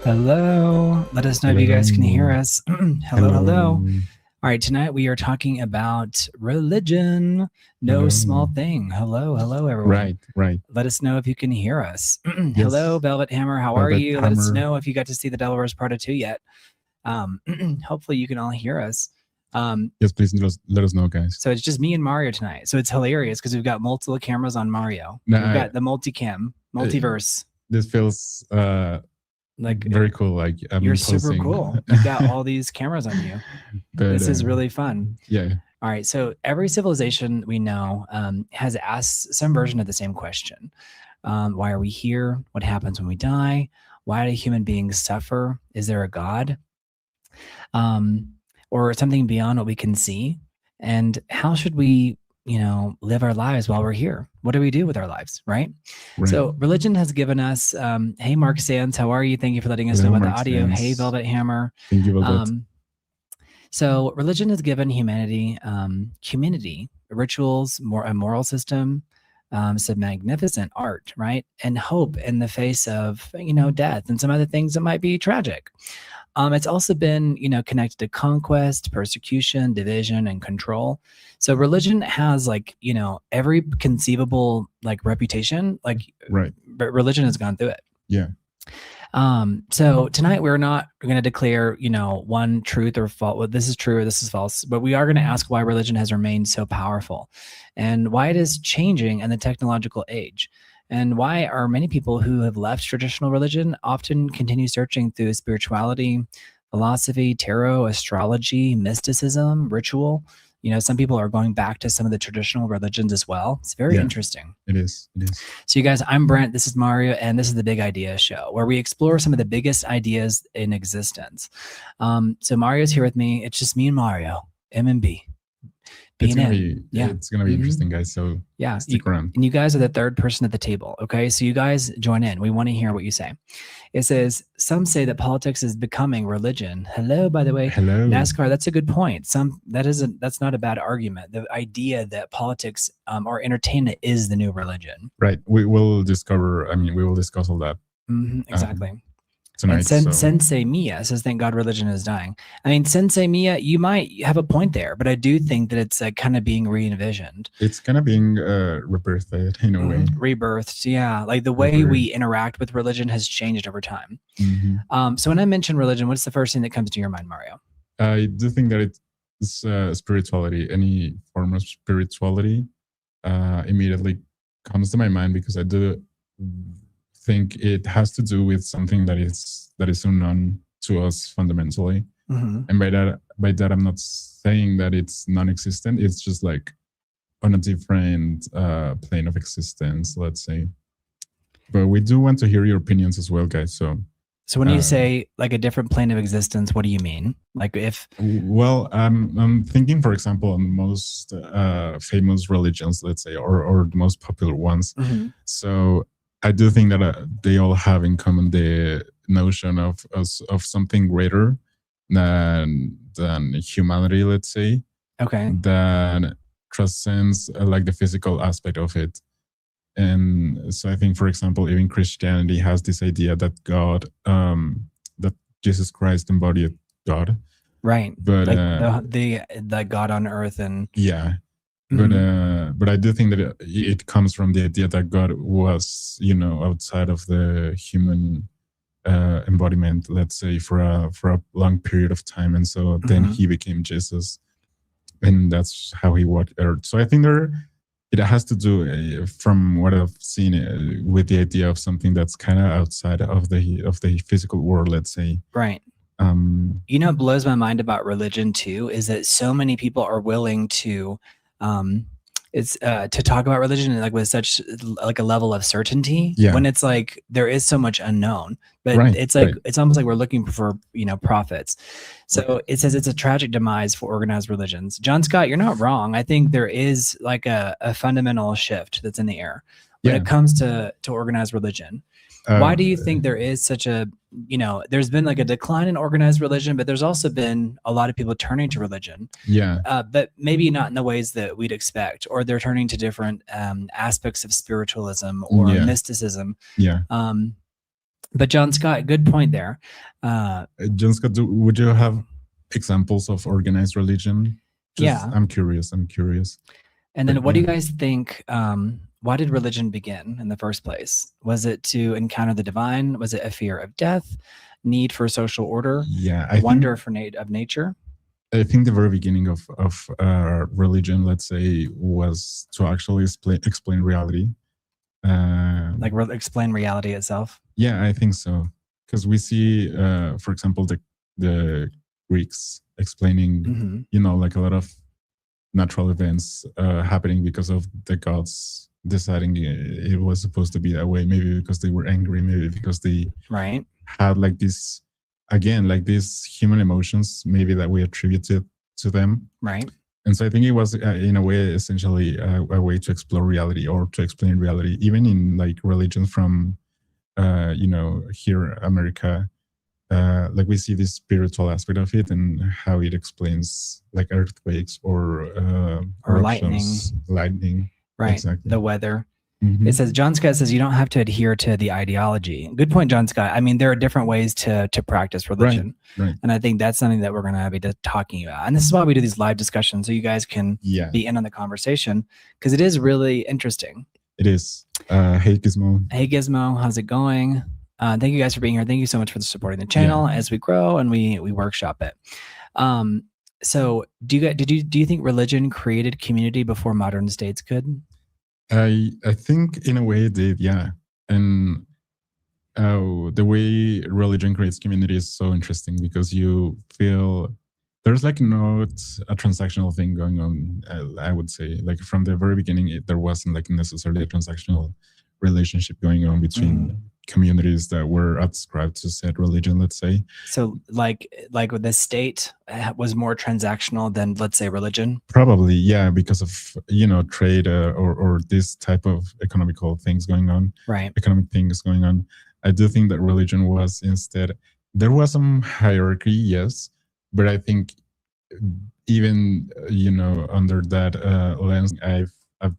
Hello. Let us know if you guys can hear us. Hello. All right. Tonight we are talking about religion. No small thing. Hello, everyone. Right. Let us know if you can hear us. Hello, Velvet Hammer. How are you? Let us know if you got to see the Delaware's Part 2 yet. Hopefully you can all hear us. Yes, please let us know, guys. So it's just me and Mario tonight. So it's hilarious because we've got multiple cameras on Mario. We've got the multiverse. This feels like very cool. Like you're super cool. You got all these cameras on you. But, this is really fun. Yeah. All right. So every civilization we know has asked some version of the same question. Why are we here? What happens when we die? Why do human beings suffer? Is there a God? Or something beyond what we can see? And how should we, live our lives while we're here? What do we do with our lives, right? So religion has given us, hey, Mark Sands, how are you? Thank you for letting us know about the audio. Sands. Hey, Velvet Hammer. Thank you, Velvet. So religion has given humanity community, rituals, a moral system, some magnificent art, right? And hope in the face of, death and some other things that might be tragic. It's also been, connected to conquest, persecution, division, and control. So religion has every conceivable reputation, right. But religion has gone through it. Yeah. So tonight we're not going to declare, one truth or false. Well, this is true or this is false, but we are going to ask why religion has remained so powerful and why it is changing in the technological age. And why are many people who have left traditional religion often continue searching through spirituality, philosophy, tarot, astrology, mysticism, ritual? Some people are going back to some of the traditional religions as well. It's very interesting. It is. So you guys, I'm Brent, this is Mario, and this is the Big Idea Show, where we explore some of the biggest ideas in existence. So Mario's here with me. It's just me and Mario, MMB. It's gonna be interesting, guys. So stick around. And you guys are the third person at the table. Okay, so you guys join in. We want to hear what you say. It says some say that politics is becoming religion. Hello, by the way. Hello, NASCAR. That's a good point. That's not a bad argument. The idea that politics or entertainment is the new religion. Right. We will discuss all that. Exactly. Tonight, and Sensei Mia says, thank God religion is dying. I mean, Sensei Mia, you might have a point there, but I do think that it's kind of being re-envisioned. It's kind of being rebirthed in a way. Rebirthed, yeah. Like the way we interact with religion has changed over time. So when I mention religion, what's the first thing that comes to your mind, Mario? I do think that it's spirituality. Any form of spirituality immediately comes to my mind because I do think it has to do with something that is unknown to us fundamentally. And by that I'm not saying that it's non-existent. It's just like on a different plane of existence, let's say. But we do want to hear your opinions as well, guys. So when you say like a different plane of existence, what do you mean? Like if I'm thinking, for example, on most famous religions, let's say, or the most popular ones. So I do think that they all have in common the notion of something greater than humanity, let's say. Okay. That transcends like the physical aspect of it. And so I think, for example, even Christianity has this idea that God, that Jesus Christ embodied God. Right. But like the God on earth and But I do think that it comes from the idea that God was, outside of the human embodiment, let's say, for a long period of time, and so then he became Jesus, and that's how he walked earth. So I think it has to do, from what I've seen, with the idea of something that's kind of outside of the physical world, let's say. Right. You know, what blows my mind about religion too is that so many people are willing to, to talk about religion like with such like a level of certainty when it's like there is so much unknown. But it's like it's almost like we're looking for prophets. So it says it's a tragic demise for organized religions. John Scott, you're not wrong. I think there is like a fundamental shift that's in the air when it comes to organized religion. Why do you think there is such a, there's been like a decline in organized religion, but there's also been a lot of people turning to religion. But maybe not in the ways that we'd expect, or they're turning to different aspects of spiritualism or mysticism. But John Scott, good point there. John Scott, would you have examples of organized religion? I'm curious. And then what do you guys think? Why did religion begin in the first place? Was it to encounter the divine? Was it a fear of death, need for social order? Wonder of nature? I think the very beginning of religion, let's say, was to actually explain reality. Explain reality itself? Yeah, I think so. Because we see, for example, the Greeks explaining, like a lot of natural events happening because of the gods deciding it was supposed to be that way. Maybe because they were angry, maybe because they had like this, again, like these human emotions, maybe that we attributed to them. And so I think it was in a way, essentially a way to explore reality or to explain reality, even in like religion from, here America. Like we see this spiritual aspect of it and how it explains like earthquakes or lightning. Exactly. The weather. It says, John Scott says, you don't have to adhere to the ideology. Good point, John Scott. I mean, there are different ways to practice religion. And I think that's something that we're going to be talking about. And this is why we do these live discussions, so you guys can be in on the conversation, because it is really interesting. It is. Hey, Gizmo. Hey, Gizmo. How's it going? Thank you guys for being here. Thank you so much for supporting the channel as we grow and we workshop it. So do you think religion created community before modern states could? I think in a way it did, yeah. And the way religion creates community is so interesting because you feel there's like not a transactional thing going on. I would say, like from the very beginning, there wasn't like necessarily a transactional relationship going on between communities that were adscribed to said religion, let's say. So like with the state was more transactional than, let's say, religion? Probably, yeah, because of, trade or this type of economical things going on, economic things going on. I do think that religion was instead, there was some hierarchy, yes, but I think even, under that lens,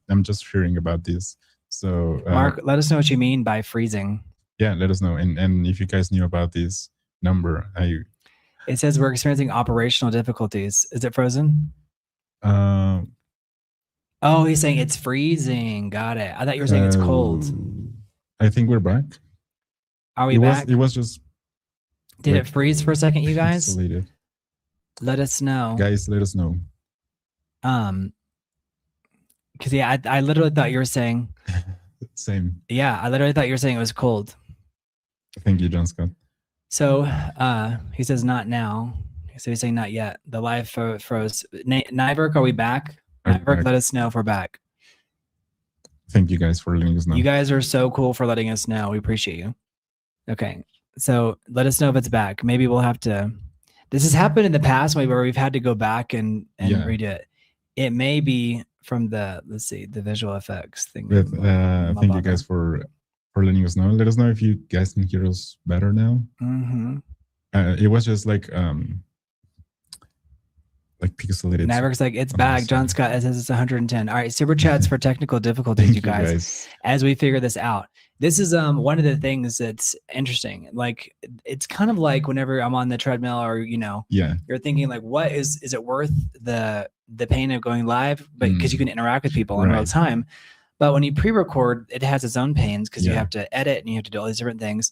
I'm just hearing about this. So Mark, let us know what you mean by freezing. Yeah, let us know. And if you guys knew about this number, it says we're experiencing operational difficulties. Is it frozen? Oh, he's saying it's freezing. Got it. I thought you were saying it's cold. I think we're back. Are we back? It was just. Did it freeze for a second, you guys? Isolated. Let us know. Guys, let us know. Because I literally thought you were saying. Same. Yeah, I literally thought you were saying it was cold. Thank you, John Scott. So he says not now. So he's saying not yet. The live froze. Nyberg, are we back? Nyberg, let us know if we're back. Thank you guys for letting us know. You guys are so cool for letting us know. We appreciate you. Okay. So let us know if it's back. Maybe we'll have to. This has happened in the past where we've had to go back and redo it. It may be from the, let's see, the visual effects thing. Thank you guys for letting us know. Let us know if you guys can hear us better now. It was just like pixelated. Maverick's like, it's back. John Scott says it's 110. All right, super chats for technical difficulties, you guys, as we figure this out. This is one of the things that's interesting. Like, it's kind of like whenever I'm on the treadmill or, you're thinking like, what is it worth the pain of going live? But because you can interact with people in real time. But when you pre-record, it has its own pains because you have to edit and you have to do all these different things.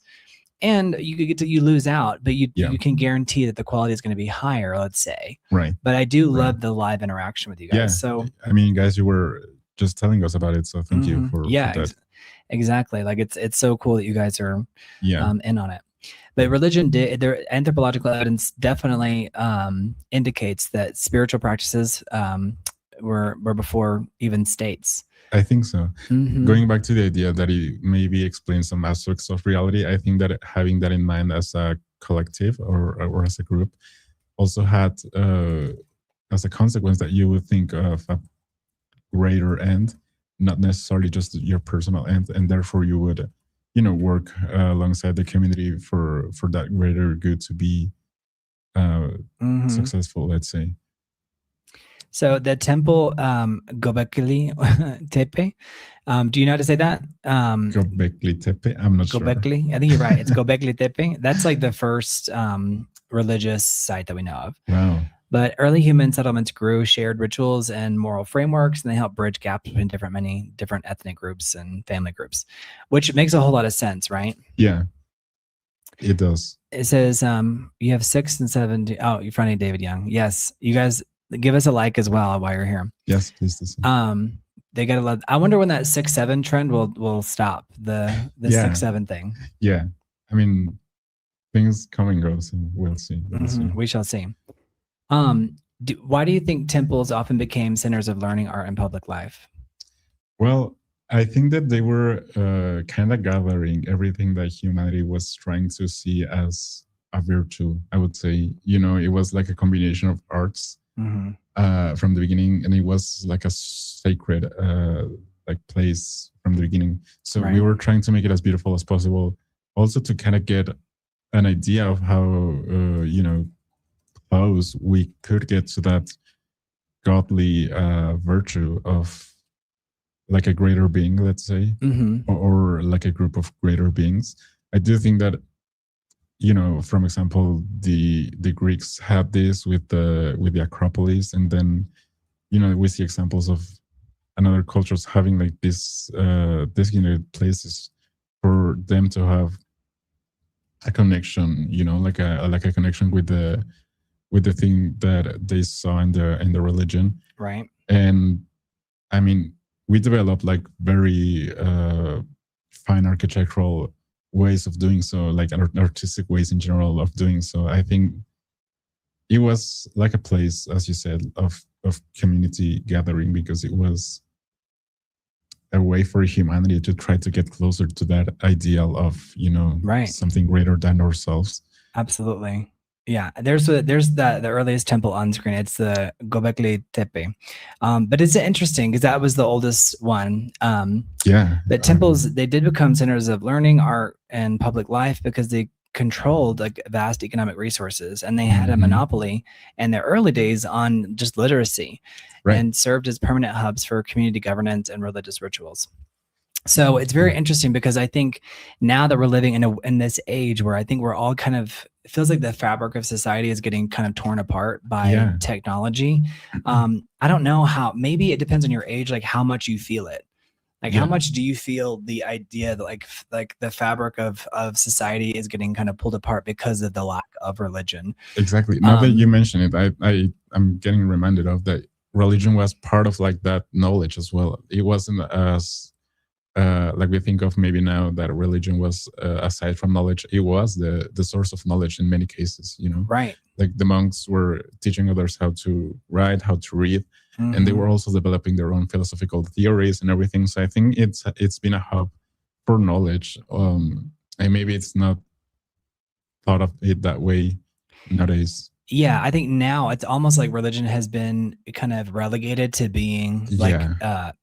And you lose out, but you can guarantee that the quality is going to be higher, let's say. Right. But I do love the live interaction with you guys. Yeah. So I mean, guys, you were just telling us about it, so thank you for that. Exactly. Like it's so cool that you guys are in on it. But religion did, their anthropological evidence definitely indicates that spiritual practices were before even states. I think so. Mhm. Going back to the idea that it maybe explains some aspects of reality, I think that having that in mind as a collective or as a group also had as a consequence that you would think of a greater end, not necessarily just your personal end, and therefore you would, work alongside the community for that greater good to be successful. Let's say. So the temple Gobekli Tepe. Do you know how to say that? Göbekli Tepe. I'm not Gobekli. sure. I think you're right. It's Gobekli Tepe. That's like the first religious site that we know of. Wow. But early human settlements grew shared rituals and moral frameworks, and they helped bridge gaps between many different ethnic groups and family groups, which makes a whole lot of sense, right? Yeah, it does. It says you have 6 and 7. Oh, you're funny, David Young. Yes, you guys give us a like as well while you're here. Yes, please do. They got a lot. I wonder when that 6-7 trend will stop. The 6-7 thing. Yeah, I mean, things come and go, so we'll see. We shall see. Why do you think temples often became centers of learning, art, and public life? Well, I think that they were kind of gathering everything that humanity was trying to see as a virtue. I would say, it was like a combination of arts from the beginning, and it was like a sacred like place from the beginning. So we were trying to make it as beautiful as possible, also to kind of get an idea of how close we could get to that godly virtue of like a greater being, let's say, or like a group of greater beings. I do think that, from example, the Greeks had this with the Acropolis, and then, we see examples of another cultures having like this designated places for them to have a connection, like a connection with the thing that they saw in the religion. Right. And I mean, we developed like very fine architectural ways of doing so, like artistic ways in general of doing so. I think it was like a place, as you said, of community gathering, because it was a way for humanity to try to get closer to that ideal of, something greater than ourselves. Absolutely. Yeah, there's the earliest temple on screen. It's the Gobekli Tepe, but it's interesting because that was the oldest one. But temples, they did become centers of learning, art, and public life because they controlled like vast economic resources, and they had a monopoly in their early days on just literacy, and served as permanent hubs for community governance and religious rituals. So it's very interesting because I think now that we're living in this age where I think we're all kind of, it feels like the fabric of society is getting kind of torn apart by technology. I don't know how, maybe it depends on your age, like how much you feel it. Like how much do you feel the idea that like the fabric of society is getting kind of pulled apart because of the lack of religion? Exactly. Now that you mention it, I'm getting reminded of that religion was part of like that knowledge as well. It wasn't as like we think of maybe now that religion was aside from knowledge, it was the source of knowledge in many cases, Right. Like the monks were teaching others how to write, how to read, and they were also developing their own philosophical theories and everything. So I think it's been a hub for knowledge, and maybe it's not thought of it that way nowadays. Yeah, I think now it's almost like religion has been kind of relegated to being like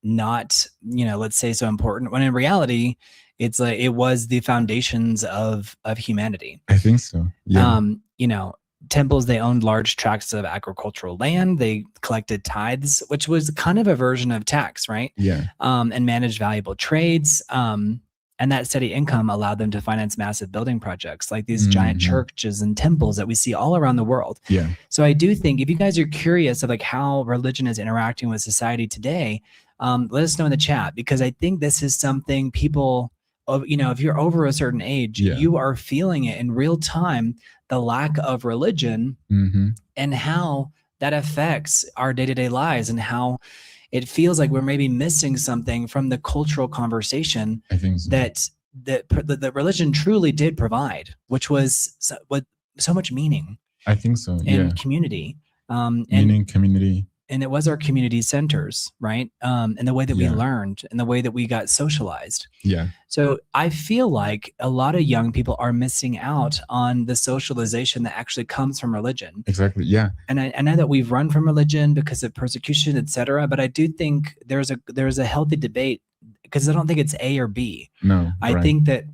not, let's say so important, when in reality, it's like it was the foundations of humanity. I think so. Yeah. Temples, they owned large tracts of agricultural land. They collected tithes, which was kind of a version of tax, right? Yeah. And managed valuable trades. And that steady income allowed them to finance massive building projects like these giant churches and temples that we see all around the world. Yeah. So I do think if you guys are curious of like how religion is interacting with society today, let us know in the chat, because I think this is something people, if you're over a certain age, you are feeling it in real time, the lack of religion and how that affects our day-to-day lives and how it feels like we're maybe missing something from the cultural conversation I think so. that that religion truly did provide, which was so much meaning I think so. Yeah. and community. And Meaning, community. and it was our community centers, right? And the way that we Yeah. learned and the way that we got socialized. Yeah. So I feel like a lot of young people are missing out on the socialization that actually comes from religion. Exactly. Yeah. And I know that we've run from religion because of persecution, etc. But I do think there's a healthy debate, because I don't think it's A or B. No. I right. think that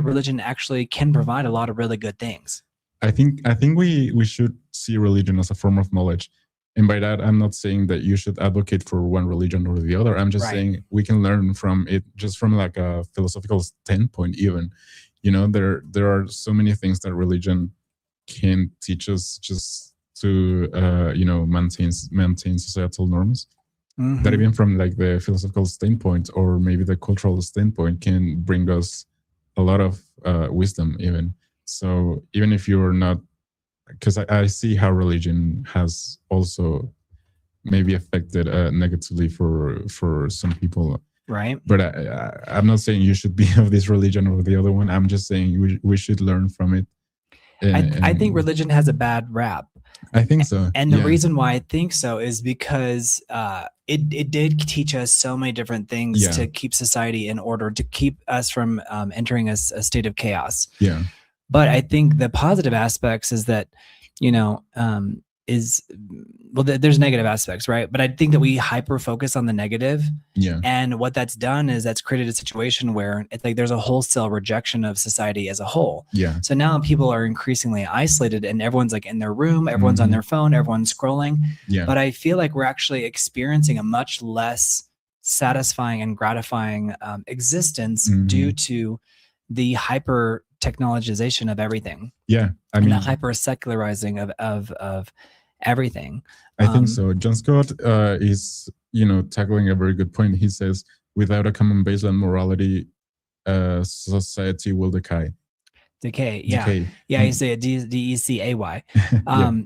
religion actually can provide a lot of really good things. I think we should see religion as a form of knowledge. And by that, I'm not saying that you should advocate for one religion or the other. I'm just Right. saying we can learn from it, just from like a philosophical standpoint. Even, there are so many things that religion can teach us, just to maintain societal norms. Mhm. That even from like the philosophical standpoint, or maybe the cultural standpoint, can bring us a lot of wisdom. Even so, even if you're not, because I see how religion has also maybe affected negatively for some people. Right. But I'm not saying you should be of this religion or the other one. I'm just saying we should learn from it. I think religion has a bad rap. I think so. And the reason why I think so is because it did teach us so many different things to keep society in order, to keep us from entering a state of chaos. Yeah. But I think the positive aspects is that, there's negative aspects, right? But I think that we hyper focus on the negative. Yeah. And what that's done is that's created a situation where it's like there's a wholesale rejection of society as a whole. Yeah. So now people are increasingly isolated, and everyone's like in their room, everyone's on their phone, everyone's scrolling. Yeah. But I feel like we're actually experiencing a much less satisfying and gratifying existence due to the hyper technologization of everything. Yeah. I mean, mean, the hyper secularizing of everything. I think so. John Scott is, tackling a very good point. He says, without a common baseline morality, society will decay. Decay. Yeah. Decay. Yeah. You say DECAY.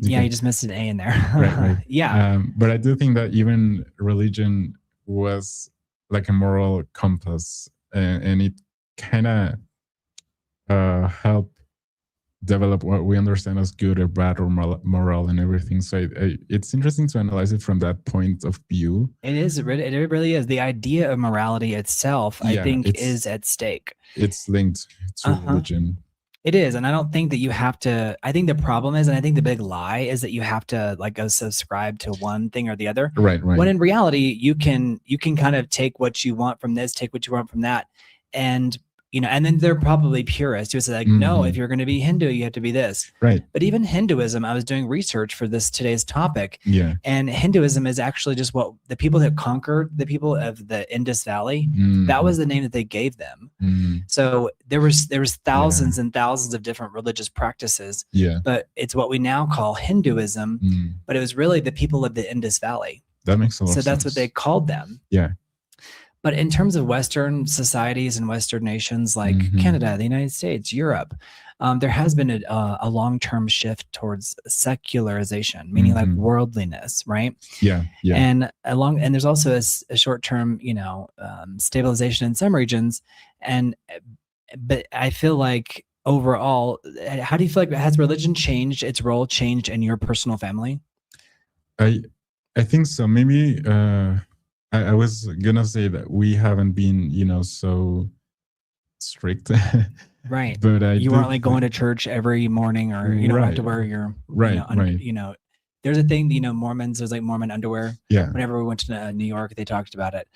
Yeah, you just missed an A in there. Right. Yeah. But I do think that even religion was like a moral compass, and it kind of help develop what we understand as good or bad or moral and everything. So it's interesting to analyze it from that point of view. It is. It really is. The idea of morality itself, I think, is at stake. It's linked to religion. It is. And I don't think that you have to, I think the problem is, and I think the big lie is that you have to like go subscribe to one thing or the other. Right. When in reality, you can kind of take what you want from this, take what you want from that. And and then they're probably purists who say like, no, if you're going to be Hindu, you have to be this. Right. But even Hinduism, I was doing research for today's topic. Yeah. And Hinduism is actually just what the people that conquered the people of the Indus Valley, that was the name that they gave them. So there was thousands and thousands of different religious practices. Yeah. But it's what we now call Hinduism. But it was really the people of the Indus Valley. That makes a lot of sense. So that's what they called them. Yeah. But in terms of Western societies and Western nations like Canada, the United States, Europe, there has been a long-term shift towards secularization, meaning like worldliness, right? Yeah. And there's also a short-term, stabilization in some regions. But I feel like overall, how do you feel like, has religion changed, its role changed in your personal family? I think so. Maybe I was gonna say that we haven't been, so strict. Right. But you weren't like going to church every morning, or you don't have to wear your right. There's a thing, Mormons, there's like Mormon underwear. Yeah. Whenever we went to New York, they talked about it.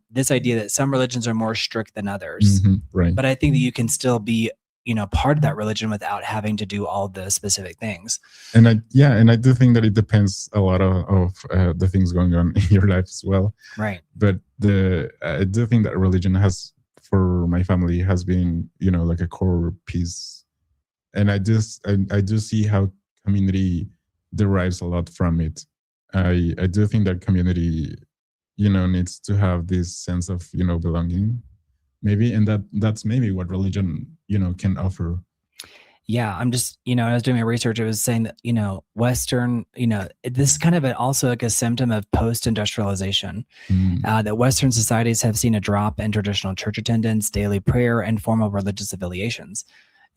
This idea that some religions are more strict than others. Right. But I think that you can still be part of that religion without having to do all the specific things. And I do think that it depends a lot of the things going on in your life as well. Right. But I do think that religion has, for my family, has been, like a core piece. And I do see how community derives a lot from it. I do think that community, needs to have this sense of, belonging. Maybe, and that's maybe what religion, can offer. Yeah, I'm just, I was doing my research. It was saying that, Western, this is kind of also like a symptom of post-industrialization, that Western societies have seen a drop in traditional church attendance, daily prayer, and formal religious affiliations.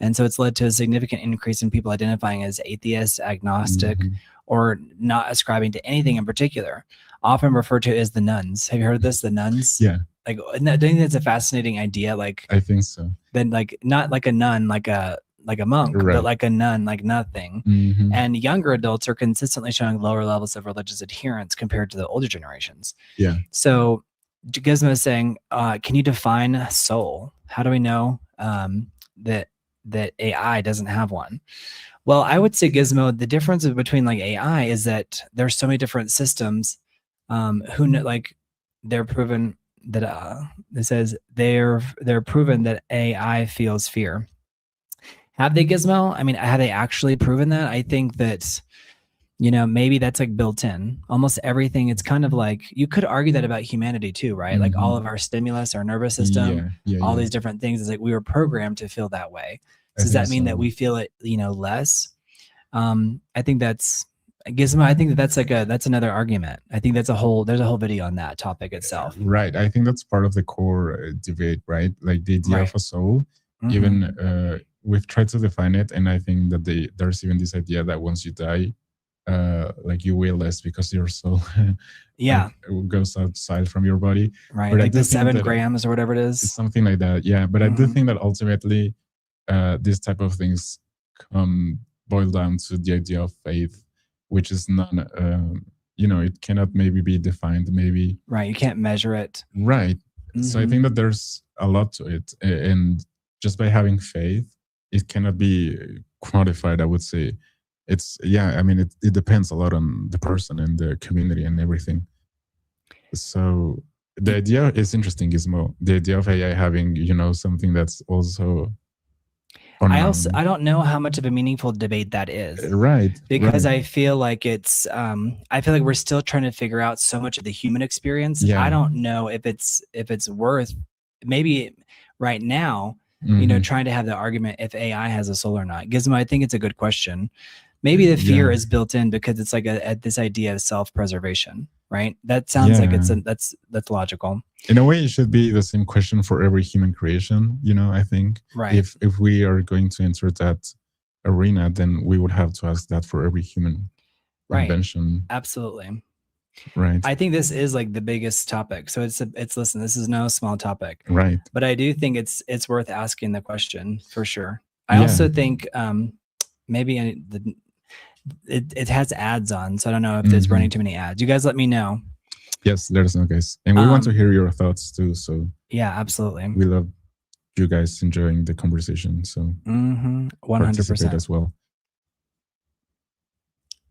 And so it's led to a significant increase in people identifying as atheist, agnostic, or not ascribing to anything in particular, often referred to as the nuns. Have you heard of this? The nuns? Yeah. Like, don't you think that's a fascinating idea? Like, I think so. Then like, not like a nun, like a monk, Right. but like a nun, like nothing. And younger adults are consistently showing lower levels of religious adherence compared to the older generations. Yeah. So Gizmo is saying, can you define soul? How do we know that AI doesn't have one? Well, I would say, Gizmo, the difference between like AI is that there's so many different systems who know, like they're proven that it says they're proven that AI feels fear. Have they, Gizmo? I mean, have they actually proven that? I think that, maybe that's like built in. Almost everything, it's kind of like, you could argue that about humanity too, right? Like all of our stimulus, our nervous system, all these different things, is like we were programmed to feel that way. So does that mean that we feel it, less? I think that's, Gizmo, I think that's another argument. I think there's a whole video on that topic itself. Right. I think that's part of the core debate, right? Like the idea of a soul, even we've tried to define it. And I think that there's even this idea that once you die, like you will less because your soul goes outside from your body. Right. But like the 7 grams or whatever it is. It's something like that. Yeah. But I do think that ultimately these type of things boil down to the idea of faith, which is not, it cannot maybe be defined, maybe. Right. You can't measure it. Right. So I think that there's a lot to it. And just by having faith, it cannot be quantified, I would say. It's, I mean, it depends a lot on the person and the community and everything. So the idea is interesting, Gizmo. The idea of AI having, something that's also unknown. I don't know how much of a meaningful debate that is. Right. Because I feel like it's, I feel like we're still trying to figure out so much of the human experience. Yeah. I don't know if it's worth, maybe right now, trying to have the argument if AI has a soul or not. Gizmo, I think it's a good question. Maybe the fear is built in because it's like this idea of self-preservation, right? That sounds like that's logical. In a way, it should be the same question for every human creation, I think. Right. If we are going to enter that arena, then we would have to ask that for every human invention. Absolutely. Right. I think this is like the biggest topic. So it's listen, this is no small topic. Right. But I do think it's worth asking the question for sure. I also think maybe it has ads on, so I don't know if it's running too many ads. You guys let me know. Yes, let us know, guys. And we want to hear your thoughts too. So yeah, absolutely. We love you guys enjoying the conversation. So 100% as well.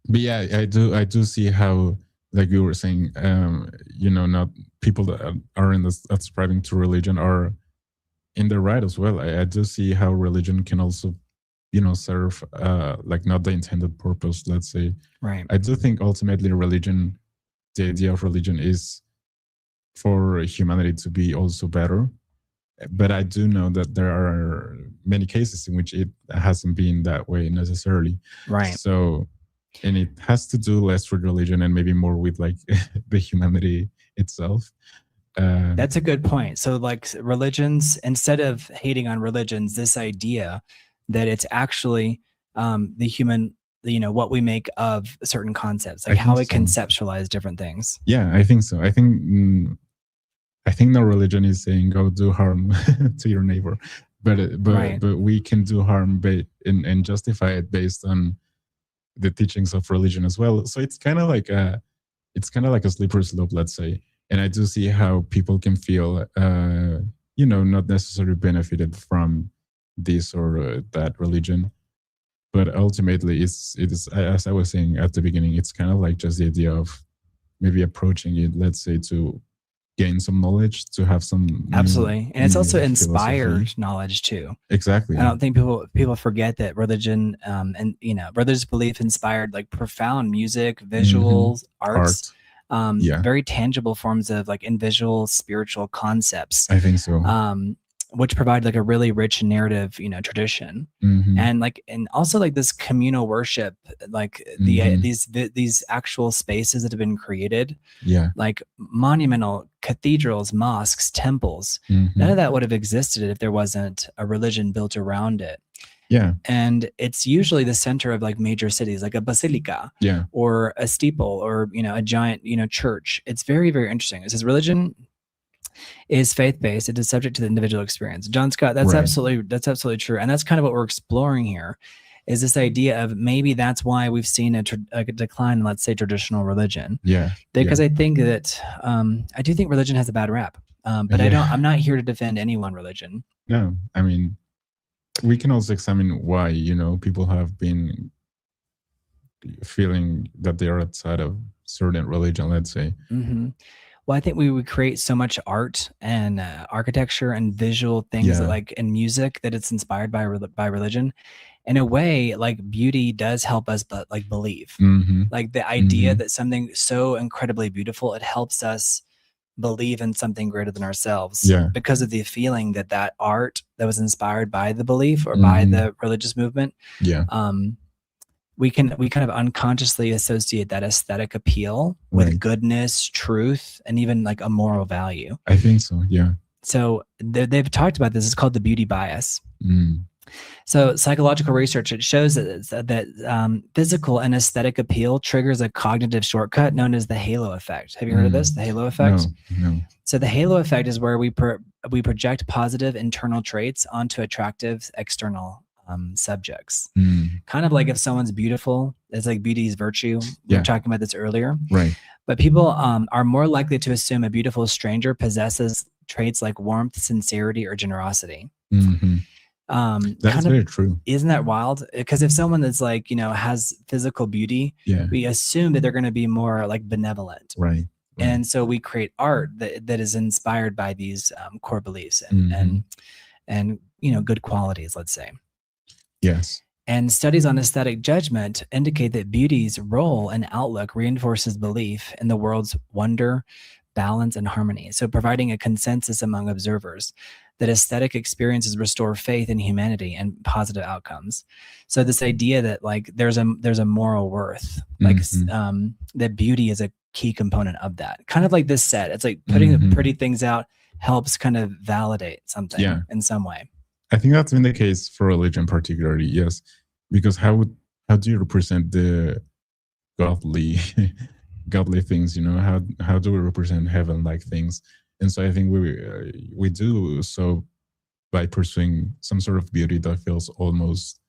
But yeah, I do see how, like you were saying, not people that are subscribing to religion are in the right as well. I do see how religion can also, serve like not the intended purpose, let's say. Right. I do think ultimately religion, the idea of religion is for humanity to be also better. But I do know that there are many cases in which it hasn't been that way necessarily. Right. So, and it has to do less with religion and maybe more with like the humanity itself. That's a good point. So like religions, instead of hating on religions, this idea that it's actually the human, what we make of certain concepts, like how we conceptualize different things. Yeah, I think so. I think no religion is saying go do harm to your neighbor, but we can do harm and justify it based on the teachings of religion as well. So it's kind of like a slippery slope, let's say. And I do see how people can feel, not necessarily benefited from this or that religion, but ultimately it is, as I was saying at the beginning, it's kind of like just the idea of maybe approaching it, let's say, to gain some knowledge, to have some absolutely, and it's also inspired knowledge too. Exactly. I don't think people forget that religion and religious belief inspired like profound music, visuals, arts. Very tangible forms of like invisible spiritual concepts. I think so. which provide like a really rich narrative, tradition. Mm-hmm. And also like this communal worship, like these actual spaces that have been created, Yeah. like monumental cathedrals, mosques, temples. Mm-hmm. None of that would have existed if there wasn't a religion built around it. Yeah. And it's usually the center of like major cities, like a basilica, Yeah. or a steeple, or a giant church. It's very, very interesting. It says religion is faith-based. It is subject to the individual experience. John Scott, that's Right. absolutely true. And that's kind of what we're exploring here, is this idea of maybe that's why we've seen a decline in, let's say, traditional religion. Yeah. Because I think that I do think religion has a bad rap. But I'm not here to defend any one religion. No, I mean, we can also examine why, people have been feeling that they are outside of certain religion, let's say. Mm-hmm. Well, I think we would create so much art and architecture and visual things that, like, and music, that it's inspired by religion. In a way, like, beauty does help us, but like believe, like the idea that something so incredibly beautiful, it helps us believe in something greater than ourselves, because of the feeling that art that was inspired by the belief or by the religious movement. We kind of unconsciously associate that aesthetic appeal with goodness, truth, and even like a moral value. I think so. Yeah. So they've talked about this. It's called the beauty bias. So psychological research, it shows that physical and aesthetic appeal triggers a cognitive shortcut known as the halo effect. Have you heard of this? The halo effect? No. So the halo effect is where we project positive internal traits onto attractive external subjects. Kind of like if someone's beautiful, it's like beauty is virtue. We were talking about this earlier. Right. But people are more likely to assume a beautiful stranger possesses traits like warmth, sincerity, or generosity. That's very true. Isn't that wild? Because if someone that's like, has physical beauty, we assume that they're going to be more like benevolent. Right. And so we create art that is inspired by these core beliefs and good qualities, let's say. Yes. And studies on aesthetic judgment indicate that beauty's role and outlook reinforces belief in the world's wonder, balance, and harmony. So providing a consensus among observers that aesthetic experiences restore faith in humanity and positive outcomes. So this idea that like there's a moral worth, like that beauty is a key component of that. Kind of like this set. It's like putting the pretty things out helps kind of validate something in some way. I think that's been the case for religion particularly, yes. Because how do you represent the godly things, how do we represent heaven-like things? And so I think we do so by pursuing some sort of beauty that feels almost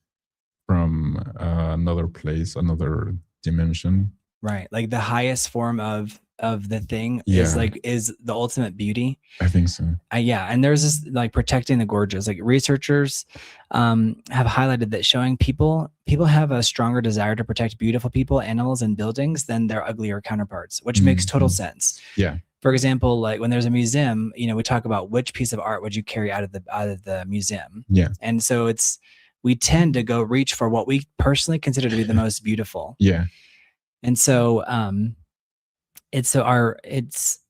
from another place, another dimension. Right. Like the highest form of the thing is the ultimate beauty. I think so. And there's this like protecting the gorgeous. Like researchers have highlighted that showing people have a stronger desire to protect beautiful people, animals, and buildings than their uglier counterparts, which makes total sense. Yeah. For example, like when there's a museum, we talk about which piece of art would you carry out of the museum. Yeah. And so we tend to go reach for what we personally consider to be the most beautiful. Yeah. And so it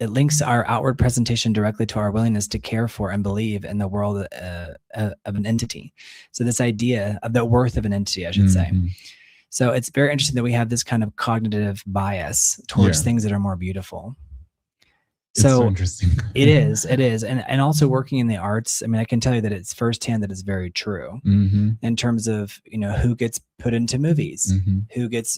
links our outward presentation directly to our willingness to care for and believe in the world of an entity. So this idea of the worth of an entity, I should say. So it's very interesting that we have this kind of cognitive bias towards things that are more beautiful. So interesting. It is. And also working in the arts, I mean, I can tell you that it's firsthand that it's very true in terms of, who gets put into movies, who gets,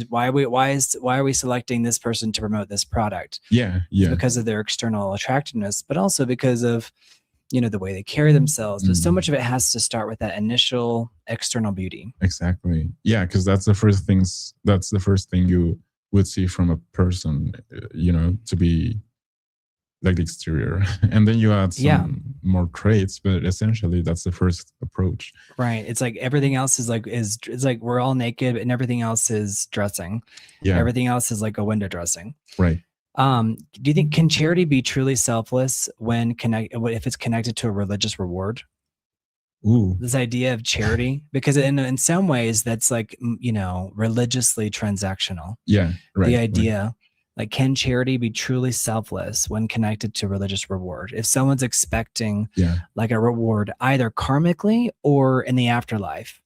why are we selecting this person to promote this product? Yeah. It's because of their external attractiveness, but also because of, the way they carry themselves. But so much of it has to start with that initial external beauty. Exactly. Yeah. Cause that's the first thing you would see from a person, to be like the exterior, and then you add some more traits, but essentially that's the first approach. Right. It's like everything else is it's like we're all naked and everything else is dressing. Yeah. Everything else is like a window dressing. Right. Do you think, can charity be truly selfless if it's connected to a religious reward? Ooh. This idea of charity, because in some ways that's like, religiously transactional. Yeah. Right. The idea Like, can charity be truly selfless when connected to religious reward? If someone's expecting like a reward either karmically or in the afterlife,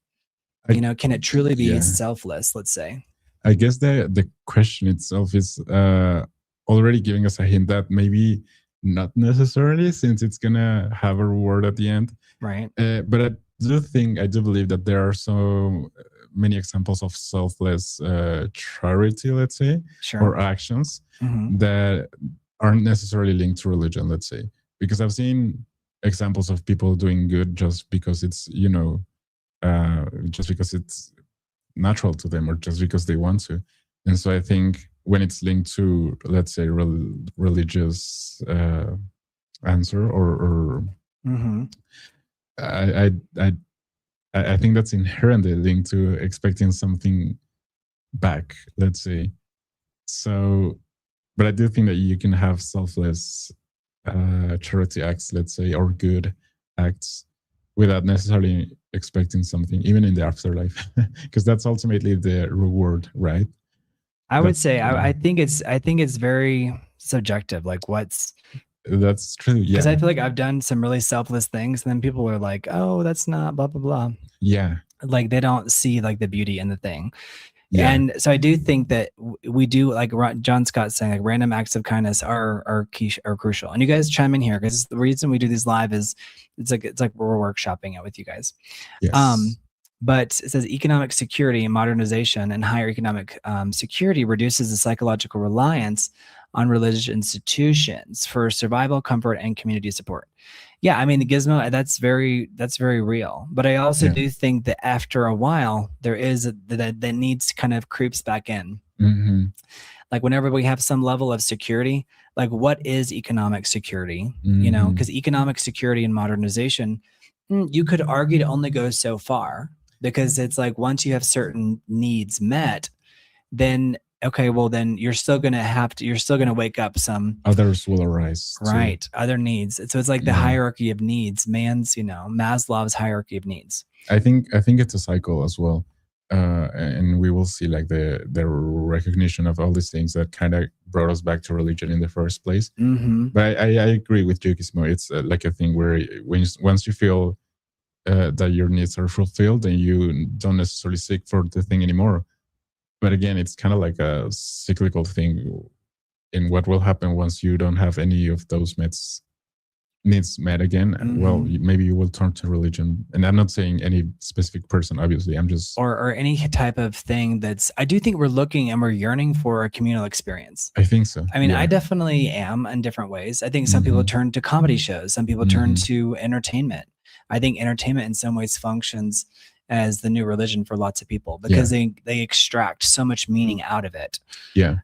can it truly be selfless, let's say? I guess the question itself is already giving us a hint that maybe not necessarily, since it's gonna have a reward at the end. Right. But I do believe that there are so many examples of selfless charity, let's say, or actions that aren't necessarily linked to religion, let's say. Because I've seen examples of people doing good just because it's, just because it's natural to them or just because they want to. And so I think when it's linked to, let's say, religious answer or I think that's inherently linked to expecting something back, let's say. So, but I do think that you can have selfless charity acts, let's say, or good acts without necessarily expecting something, even in the afterlife, because that's ultimately the reward, right? I would say I think it's very subjective. Like, that's true. Yeah. Because I feel like I've done some really selfless things, and then people are like, "Oh, that's not blah blah blah." Yeah. Like, they don't see like the beauty in the thing. Yeah. And so I do think that we do, like John Scott's saying, like random acts of kindness are crucial. And you guys chime in here, because the reason we do these live is it's like we're workshopping it with you guys. Yes. But it says economic security and modernization and higher economic security reduces the psychological reliance on religious institutions for survival, comfort, and community support. Yeah, I mean, the gizmo, that's very real. But I also do think that after a while, there is that needs kind of creeps back in. Like, whenever we have some level of security, like, what is economic security? Because economic security and modernization, you could argue, to only go so far, because it's like once you have certain needs met, then okay, well then you're still going to wake up some others will arise, right? Too. Other needs. So it's like the hierarchy of needs, Maslow's hierarchy of needs. I think it's a cycle as well. And we will see like the recognition of all these things that kind of brought us back to religion in the first place. But I agree with Jokismo. It's like a thing where once you feel that your needs are fulfilled, then you don't necessarily seek for the thing anymore. But again, it's kind of like a cyclical thing in what will happen once you don't have any of those needs met again. Well, maybe you will turn to religion. And I'm not saying any specific person, obviously. I'm just... Or any type of thing I do think we're looking and we're yearning for a communal experience. I think so. I mean, I definitely am in different ways. I think some people turn to comedy shows. Some people turn to entertainment. I think entertainment in some ways functions as the new religion for lots of people, because they extract so much meaning out of it. Yeah.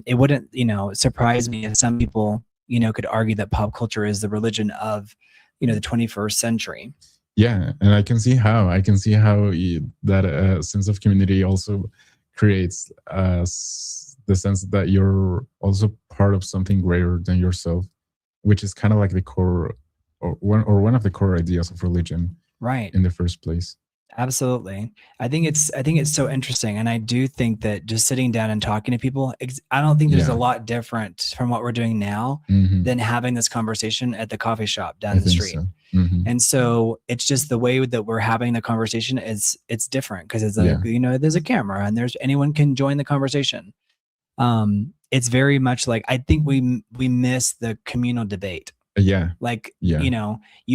It wouldn't, surprise me if some people, could argue that pop culture is the religion of, the 21st century. Yeah. And I can see how that sense of community also creates the sense that you're also part of something greater than yourself, which is kind of like the core or one of the core ideas of religion, right, in the first place. Absolutely. I think it's so interesting. And I do think that just sitting down and talking to people, I don't think there's a lot different from what we're doing now than having this conversation at the coffee shop down the street. So. And so it's just the way that we're having the conversation it's different, because it's like, there's a camera and anyone can join the conversation. It's very much like, I think we miss the communal debate. You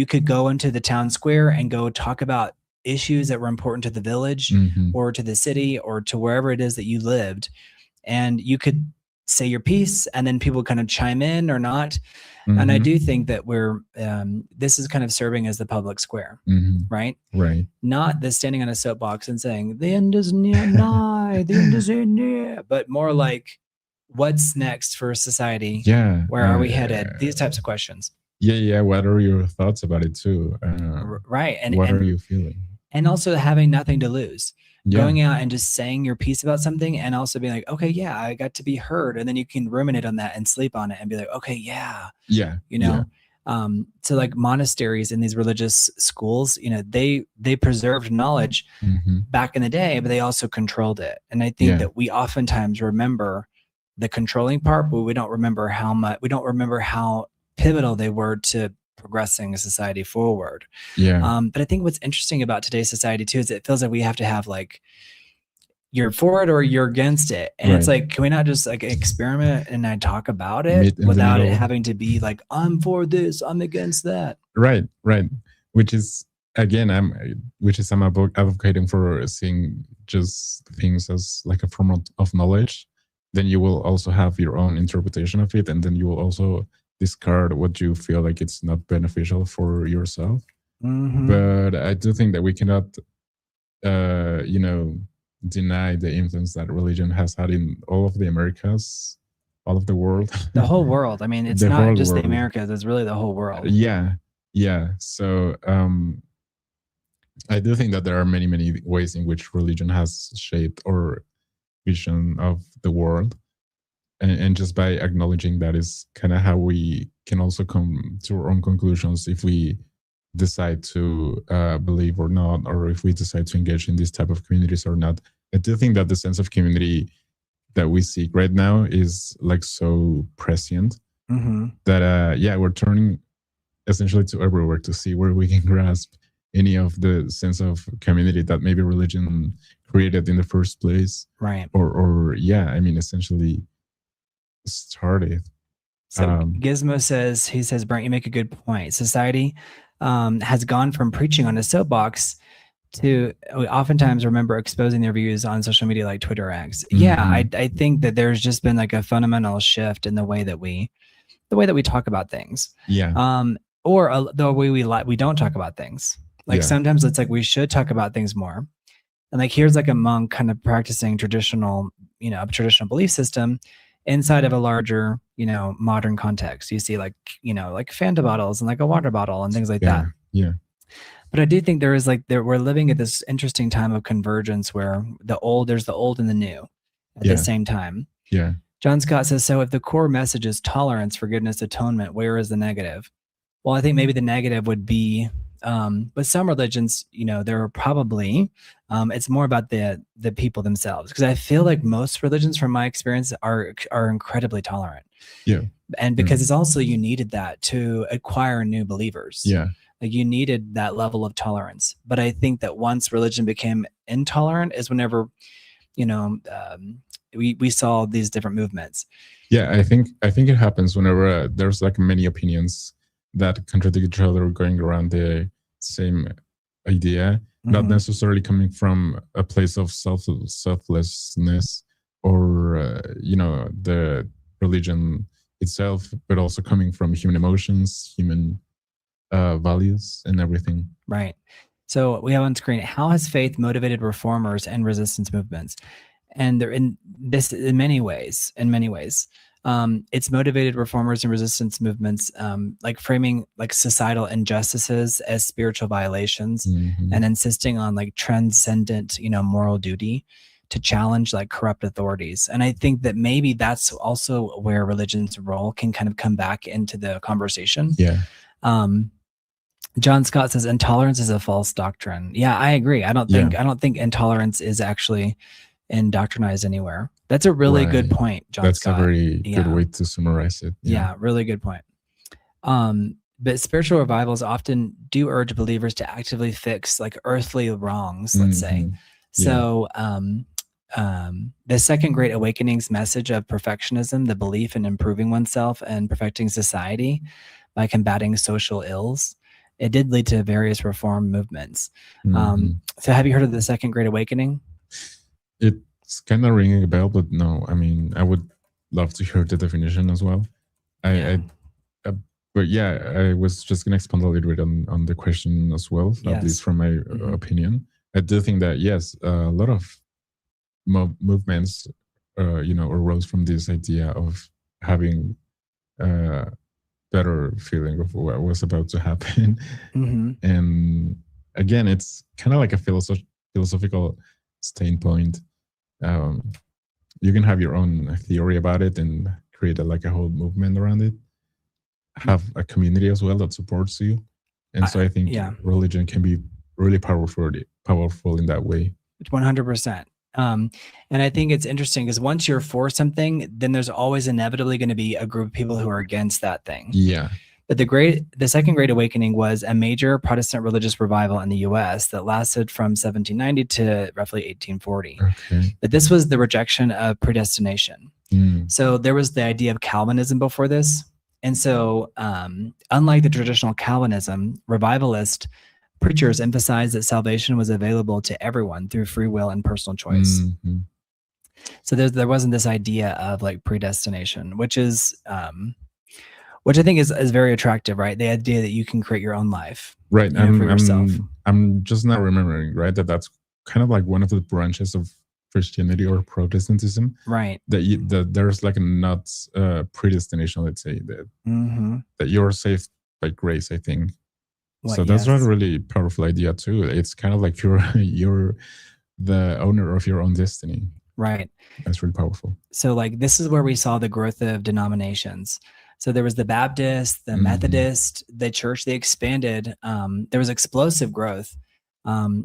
could go into the town square and go talk about issues that were important to the village or to the city or to wherever it is that you lived, and you could say your piece, and then people kind of chime in or not. And I do think that this is kind of serving as the public square, right? Not the standing on a soapbox and saying the end is nigh, the end is near, but more like, what's next for society? Where are we headed? These types of questions. What are your thoughts about it too? Right. And what are you feeling? And also having nothing to lose. Going out and just saying your piece about something, and also being like, okay, I got to be heard. And then you can ruminate on that and sleep on it and be like, okay, so like monasteries and these religious schools, they preserved knowledge back in the day, but they also controlled it. And I think that we oftentimes remember the controlling part, but we don't remember how pivotal they were to progressing society forward. Yeah. But I think what's interesting about today's society too is it feels like we have to have like, you're for it or you're against it. And it's Right. like, can we not just like experiment and I talk about it Meet in the without it middle. having to be like, I'm for this, I'm against that. Right. Which is again, I'm advocating for seeing just things as like a form of knowledge. Then you will also have your own interpretation of it, and then you will also discard what you feel like it's not beneficial for yourself. Mhm. But I do think that we cannot, deny the influence that religion has had in all of the Americas, all of the world. The whole world. I mean, it's The not whole just the world. Americas, it's really the whole world. Yeah. So I do think that there are many, many ways in which religion has shaped our vision of the world. And just by acknowledging that is kind of how we can also come to our own conclusions if we decide to believe or not, or if we decide to engage in this type of communities or not. I do think that the sense of community that we seek right now is like so prescient that we're turning essentially to everywhere to see where we can grasp any of the sense of community that maybe religion created in the first place, right? Or I mean, essentially started. So Gizmo says, Brent, you make a good point. Society has gone from preaching on a soapbox to we oftentimes remember exposing their views on social media like Twitter X. Yeah, I think that there's just been like a fundamental shift in the way that we talk about things. Yeah. Or the way we don't talk about things. Like sometimes it's like we should talk about things more. And like here's like a monk kind of practicing traditional belief system inside of a larger, modern context. You see like, like Fanta bottles and like a water bottle and things like that. Yeah. But I do think we're living at this interesting time of convergence where there's the old and the new at the same time. Yeah. John Scott says, so if the core message is tolerance, forgiveness, atonement, where is the negative? Well, I think maybe the negative would be, with some religions, there are probably, it's more about the people themselves. Because I feel like most religions, from my experience, are incredibly tolerant. Yeah. And because it's also, you needed that to acquire new believers. Yeah. Like you needed that level of tolerance. But I think that once religion became intolerant is whenever, we saw these different movements. Yeah, I think it happens whenever there's like many opinions that contradict each other going around the same idea, not necessarily coming from a place of selflessness or the religion itself, but also coming from human emotions, human values, and everything. Right. So we have on screen, how has faith motivated reformers and resistance movements? And they're in many ways. It's motivated reformers and resistance movements, like framing like societal injustices as spiritual violations and insisting on like transcendent, moral duty to challenge like corrupt authorities. And I think that maybe that's also where religion's role can kind of come back into the conversation. Yeah. John Scott says intolerance is a false doctrine. Yeah, I agree. I don't think intolerance is actually indoctrinized anywhere. That's a really good point, John Scott. That's a very good way to summarize it. Yeah, really good point. But spiritual revivals often do urge believers to actively fix like earthly wrongs, let's say. So the Second Great Awakening's message of perfectionism, the belief in improving oneself and perfecting society by combating social ills, it did lead to various reform movements. So have you heard of the Second Great Awakening? It's kind of ringing a bell, but no, I mean, I would love to hear the definition as well. But yeah, I was just going to expand a little bit on the question as well, at least from my opinion. I do think that, yes, a lot of movements, arose from this idea of having a better feeling of what was about to happen. And again, it's kind of like a philosophical standpoint. You can have your own theory about it and create a whole movement around it. Have a community as well that supports you, and so I think religion can be really powerful in that way. 100%. And I think it's interesting because once you're for something, then there's always inevitably going to be a group of people who are against that thing. Yeah. But the Second Great Awakening was a major Protestant religious revival in the U.S. that lasted from 1790 to roughly 1840. Okay. But this was the rejection of predestination. Mm. So there was the idea of Calvinism before this. And so unlike the traditional Calvinism, revivalist preachers emphasized that salvation was available to everyone through free will and personal choice. Mm-hmm. So there wasn't this idea of like predestination, which I think is very attractive, right? The idea that you can create your own life, right? for yourself. I'm just now remembering, right, that's kind of like one of the branches of Christianity or Protestantism, right? That there's like not predestination, let's say, that you're saved by grace, I think. So that's a really powerful idea too. It's kind of like you're the owner of your own destiny. Right. That's really powerful. So like this is where we saw the growth of denominations. So there was the Baptist, the Methodist, the church, they expanded. There was explosive growth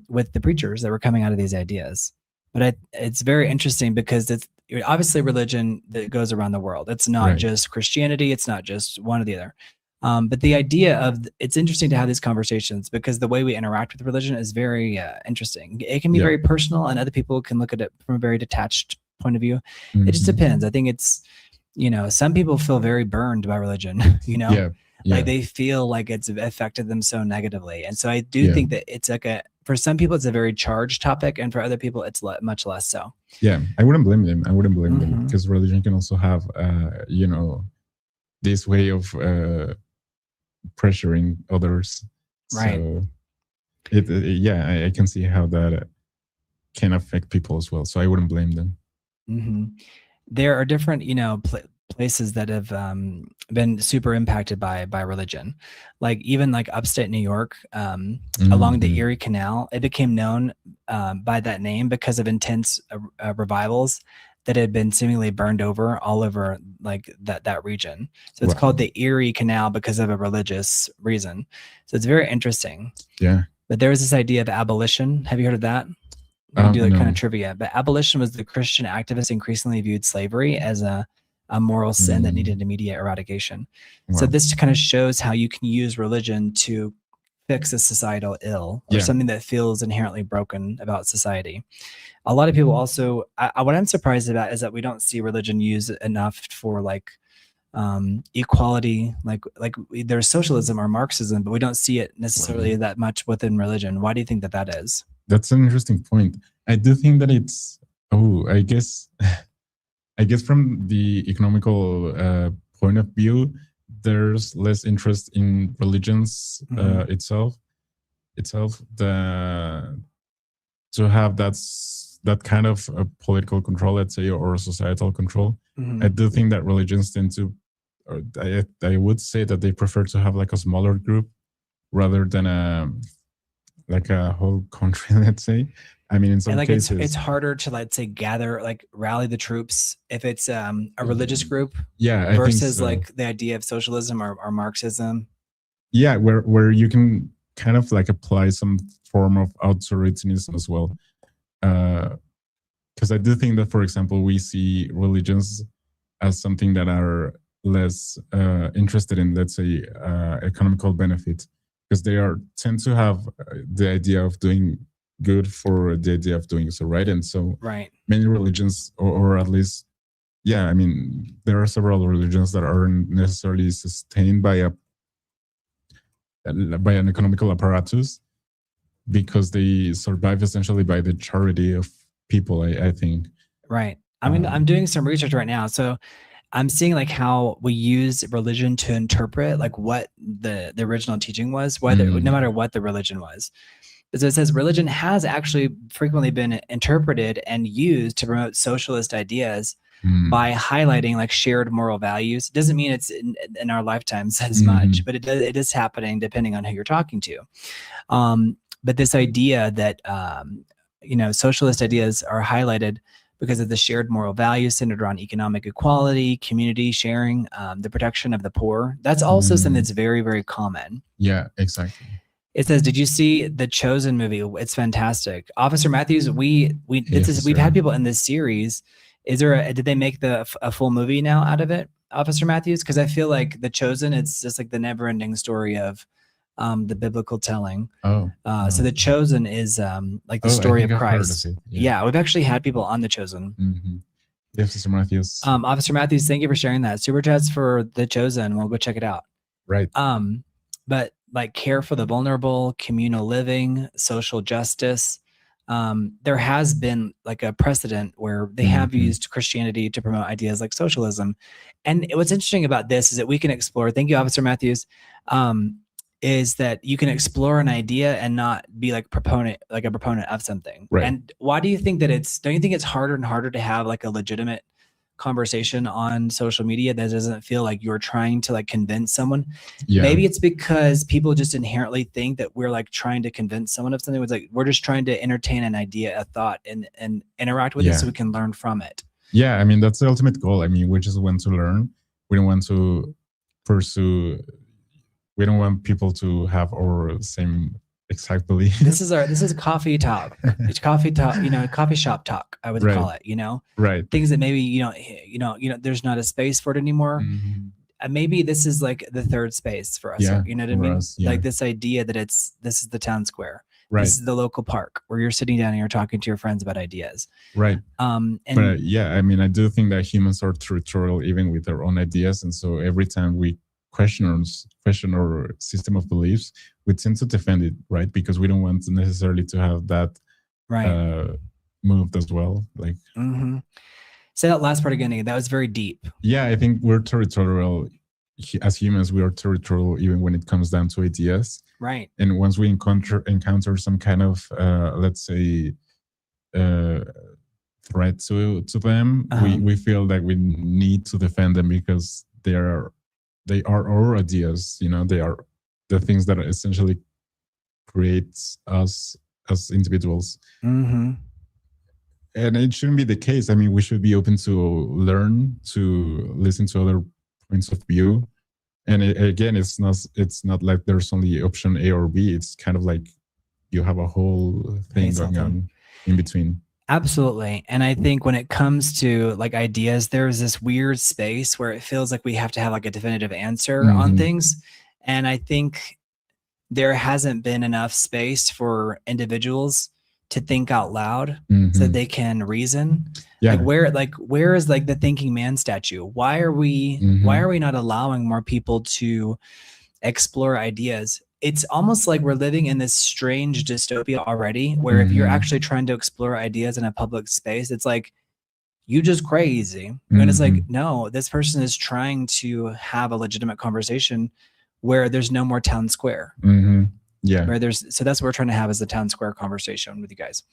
with the preachers that were coming out of these ideas. But it's very interesting because it's obviously religion that goes around the world. It's not just Christianity. It's not just one or the other. But the idea of it's interesting to have these conversations because the way we interact with religion is very interesting. It can be very personal, and other people can look at it from a very detached point of view. It just depends. I think it's, some people feel very burned by religion, like they feel like it's affected them so negatively. And so I do think that it's like for some people, it's a very charged topic, and for other people, it's much less so. Yeah, I wouldn't blame them. Them because religion can also have, this way of pressuring others. Right. So I can see how that can affect people as well. So I wouldn't blame them. There are different, places that have been super impacted by religion, like even like upstate New York, along the Erie Canal. It became known by that name because of intense revivals that had been seemingly burned over all over like that region. So it's called the Erie Canal because of a religious reason. So it's very interesting. Yeah. But there was this idea of abolition. Have you heard of that? We do like kind of trivia. But abolition was the Christian activists increasingly viewed slavery as a moral sin that needed immediate eradication. So this kind of shows how you can use religion to fix a societal ill or something that feels inherently broken about society. A lot of people also, what I'm surprised about is that we don't see religion used enough for like equality, like there's socialism or Marxism, but we don't see it necessarily that much within religion. Why do you think that is? That's an interesting point. I do think that it's, I guess from the economical point of view, there's less interest in religions itself to have that kind of political control, let's say, or societal control. I do think that religions tend to, or I would say that they prefer to have like a smaller group rather than a whole country, let's say. I mean, in some cases, it's harder to, let's say, rally the troops if it's a religious group. Yeah, versus like the idea of socialism or Marxism. Yeah, where you can kind of like apply some form of authoritarianism as well. Because I do think that, for example, we see religions as something that are less interested in, let's say, economical benefit, because they tend to have the idea of doing good for the idea of doing so, right? And so many religions, or at least, I mean, there are several religions that aren't necessarily sustained by an economical apparatus, because they survive essentially by the charity of people, I think. Right. I mean, I'm doing some research right now. So I'm seeing like how we use religion to interpret like what the original teaching was, no matter what the religion was. So it says religion has actually frequently been interpreted and used to promote socialist ideas by highlighting like shared moral values. It doesn't mean it's in our lifetimes as much, but it is happening depending on who you're talking to. But this idea that, socialist ideas are highlighted because of the shared moral values centered around economic equality, community sharing, the protection of the poor. That's also something that's very, very common. Yeah, exactly. It says, "Did you see the Chosen movie? It's fantastic." Officer Matthews, we've had people in this series. Is there did they make a full movie now out of it, Officer Matthews? Because I feel like the Chosen, it's just like the never-ending story of the biblical telling. Oh, so the Chosen is like the story of Christ. Yeah. We've actually had people on the Chosen. Mm-hmm. Officer Matthews. Officer Matthews, thank you for sharing that. Super chats for the Chosen. We'll go check it out. Right. But like care for the vulnerable, communal living, social justice. There has been like a precedent where they have used Christianity to promote ideas like socialism. And what's interesting about this is that we can explore, thank you, Officer Matthews, is that you can explore an idea and not be like a proponent of something. Right. And why do you think that don't you think it's harder and harder to have like a legitimate conversation on social media that doesn't feel like you're trying to like convince someone? Yeah. Maybe it's because people just inherently think that we're like trying to convince someone of something. It's like we're just trying to entertain an idea, a thought, and interact with it so we can learn from it. Yeah, I mean, that's the ultimate goal. I mean, we just want to learn. We don't want to pursue. We don't want people to have our same exact belief. This is coffee talk. It's coffee talk, coffee shop talk, I would call it, Right. Things that maybe, there's not a space for it anymore. Mm-hmm. Maybe this is like the third space for us. Yeah, you know what I mean? Like this idea that this is the town square. Right. This is the local park where you're sitting down and you're talking to your friends about ideas. Right. But yeah, I mean, I do think that humans are territorial even with their own ideas. And so every time we question our system of beliefs, we tend to defend it, right? Because we don't want necessarily to have that moved as well. Like, say that last part again. That was very deep. Yeah, I think we're territorial as humans. We are territorial even when it comes down to ideas, right? And once we encounter some kind of, let's say, threat to them, we feel that we need to defend them because they are our ideas. They are the things that essentially creates us as individuals. Mm-hmm. And it shouldn't be the case. I mean, we should be open to learn, to listen to other points of view. And again, it's not like there's only option A or B. It's kind of like you have a whole thing going on in between. Absolutely. And I think when it comes to like ideas, there's this weird space where it feels like we have to have like a definitive answer on things. And I think there hasn't been enough space for individuals to think out loud so that they can reason. Yeah. Where is like the thinking man statue? Why are we not allowing more people to explore ideas? It's almost like we're living in this strange dystopia already, where if you're actually trying to explore ideas in a public space, it's like, you just crazy. And it's like, no, this person is trying to have a legitimate conversation where there's no more town square. Yeah. So that's what we're trying to have, is the town square conversation with you guys.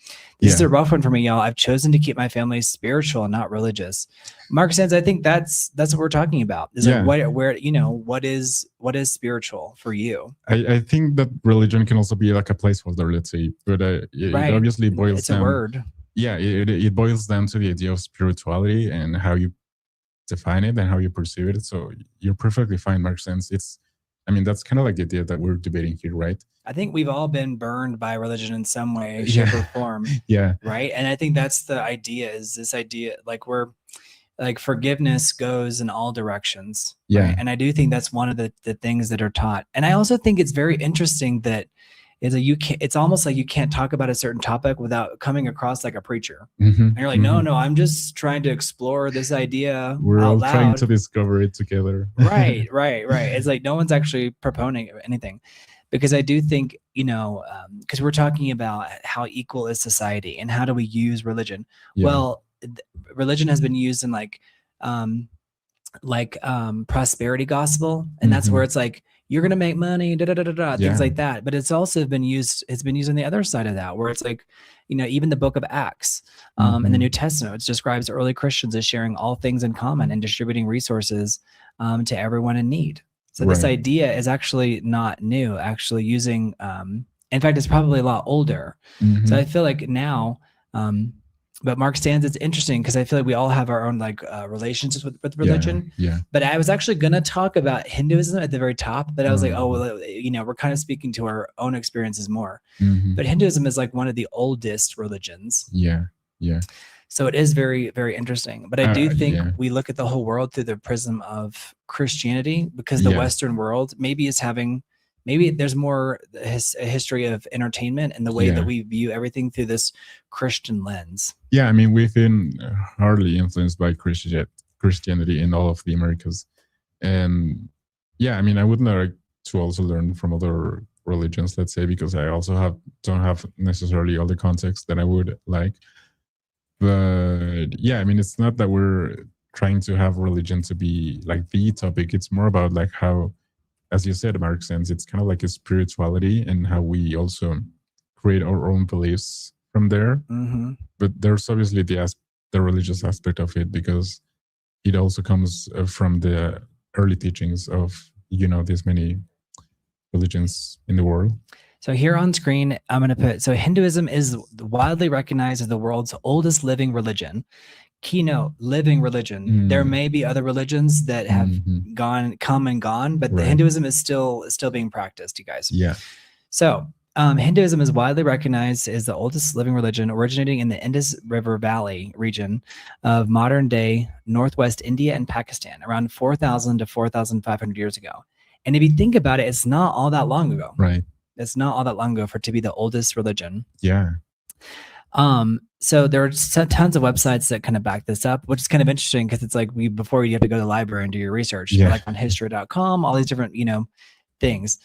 This is a rough one for me, y'all. I've chosen to keep my family spiritual and not religious. Mark Sands, I think that's what we're talking about. Is like what is spiritual for you? I think that religion can also be like a placeholder, let's say, but it obviously boils down. It's a word. Yeah, it boils down to the idea of spirituality and how you define it and how you perceive it. So you're perfectly fine, Mark Sands. That's kind of like the idea that we're debating here, right? I think we've all been burned by religion in some way, shape, or form. Yeah. Right. And I think that's the idea, is this idea, like forgiveness goes in all directions. Yeah. Right? And I do think that's one of the things that are taught. And I also think it's very interesting that it's almost like you can't talk about a certain topic without coming across like a preacher. And you're like, no, I'm just trying to explore this idea. We're all trying to discover it together. Right. It's like no one's actually proponing anything, because I do think, because we're talking about how equal is society and how do we use religion? Yeah. Well, religion has been used in prosperity gospel, and that's where it's like, you're going to make money, things like that. But it's also been used on the other side of that, where it's like, even the book of Acts in the New Testament, which describes early Christians as sharing all things in common and distributing resources to everyone in need. So this idea is actually not new, actually using, in fact, it's probably a lot older. So I feel like now, But Mark Stands, it's interesting because I feel like we all have our own like relationships with religion. Yeah. But I was actually going to talk about Hinduism at the very top, but I was like, oh, Mm. well, we're kind of speaking to our own experiences more. Mhm. But Hinduism is like one of the oldest religions. Yeah. So it is very, very interesting. But I do think Yeah. we look at the whole world through the prism of Christianity, because the Yeah. Western world maybe there's more a history of entertainment and the way that we view everything through this Christian lens. Yeah, I mean, we've been hardly influenced by Christianity in all of the Americas. And yeah, I mean, I would like to also learn from other religions, let's say, because I also don't have necessarily all the context that I would like. But yeah, I mean, it's not that we're trying to have religion to be like the topic. It's more about like how, as you said, Mark, sense, it's kind of like a spirituality and how we also create our own beliefs from there. Mm-hmm. But there's obviously the religious aspect of it, because it also comes from the early teachings of these many religions in the world. So here on screen, I'm going to put, so Hinduism is widely recognized as the world's oldest living religion. Keynote, living religion. There may be other religions that have come and gone, but the Hinduism is still being practiced, you guys. Yeah. So Hinduism is widely recognized as the oldest living religion, originating in the Indus River Valley region of modern-day Northwest India and Pakistan, around 4,000 to 4,500 years ago. And if you think about it, it's not all that long ago. Right. It's not all that long ago for it to be the oldest religion. Yeah. So there are tons of websites that kind of back this up, which is kind of interesting because it's like before you have to go to the library and do your research, like on history.com, all these different, things.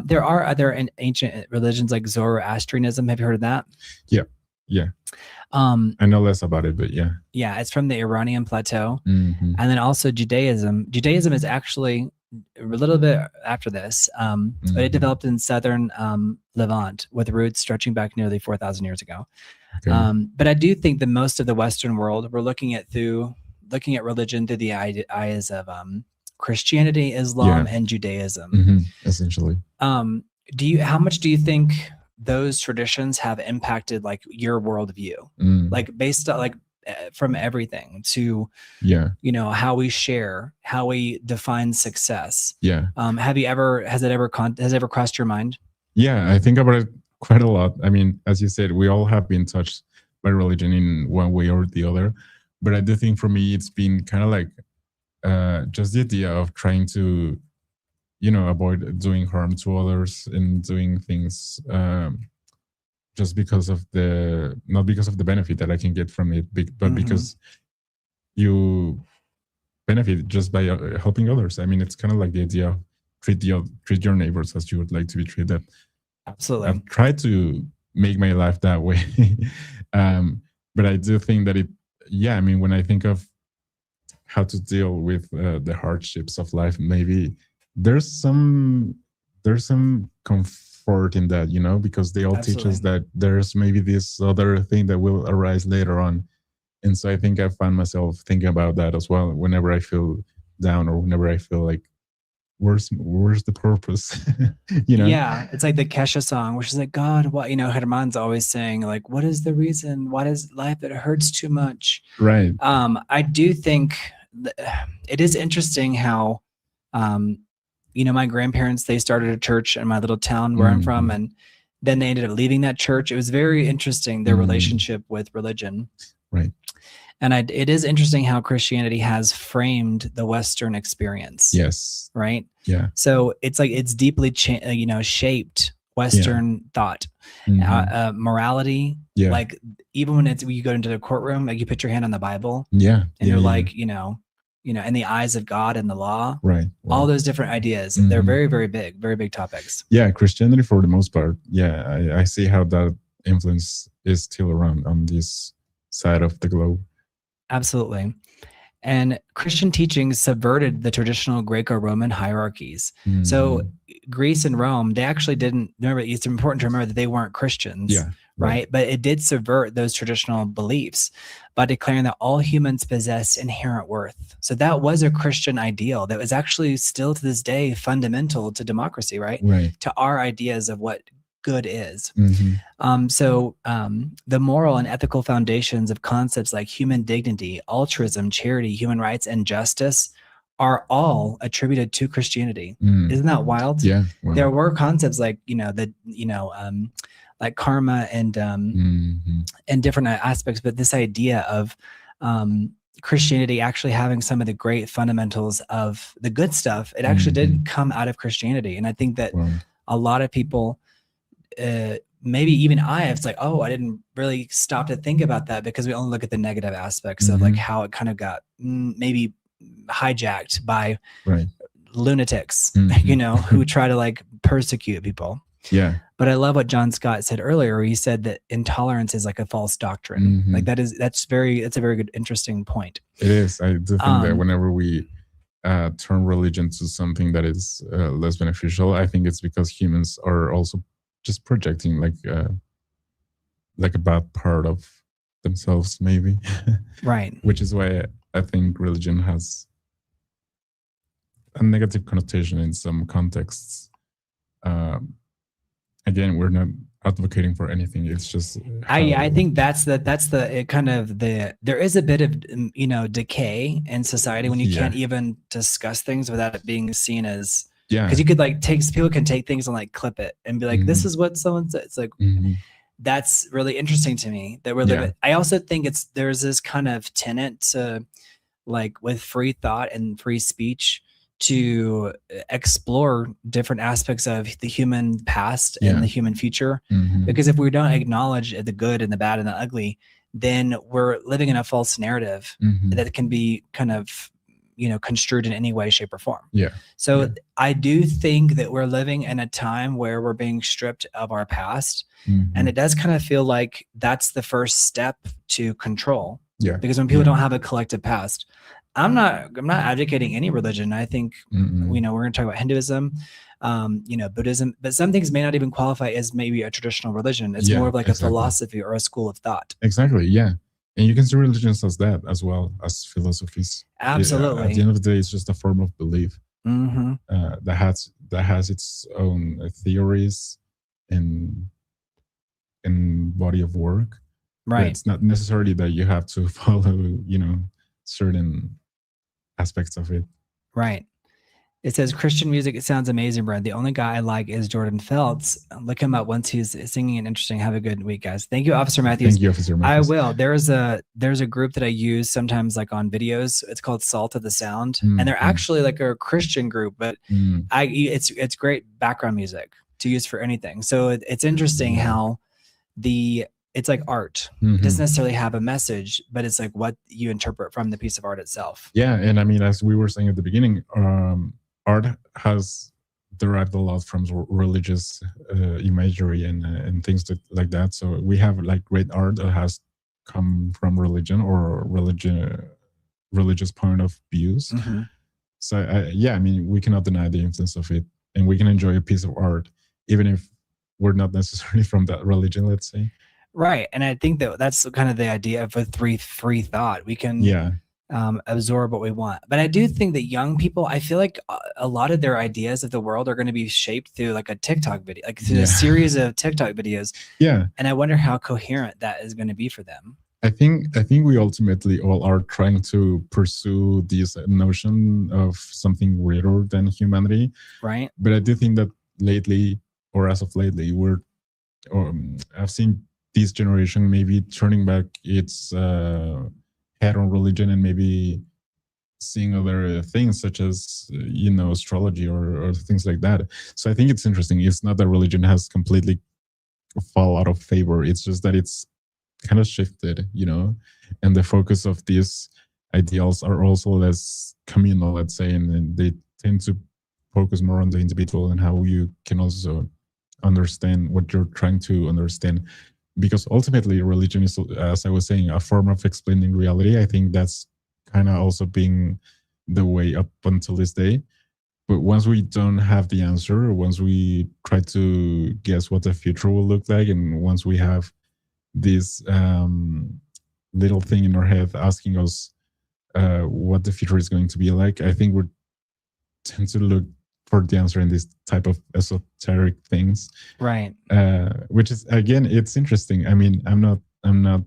There are other ancient religions like Zoroastrianism. Have you heard of that? Yeah. Yeah. I know less about it, but yeah. Yeah, it's from the Iranian plateau. Mm-hmm. And then also Judaism. Judaism is actually a little bit after this, but it developed in southern Levant with roots stretching back nearly 4,000 years ago. Okay. But I do think that most of the Western world, we're looking at religion through the eyes of Christianity, Islam, and Judaism. Essentially. How much do you think those traditions have impacted like your worldview, like based on like from everything to how we share, how we define success? Has it ever crossed your mind? Yeah, I think about it quite a lot. I mean, as you said, we all have been touched by religion in one way or the other, but I do think for me it's been kind of like just the idea of trying to avoid doing harm to others and doing things just because of not because of the benefit that I can get from it, but because you benefit just by helping others. I mean, it's kind of like the idea of treat your neighbors as you would like to be treated. Absolutely. I've tried to make my life that way. But I do think that I mean, when I think of how to deal with the hardships of life, maybe there's some comfort in that, because they all teach us that there's maybe this other thing that will arise later on. And so I think I find myself thinking about that as well whenever I feel down or whenever I feel like, where's the purpose? Yeah, it's like the Kesha song, which is like, God, what, Herman's always saying like, what is the reason? What is life that hurts too much? Right. I do think it is interesting how my grandparents, they started a church in my little town where I'm from, and then they ended up leaving that church. It was very interesting, their relationship with religion. Right. And it is interesting how Christianity has framed the Western experience. Yes. Right. Yeah. So it's like it's deeply, shaped Western thought, morality. Yeah. Like even when you go into the courtroom, like you put your hand on the Bible. Yeah. And you're like, in the eyes of God and the law. Right. All those different ideas. They're very, very big topics. Yeah. Christianity for the most part. Yeah. I see how that influence is still around on this side of the globe. Absolutely. And Christian teachings subverted the traditional Greco-Roman hierarchies. So Greece and Rome, they actually didn't, remember, it's important to remember that they weren't Christians. Yeah. Right. But it did subvert those traditional beliefs by declaring that all humans possess inherent worth. So that was a Christian ideal that was actually still to this day fundamental to democracy, right? Right. To our ideas of what good is. Mhm. The moral and ethical foundations of concepts like human dignity, altruism, charity, human rights, and justice are all attributed to Christianity. Mm. Isn't that wild? Yeah. Wow. There were concepts like, like karma and different aspects, but this idea of Christianity actually having some of the great fundamentals of the good stuff, it actually did come out of Christianity. And I think that a lot of people, maybe even it's like, oh, I didn't really stop to think about that, because we only look at the negative aspects of like how it kind of got maybe hijacked by lunatics, who try to like persecute people. Yeah. But I love what John Scott said earlier. He said that intolerance is like a false doctrine. Like that's a very good, interesting point. It is. I do think that whenever we turn religion to something that is less beneficial, I think it's because humans are also just projecting like a bad part of themselves, maybe. Right. Which is why I think religion has a negative connotation in some contexts. Again, we're not advocating for anything. It's just I think that's the kind of there is a bit of decay in society when you can't even discuss things without it being seen as because you could like people can take things and like clip it and be like, this is what someone said. It's like that's really interesting to me that we're living. I also think there's this kind of tenet to like with free thought and free speech to explore different aspects of the human past and the human future. Because if we don't acknowledge the good and the bad and the ugly, then we're living in a false narrative that can be kind of, construed in any way, shape, or form. So I do think that we're living in a time where we're being stripped of our past. And it does kind of feel like that's the first step to control. Because when people don't have a collective past, I'm not advocating any religion. I think, we're going to talk about Hinduism, Buddhism, but some things may not even qualify as maybe a traditional religion. It's more of like a philosophy or a school of thought. Exactly. Yeah. And you can see religions as that as well as philosophies. Absolutely. At the end of the day, it's just a form of belief that has its own theories and body of work. Right. But it's not necessarily that you have to follow, certain aspects of it. Right. It says Christian music, it sounds amazing, Brent. The only guy I like is Jordan Feltz. Look him up once he's singing and interesting. Have a good week, guys. Thank you, Officer Matthews. Thank you, Officer Matthews. I will. There's a group that I use sometimes like on videos. It's called Salt of the Sound. And they're actually like a Christian group, but it's great background music to use for anything. So it's interesting how it's like art. It doesn't necessarily have a message, but it's like what you interpret from the piece of art itself. Yeah. And I mean, as we were saying at the beginning, art has derived a lot from religious imagery and things like that. So we have like great art that has come from religion or religious point of views. So I mean, we cannot deny the influence of it, and we can enjoy a piece of art even if we're not necessarily from that religion, let's say. Right. And I think that's kind of the idea of a free thought. We can absorb what we want. But I do think that young people, I feel like a lot of their ideas of the world are going to be shaped through like a TikTok video, like through a series of TikTok videos. Yeah. And I wonder how coherent that is going to be for them. I think we ultimately all are trying to pursue this notion of something greater than humanity. Right. But I do think that lately, or as of lately, I've seen this generation maybe turning back its head on religion and maybe seeing other things such as astrology or things like that. So I think it's interesting. It's not that religion has completely fall out of favor. It's just that it's kind of shifted, and the focus of these ideals are also less communal, let's say, and they tend to focus more on the individual and how you can also understand what you're trying to understand. Because ultimately religion is, as I was saying, a form of explaining reality. I think that's kind of also being the way up until this day. But once we don't have the answer, once we try to guess what the future will look like, and once we have this little thing in our head asking us what the future is going to be like, I think we tend to look for the answer in this type of esoteric things. Right. Which is, again, it's interesting. I mean, I'm not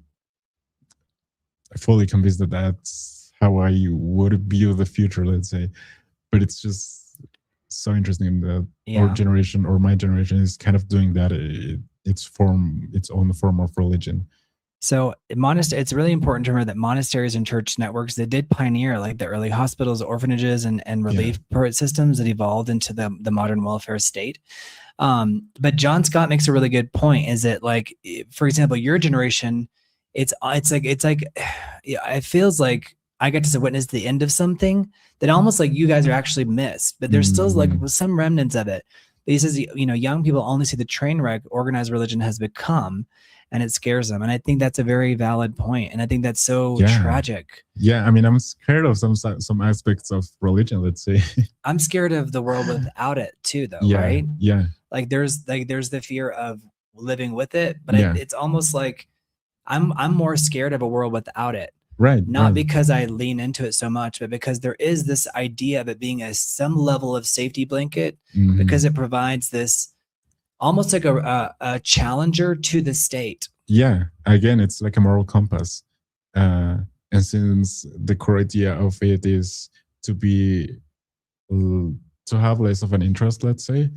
fully convinced that that's how I would view the future, let's say, but it's just so interesting that our generation, or my generation, is kind of doing that. Its own form of religion. So it's really important to remember that monasteries and church networks, they did pioneer like the early hospitals, orphanages, and relief systems that evolved into the modern welfare state. But John Scott makes a really good point, is that, like, for example, your generation, it's like it feels like I get to witness the end of something that almost like you guys are actually missed, but there's still like some remnants of it. But he says, young people only see the train wreck organized religion has become, and it scares them. And I think that's a very valid point. And I think that's so tragic. Yeah. I mean, I'm scared of some aspects of religion, let's say. I'm scared of the world without it too, though. Right. Yeah. Like there's the fear of living with it, but it's almost like I'm more scared of a world without it. Right. Not because I lean into it so much, but because there is this idea of it being some level of safety blanket, because it provides this almost like a challenger to the state. Yeah. Again, it's like a moral compass. And since the core idea of it is to have less of an interest, let's say,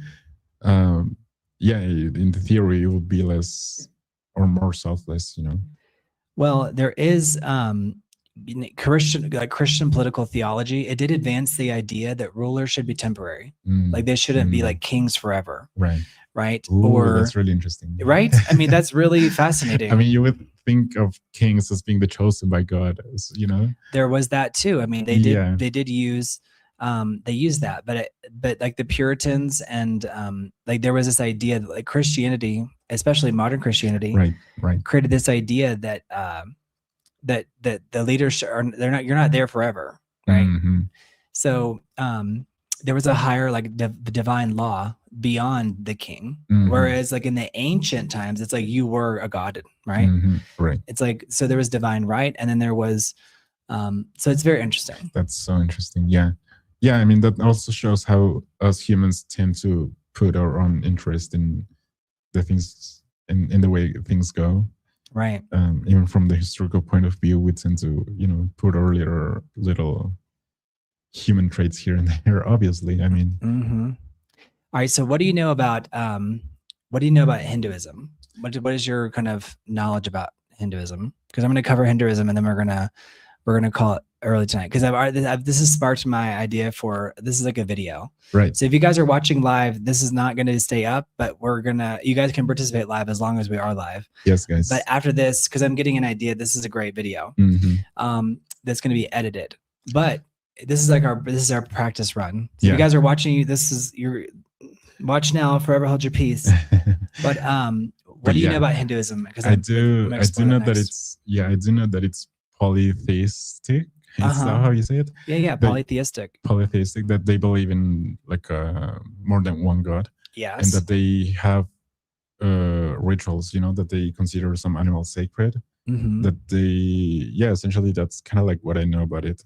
in the theory, it would be less or more selfless, Well, there is Christian political theology. It did advance the idea that rulers should be temporary. Like they shouldn't be like kings forever. Right. Ooh, that's really interesting. Right. I mean, that's really fascinating. I mean, you would think of kings as being the chosen by God, There was that too. I mean, they did use that, but like the Puritans and like there was this idea that like Christianity, especially modern Christianity, right, created this idea that that the leaders you're not there forever, right? So there was a higher like the divine law beyond the king, whereas like in the ancient times, it's like you were a god, right? Right. It's like, so there was divine right, and then there was so it's very interesting. That's so interesting. Yeah. I mean, that also shows how us humans tend to put our own interest in the things, in the way things go. Right. Even from the historical point of view, we tend to, put our little human traits here and there, obviously. I mean. All right. So what do you know about Hinduism? What is your kind of knowledge about Hinduism? Because I'm going to cover Hinduism, and then we're gonna call it early tonight, because this has sparked my idea for, this is like a video. Right. So if you guys are watching live, this is not going to stay up, but you guys can participate live as long as we are live. Yes, guys. But after this, because I'm getting an idea, this is a great video. That's going to be edited. But this is our practice run. So if you guys are watching, this is your watch now, forever hold your peace. But what do you know about Hinduism? Because I do know that it's polytheistic. Is that how you say it? Yeah, polytheistic. Polytheistic, that they believe in like more than one god. Yes. And that they have rituals, that they consider some animals sacred. That essentially that's kind of like what I know about it.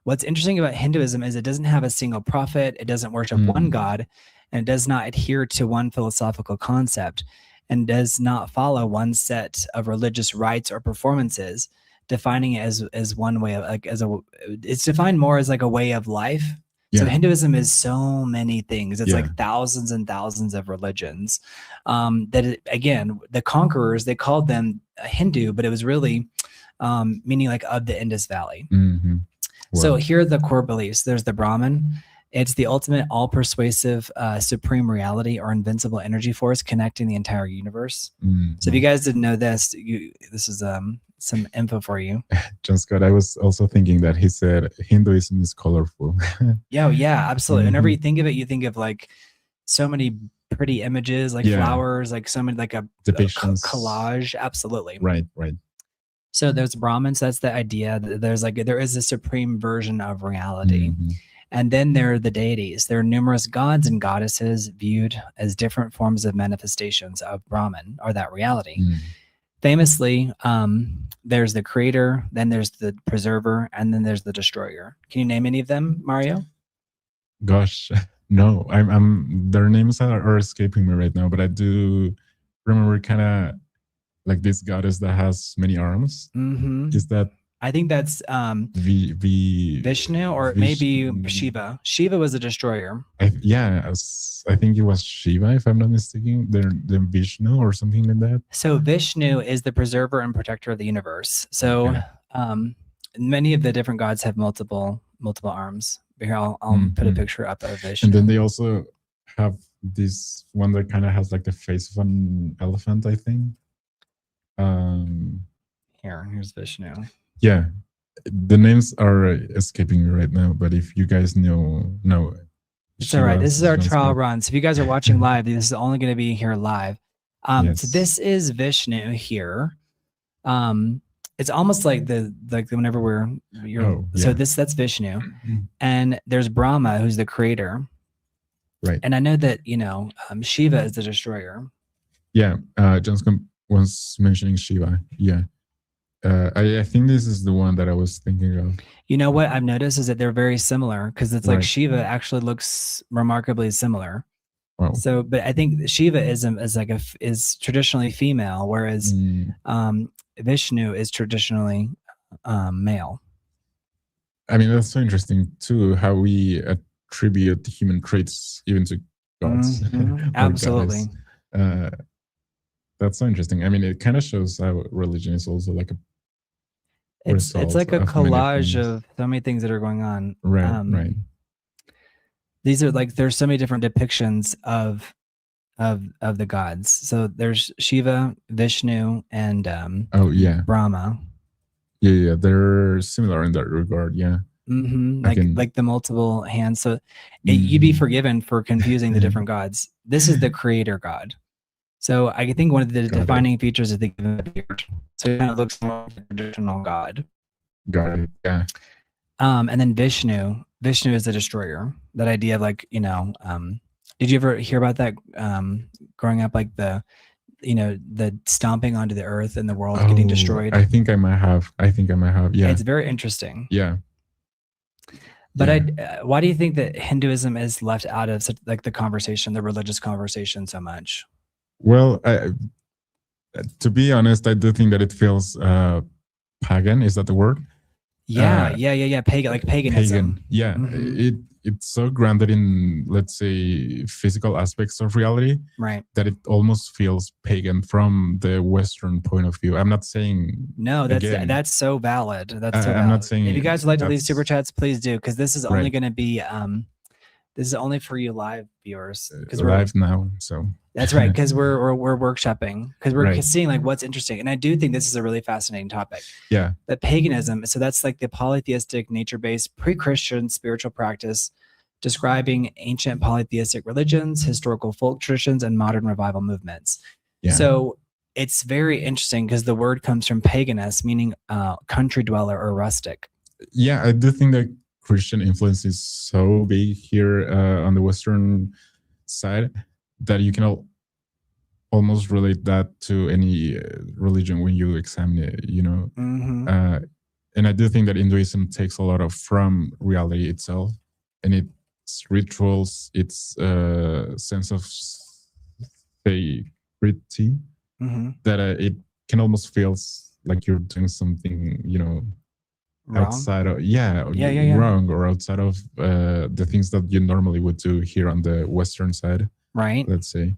What's interesting about Hinduism is it doesn't have a single prophet, it doesn't worship one god, and it does not adhere to one philosophical concept, and does not follow one set of religious rites or performances, defining it as one way of it's defined more as like a way of life. So Hinduism is so many things. It's like thousands and thousands of religions. Again, the conquerors, they called them Hindu, but it was really meaning like of the Indus Valley. Wow. So here are the core beliefs. There's the Brahman. It's the ultimate, all-persuasive, supreme reality or invincible energy force connecting the entire universe. So if you guys didn't know this, this is some info for you. John Scott, I was also thinking that he said Hinduism is colorful. Yeah, absolutely. Whenever you think of it, you think of like so many pretty images, like flowers, like so many, like a collage. Absolutely. Right. So there's Brahmins. That's the idea that there is a supreme version of reality. And then there are the deities. There are numerous gods and goddesses viewed as different forms of manifestations of Brahman, or that reality. Famously, there's the creator, then there's the preserver, and then there's the destroyer. Can you name any of them, Mario? Gosh, No, I'm their names are escaping me right now, but I do remember kind of like this goddess that has many arms. Mm-hmm. Is that I think that's Vishnu or maybe Shiva. Shiva was a destroyer. I think it was Shiva, if I'm not mistaken. The Vishnu or something like that. So Vishnu is the preserver and protector of the universe. So many of the different gods have multiple arms. Here, I'll put a picture up of Vishnu. And then they also have this one that kind of has like the face of an elephant, I think. Here's Vishnu. Yeah, the names are escaping me right now, but if you guys know, it's all right. This is our trial run. So if you guys are watching live, this is only going to be here live. So this is Vishnu here. It's almost like whenever so that's Vishnu, and there's Brahma, who's the creator, right? And I know that Shiva is the destroyer. Yeah, Johnson was mentioning Shiva. Yeah, I think this is the one that I was thinking of. You know what I've noticed is that they're very similar because it's like Shiva actually looks remarkably similar. Wow. So, but I think Shivaism is traditionally female, whereas Vishnu is traditionally male. I mean, that's so interesting too, how we attribute human traits even to gods. Absolutely. That's so interesting. I mean, it kind of shows how religion is also like it's like a collage of so many things that are going on. Right. These are there's so many different depictions of the gods. So there's Shiva, Vishnu, and Brahma. Yeah, they're similar in that regard. Yeah. Like the multiple hands. So you'd be forgiven for confusing the different gods. This is the creator god. So I think one of the defining features is the beard. So it kind of looks more like a traditional god. Got it. Yeah. And then Vishnu is the destroyer. That idea of did you ever hear about that growing up? Like the stomping onto the earth and the world getting destroyed. I think I might have. Yeah. It's very interesting. Yeah. But why do you think that Hinduism is left out of the conversation, the religious conversation, so much? Well, to be honest, I do think that it feels pagan. Is that the word? Yeah. Pagan, like paganism. Pagan. Yeah. It's so grounded in, let's say, physical aspects of reality, right? That it almost feels pagan from the Western point of view. I'm not saying that's so valid. I'm not saying if you guys would like to leave super chats, please do, because this is only going to be this is only for you live viewers, because we're live now. So that's right, because we're workshopping, because we're seeing what's interesting, and I do think this is a really fascinating topic. Yeah, that paganism. So that's like the polytheistic, nature-based, pre-Christian spiritual practice describing ancient polytheistic religions, historical folk traditions, and modern revival movements. Yeah. So it's very interesting because the word comes from paganus, meaning country dweller or rustic. Yeah, I do think that Christian influence is so big here on the Western side that you can almost relate that to any religion when you examine it, and I do think that Hinduism takes a lot from reality itself, and its rituals, its sense of sacredity, that it can almost feel like you're doing something, wrong? Outside of wrong, or outside of the things that you normally would do here on the Western side, right? Let's say.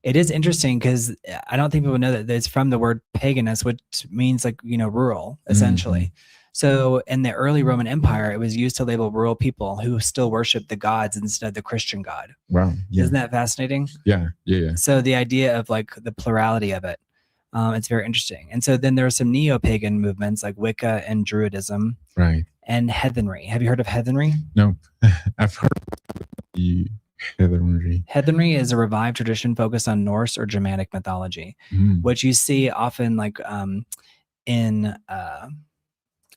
It is interesting because I don't think people know that it's from the word paganus, which means rural, essentially. So in the early Roman Empire, it was used to label rural people who still worship the gods instead of the Christian God. Wow. Yeah. Isn't that fascinating? Yeah. So the idea of the plurality of it, it's very interesting. And so then there are some neo-pagan movements like Wicca and Druidism. Right. And heathenry. Have you heard of heathenry? No. I've heard of the heathenry. Heathenry is a revived tradition focused on Norse or Germanic mythology, which you see often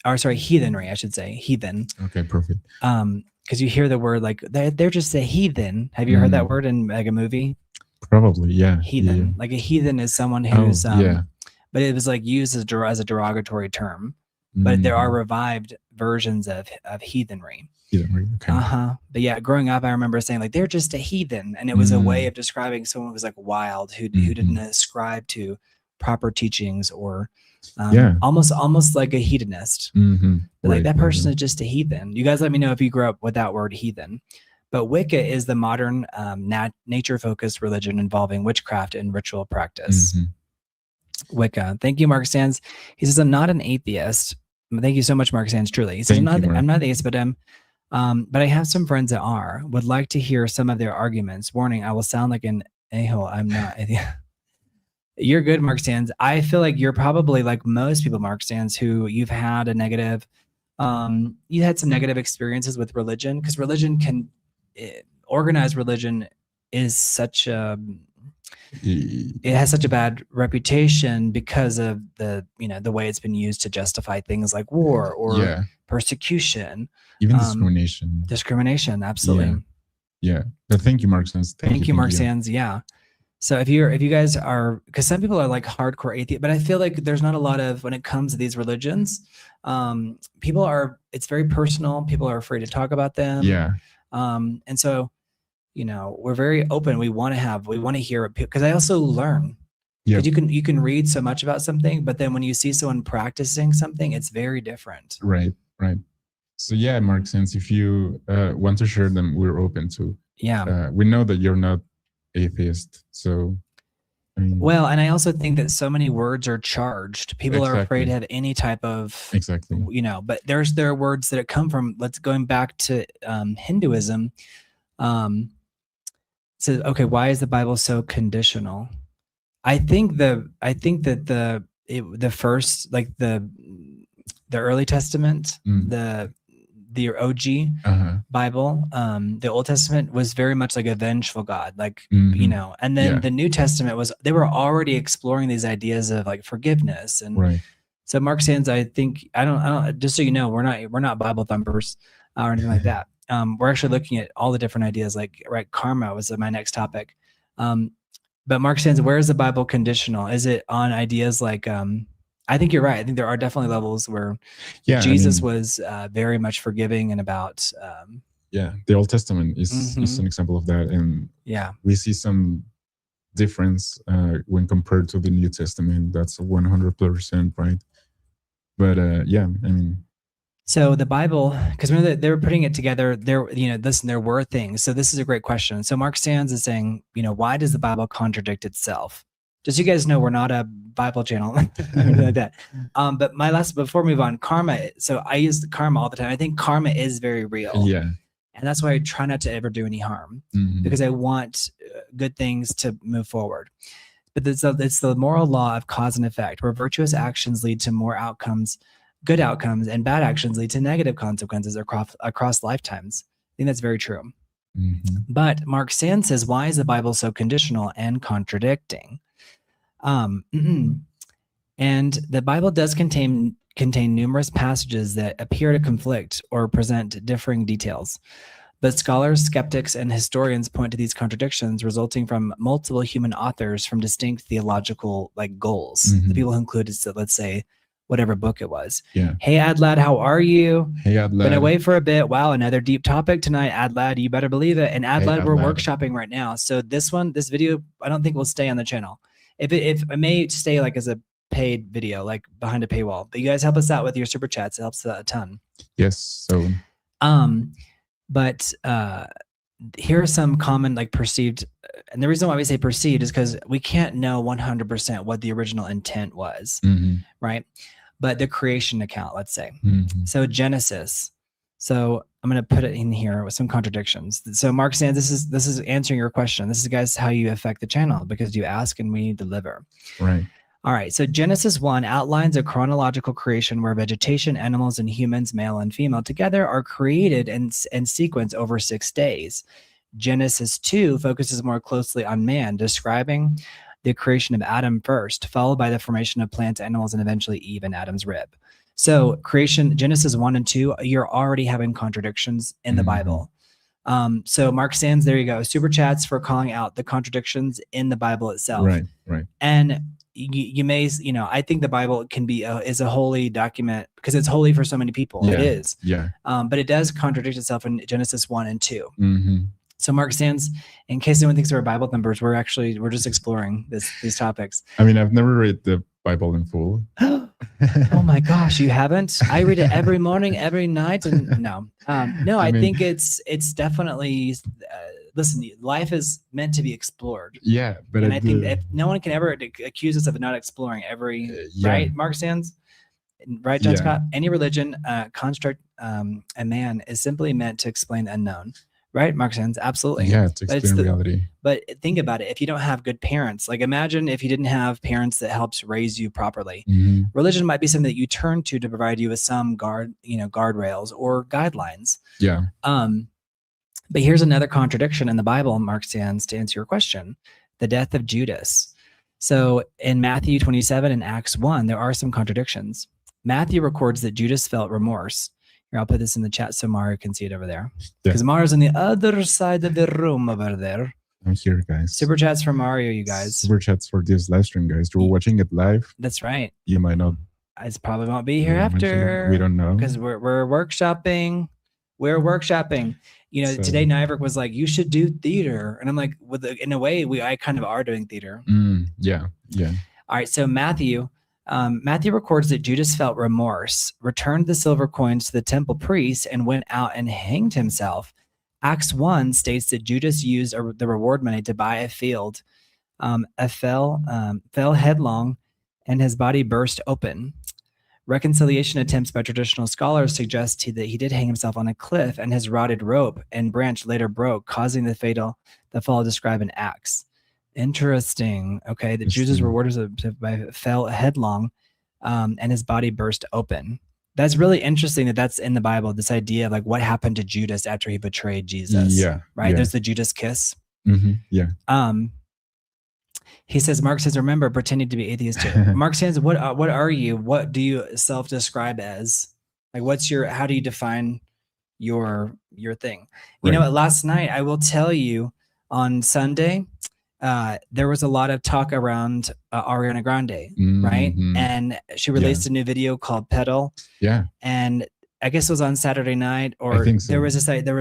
heathenry, I should say. Heathen. Okay, perfect. Because you hear the word they're just a heathen. Have you heard that word in a movie? Probably, yeah. Heathen. Yeah. Like a heathen is someone who's but it was used as a derogatory term. but there are revived versions of heathenry. Okay. But yeah, growing up, I remember saying like they're just a heathen, and it was a way of describing someone who was like wild, who didn't ascribe to proper teachings, or almost like a hedonist. But like that person is just a heathen. You guys let me know if you grew up with that word heathen. But Wicca is the modern nature-focused religion involving witchcraft and ritual practice. Wicca. Thank you, Mark Sands. He says, I'm not an atheist. Thank you so much, Mark Sands, truly. He says, I'm not an atheist, but I have some friends that are. Would like to hear some of their arguments. Warning, I will sound like an a-hole. I'm not. You're good, Mark Sands. I feel like you're probably like most people, Mark Sands, who you've had a negative, you had some negative experiences with religion, because religion can, organized religion is such a, it has such a bad reputation because of the, the way it's been used to justify things like war or persecution, even discrimination. Absolutely. Yeah. But thank you, Mark Sands. Thank you, Mark Sands. Yeah. So if you guys are, because some people are like hardcore atheist, but I feel like there's not a lot of, when it comes to these religions, people are, it's very personal. People are afraid to talk about them. Yeah. And so, we're very open. We want to hear it, because I also learn. Yeah. You can read so much about something, but then when you see someone practicing something, it's very different. Right. So yeah, Mark, since if you want to share them, we're open to. Yeah. We know that you're not atheist, so. Well, and I also think that so many words are charged. People are afraid to have any type of, but there are words that come from, going back to Hinduism. So, okay, why is the Bible so conditional? I think that the first, like the early Testament, the OG Bible, the Old Testament was very much like a vengeful God, like, and then the New Testament they were already exploring these ideas of like forgiveness. And so Mark Sands, I think, I don't, just so you know, we're not Bible thumpers or anything like that. We're actually looking at all the different ideas, like, karma was my next topic. But Mark Sands, where is the Bible conditional? Is it on ideas like, I think you're right. I think there are definitely levels where Jesus was very much forgiving and about. The Old Testament is an example of that. And we see some difference when compared to the New Testament. That's 100% right. But so the Bible, because when they were putting it together, there were things. So this is a great question. So Mark Sands is saying, why does the Bible contradict itself? Just so you guys know, we're not a Bible channel or anything like that. But before we move on, karma. So I use karma all the time. I think karma is very real. Yeah. And that's why I try not to ever do any harm, because I want good things to move forward. But it's the moral law of cause and effect, where virtuous actions lead to more outcomes, good outcomes, and bad actions lead to negative consequences across lifetimes. I think that's very true. But Mark Sands says, why is the Bible so conditional and contradicting? And the Bible does contain numerous passages that appear to conflict or present differing details. But scholars, skeptics, and historians point to these contradictions resulting from multiple human authors from distinct theological goals. The people who included, let's say, whatever book it was. Yeah. Hey, Adlad, how are you? Hey, Adlad. Been away for a bit. Wow, another deep topic tonight, Adlad. You better believe it. And Adlad, we're workshopping right now. So this video, I don't think will stay on the channel. If it may stay as a paid video, behind a paywall. But you guys help us out with your super chats. It helps a ton. Yes. So. But here are some common perceived, and the reason why we say perceived is because we can't know 100% what the original intent was, right? But the creation account, let's say. So Genesis. So I'm going to put it in here with some contradictions. So Mark Sands, this is answering your question. This is, guys, how you affect the channel, because you ask and we deliver. Right. All right. So Genesis 1 outlines a chronological creation where vegetation, animals, and humans, male and female, together are created and sequence over 6 days. Genesis 2 focuses more closely on man, describing the creation of Adam first, followed by the formation of plants, animals, and eventually Eve in Adam's rib. So creation, Genesis 1 and 2, you're already having contradictions in the Bible. So Mark Sands, there you go. Super chats for calling out the contradictions in the Bible itself. Right. And you may, I think the Bible can be is a holy document because it's holy for so many people. Yeah. It is. Yeah. But it does contradict itself in Genesis 1 and 2. Mm-hmm. So Mark Sands, in case anyone thinks we're Bible thumpers, we're just exploring these topics. I mean, I've never read the Bible in full. Oh my gosh, you haven't? I read it every morning, every night, and no, I think it's definitely. Listen, life is meant to be explored. Yeah, but I think if no one can ever accuse us of not exploring every right, Mark Sands, right, John Scott. Any religion, construct, a man is simply meant to explain the unknown. Right, Mark Sands, absolutely. Yeah, to explain reality. But think about it. If you don't have good parents, like imagine if you didn't have parents that helped raise you properly. Mm-hmm. Religion might be something that you turn to provide you with some guardrails or guidelines. Yeah. But here's another contradiction in the Bible, Mark Sands, to answer your question: the death of Judas. So in Matthew 27 and Acts 1, there are some contradictions. Matthew records that Judas felt remorse. Here, I'll put this in the chat so Mario can see it over there. Because Mario's on the other side of the room over there. I'm here, guys. Super chats for Mario, you guys. Super chats for this live stream, guys. You're watching it live. That's right. You might not. I probably won't be here after. We don't know. Because we're workshopping. We're workshopping. Today Nyverick was like, you should do theater. And I'm like, in a way, I kind of are doing theater. Yeah. All right, so Matthew records that Judas felt remorse, returned the silver coins to the temple priest, and went out and hanged himself. Acts 1 states that Judas used the reward money to buy a field, fell headlong, and his body burst open. Reconciliation attempts by traditional scholars suggest that he did hang himself on a cliff, and his rotted rope and branch later broke, causing the fall described in Acts. Interesting. Okay, that Judas rewarded fell headlong, and his body burst open. That's really interesting that's in the Bible. This idea of like what happened to Judas after he betrayed Jesus. Yeah. Right. Yeah. There's the Judas kiss. Mm-hmm. Yeah. He says, Mark says, remember pretending to be atheist. Mark says, what are you? What do you self-describe as? Like, how do you define your thing? You know what? Last night, I will tell you, on Sunday, there was a lot of talk around Ariana Grande, right? And she released a new video called Pedal. Yeah. And I guess it was on Saturday night, or I think so.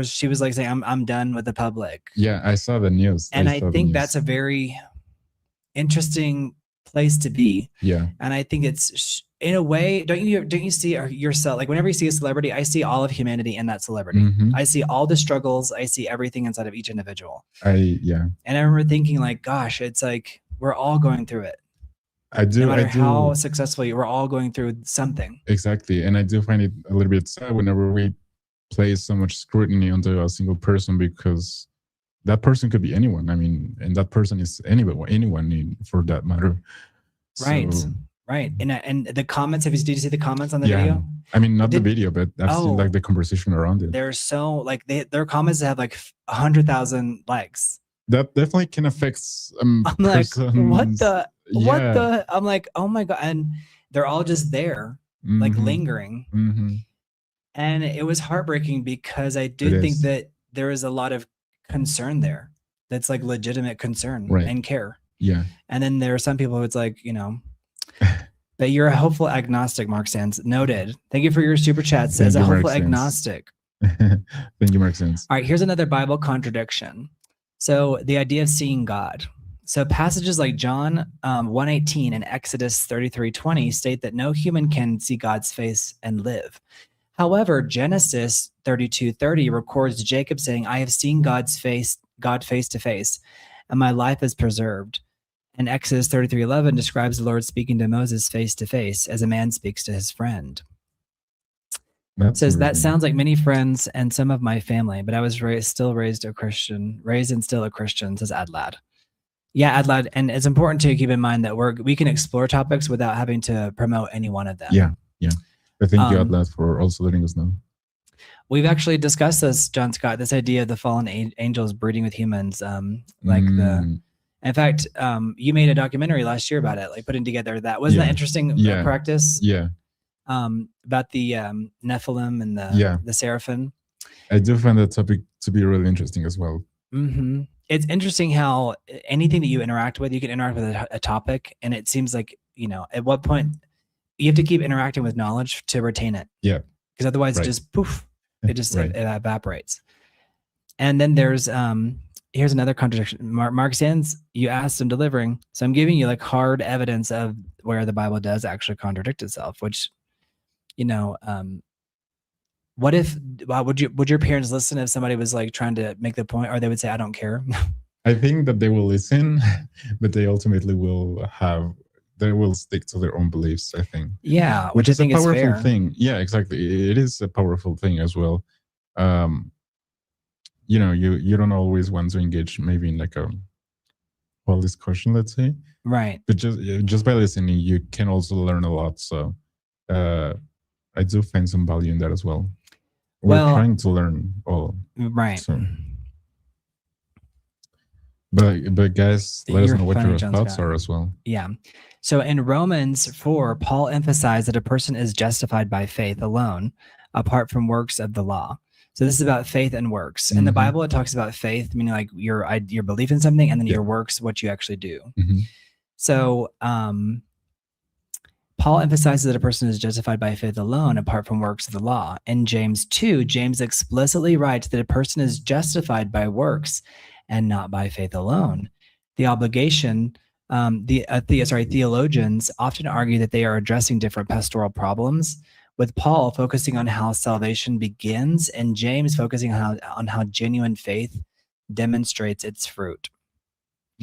She was like saying, I'm done with the public. Yeah, I saw the news. And I think that's a very interesting place to be. Yeah. And I think it's in a way, don't you see yourself, like whenever you see a celebrity, I see all of humanity in that celebrity. Mm-hmm. I see all the struggles. I see everything inside of each individual. And I remember thinking like, gosh, it's like, we're all going through it. No matter how successful we're all going through something. Exactly. And I do find it a little bit sad whenever we place so much scrutiny onto a single person, because that person could be anyone. I mean, and that person is anyone for that matter. Right. So, right. And the comments, did you see the comments on the video? I mean, not the video, but I've seen like the conversation around it. They're so like their comments have like 100,000 likes. That definitely can affect I'm like, what the I'm like, oh my God. And they're all just there, like lingering. Mm-hmm. And it was heartbreaking because I do think that there is a lot of concern there. That's like legitimate concern and care. Yeah. And then there are some people who it's like, but you're a hopeful agnostic, Mark Sands. Noted. Thank you for your super chats. As a hopeful agnostic. Thank you, Mark Sands. All right, here's another Bible contradiction. So the idea of seeing God. So passages like John 1:18 and Exodus 33:20 state that no human can see God's face and live. However, Genesis 32:30 records Jacob saying, I have seen God face to face, and my life is preserved. And Exodus 33:11 describes the Lord speaking to Moses face to face as a man speaks to his friend. It says, that sounds like many friends and some of my family, but I was raised and still a Christian, says Adlad. Yeah, Adlad. And it's important to keep in mind that we can explore topics without having to promote any one of them. Yeah. I thank you, Adlad, for also letting us know. We've actually discussed this, John Scott, this idea of the fallen angels breeding with humans. In fact, you made a documentary last year about it, like putting together that. Wasn't that interesting practice? Yeah. About the Nephilim and the seraphim. I do find that topic to be really interesting as well. Mm-hmm. it's interesting how anything that you interact with, you can interact with a topic, and it seems like, at what point you have to keep interacting with knowledge to retain it. Yeah. Because otherwise, Right. it just poof, it just Right. it evaporates. And then there's here's another contradiction. Mark Sands, you asked, I'm delivering. So I'm giving you like hard evidence of where the Bible does actually contradict itself, which, what if, would your parents listen if somebody was like trying to make the point, or they would say, I don't care? I think that they will listen, but they ultimately they will stick to their own beliefs, I think. Yeah, which is I think a powerful fair. thing. Yeah, exactly. It is a powerful thing as well. You don't always want to engage maybe in like a whole discussion, let's say. Right. But just by listening, you can also learn a lot. So I do find some value in that as well. We're trying to learn all. Right. So. But guys, let us know what your thoughts are as well. Yeah. So in Romans 4, Paul emphasized that a person is justified by faith alone, apart from works of the law. So this is about faith and works. In the Bible, it talks about faith, meaning like your belief in something, and then your works, what you actually do. So Paul emphasizes that a person is justified by faith alone, apart from works of the law. In James 2, James explicitly writes that a person is justified by works and not by faith alone. The obligation, theologians often argue that they are addressing different pastoral problems, with Paul focusing on how salvation begins and James focusing on how genuine faith demonstrates its fruit,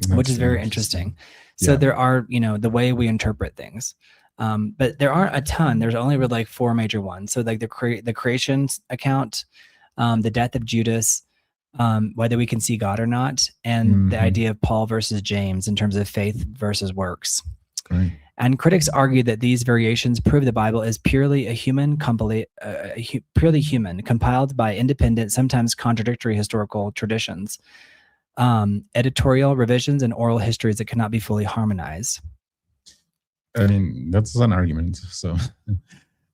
which is very interesting. So there are, the way we interpret things. But there aren't a ton. There's only really like 4 major ones. So like the creation account, the death of Judas, whether we can see God or not, and the idea of Paul versus James in terms of faith versus works. Right. And critics argue that these variations prove the Bible is purely compiled by independent, sometimes contradictory historical traditions, editorial revisions, and oral histories that cannot be fully harmonized. I mean, that's an argument. So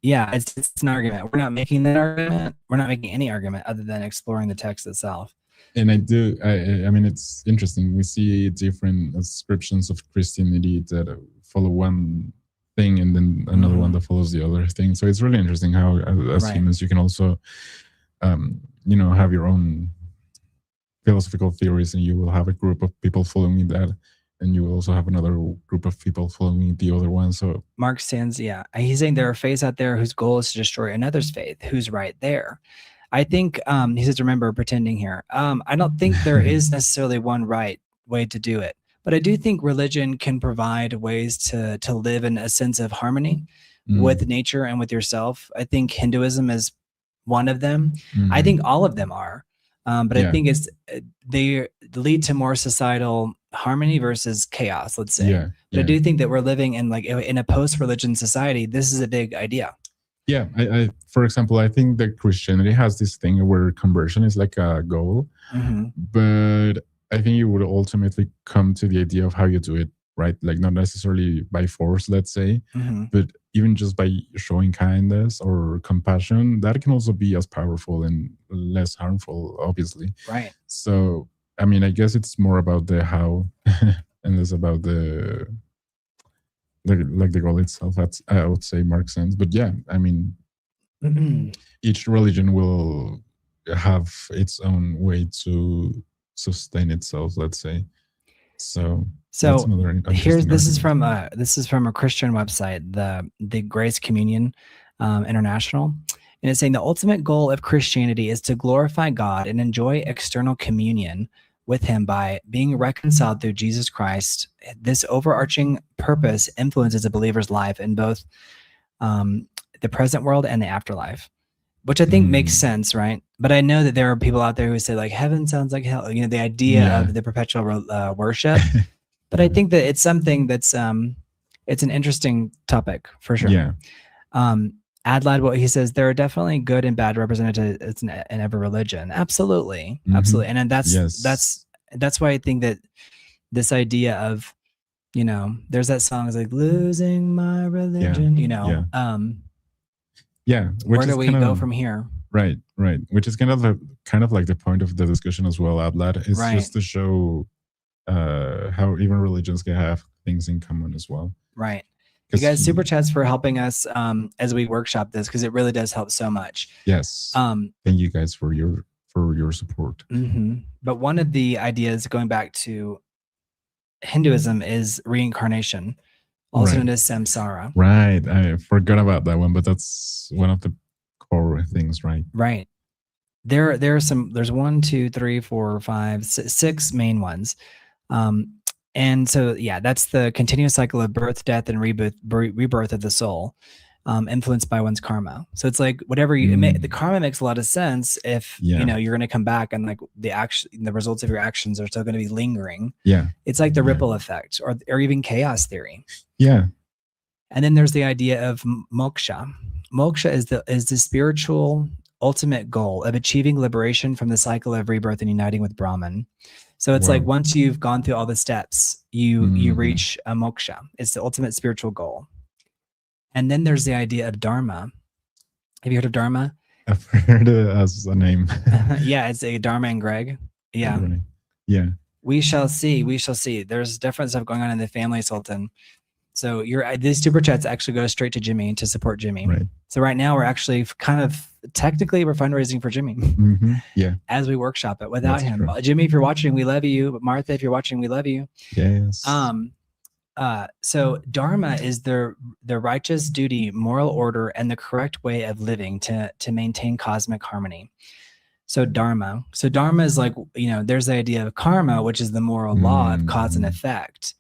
yeah, it's an argument. We're not making that argument. We're not making any argument other than exploring the text itself. And I mean, it's interesting. We see different descriptions of Christianity that follow one thing and then another one that follows the other thing. So it's really interesting how, as humans, you can also, have your own philosophical theories, and you will have a group of people following that, and you will also have another group of people following the other one. So Mark Sands, he's saying there are faiths out there whose goal is to destroy another's faith. Who's right there? I think he says, remember, pretending here. I don't think there is necessarily one right way to do it, but I do think religion can provide ways to live in a sense of harmony with nature and with yourself. I think Hinduism is one of them. I think all of them are. But I think they lead to more societal harmony versus chaos, let's say. But I do think that we're living in a post-religion society. This is a big idea. Yeah, I for example, I think that Christianity has this thing where conversion is like a goal, but I think you would ultimately come to the idea of how you do it, right? Like not necessarily by force, let's say, but even just by showing kindness or compassion, that can also be as powerful and less harmful, obviously. Right. So, I mean, I guess it's more about the how and less about the goal itself. That's, I would say, Mark Sands. But yeah, I mean, each religion will have its own way to sustain itself, let's say. So this is from a Christian website, the Grace Communion International, and it's saying the ultimate goal of Christianity is to glorify God and enjoy external communion with him by being reconciled through Jesus Christ. This overarching purpose influences a believer's life in both the present world and the afterlife, which I think makes sense, right? But I know that there are people out there who say like heaven sounds like hell, the idea of the perpetual worship. But I think that it's something that's it's an interesting topic for sure. Yeah. Adlad, what he says, there are definitely good and bad representatives in every religion. Absolutely, absolutely, and that's why I think that this idea of, there's that song is like losing my religion. Where do we go from here? Right, right. Which is kind of like the point of the discussion as well, Outlet. It's Right. just to show how even religions can have things in common as well. Right. You guys, super chats for helping us as we workshop this, because it really does help so much. Yes. Thank you guys for your support. But one of the ideas going back to Hinduism is reincarnation, also known as samsara. Right. I forgot about that one, but that's one of the core things, right? Right. There's 1, 2, 3, 4, 5, 6 main ones. And so, yeah, that's the continuous cycle of birth, death, and rebirth of the soul, influenced by one's karma. So it's like whatever the karma makes a lot of sense if you're going to come back and like the results of your actions are still going to be lingering. Yeah, it's like the ripple effect, or even chaos theory. Yeah, and then there's the idea of moksha. Moksha is the spiritual ultimate goal of achieving liberation from the cycle of rebirth and uniting with Brahman. So it's like once you've gone through all the steps, you reach a moksha. It's the ultimate spiritual goal. And then there's the idea of dharma. Have you heard of dharma? I've heard it as a name. Yeah, it's a Dharma and Greg. Yeah. Yeah. We shall see. We shall see. There's different stuff going on in the family, Sultan. So these super chats actually go straight to Jimmy to support Jimmy. Right. So right now we're actually technically we're fundraising for Jimmy. Yeah. As we workshop it without him. True. Jimmy, if you're watching, we love you. But Martha, if you're watching, we love you. Yes. So dharma is the righteous duty, moral order, and the correct way of living to maintain cosmic harmony. So dharma is like, there's the idea of karma, which is the moral law of cause and effect.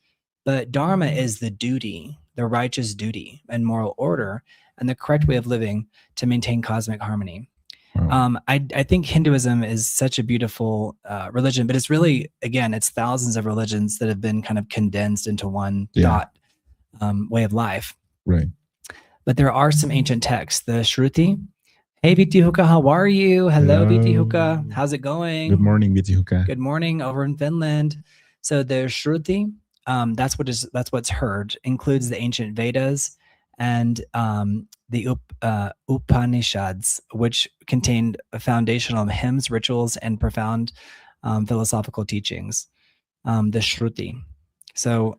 But dharma is the duty, the righteous duty and moral order, and the correct way of living to maintain cosmic harmony. Wow. I think Hinduism is such a beautiful religion, but it's really, again, it's thousands of religions that have been kind of condensed into one thought way of life. Right. But there are some ancient texts, the Shruti. Hey, Vitihuka, how are you? Hello, Vitihuka. How's it going? Good morning, Vitihuka. Good morning over in Finland. So the Shruti, that's what's heard, includes the ancient Vedas and the Upanishads, which contained foundational hymns, rituals, and profound philosophical teachings. The Shruti. So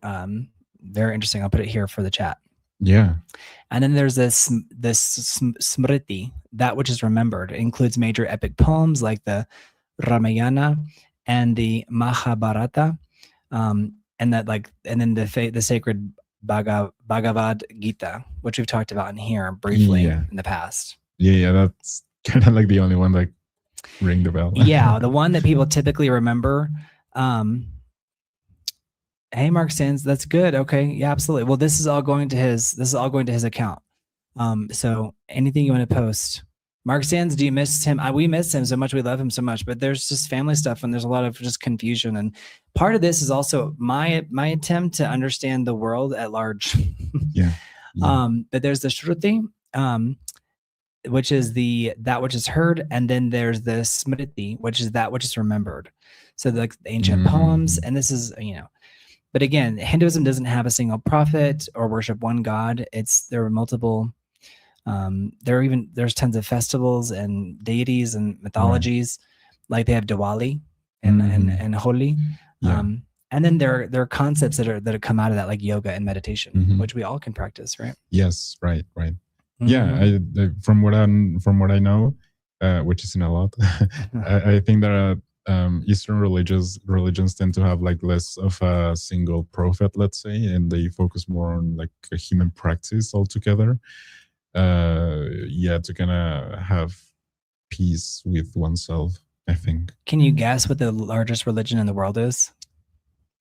very interesting. I'll put it here for the chat. Yeah. And then there's this Smriti, that which is remembered. It includes major epic poems like the Ramayana and the Mahabharata, and then the sacred Bhagavad Gita, which we've talked about in here briefly in the past. Yeah, that's kind of like the only one that ring the bell. Yeah, the one that people typically remember. Hey, Mark Sands, that's good. Okay, yeah, absolutely. Well, this is all going to his account. So anything you want to post. Mark Sands, do you miss him? We miss him so much. We love him so much, but there's just family stuff and there's a lot of just confusion. And part of this is also my attempt to understand the world at large. Yeah. But there's the Shruti, which is that which is heard, and then there's the Smriti, which is that which is remembered. So the ancient poems, and this is, but again, Hinduism doesn't have a single prophet or worship one god. There are multiple. There's tons of festivals and deities and mythologies, like they have Diwali and Holi. Yeah. And then there are concepts that come out of that, like yoga and meditation, which we all can practice, right? Yes, right. Yeah, from what I know, which isn't a lot, I think that Eastern religions tend to have like less of a single prophet, let's say, and they focus more on like a human practice altogether. To kind of have peace with oneself, I think. Can you guess what the largest religion in the world is?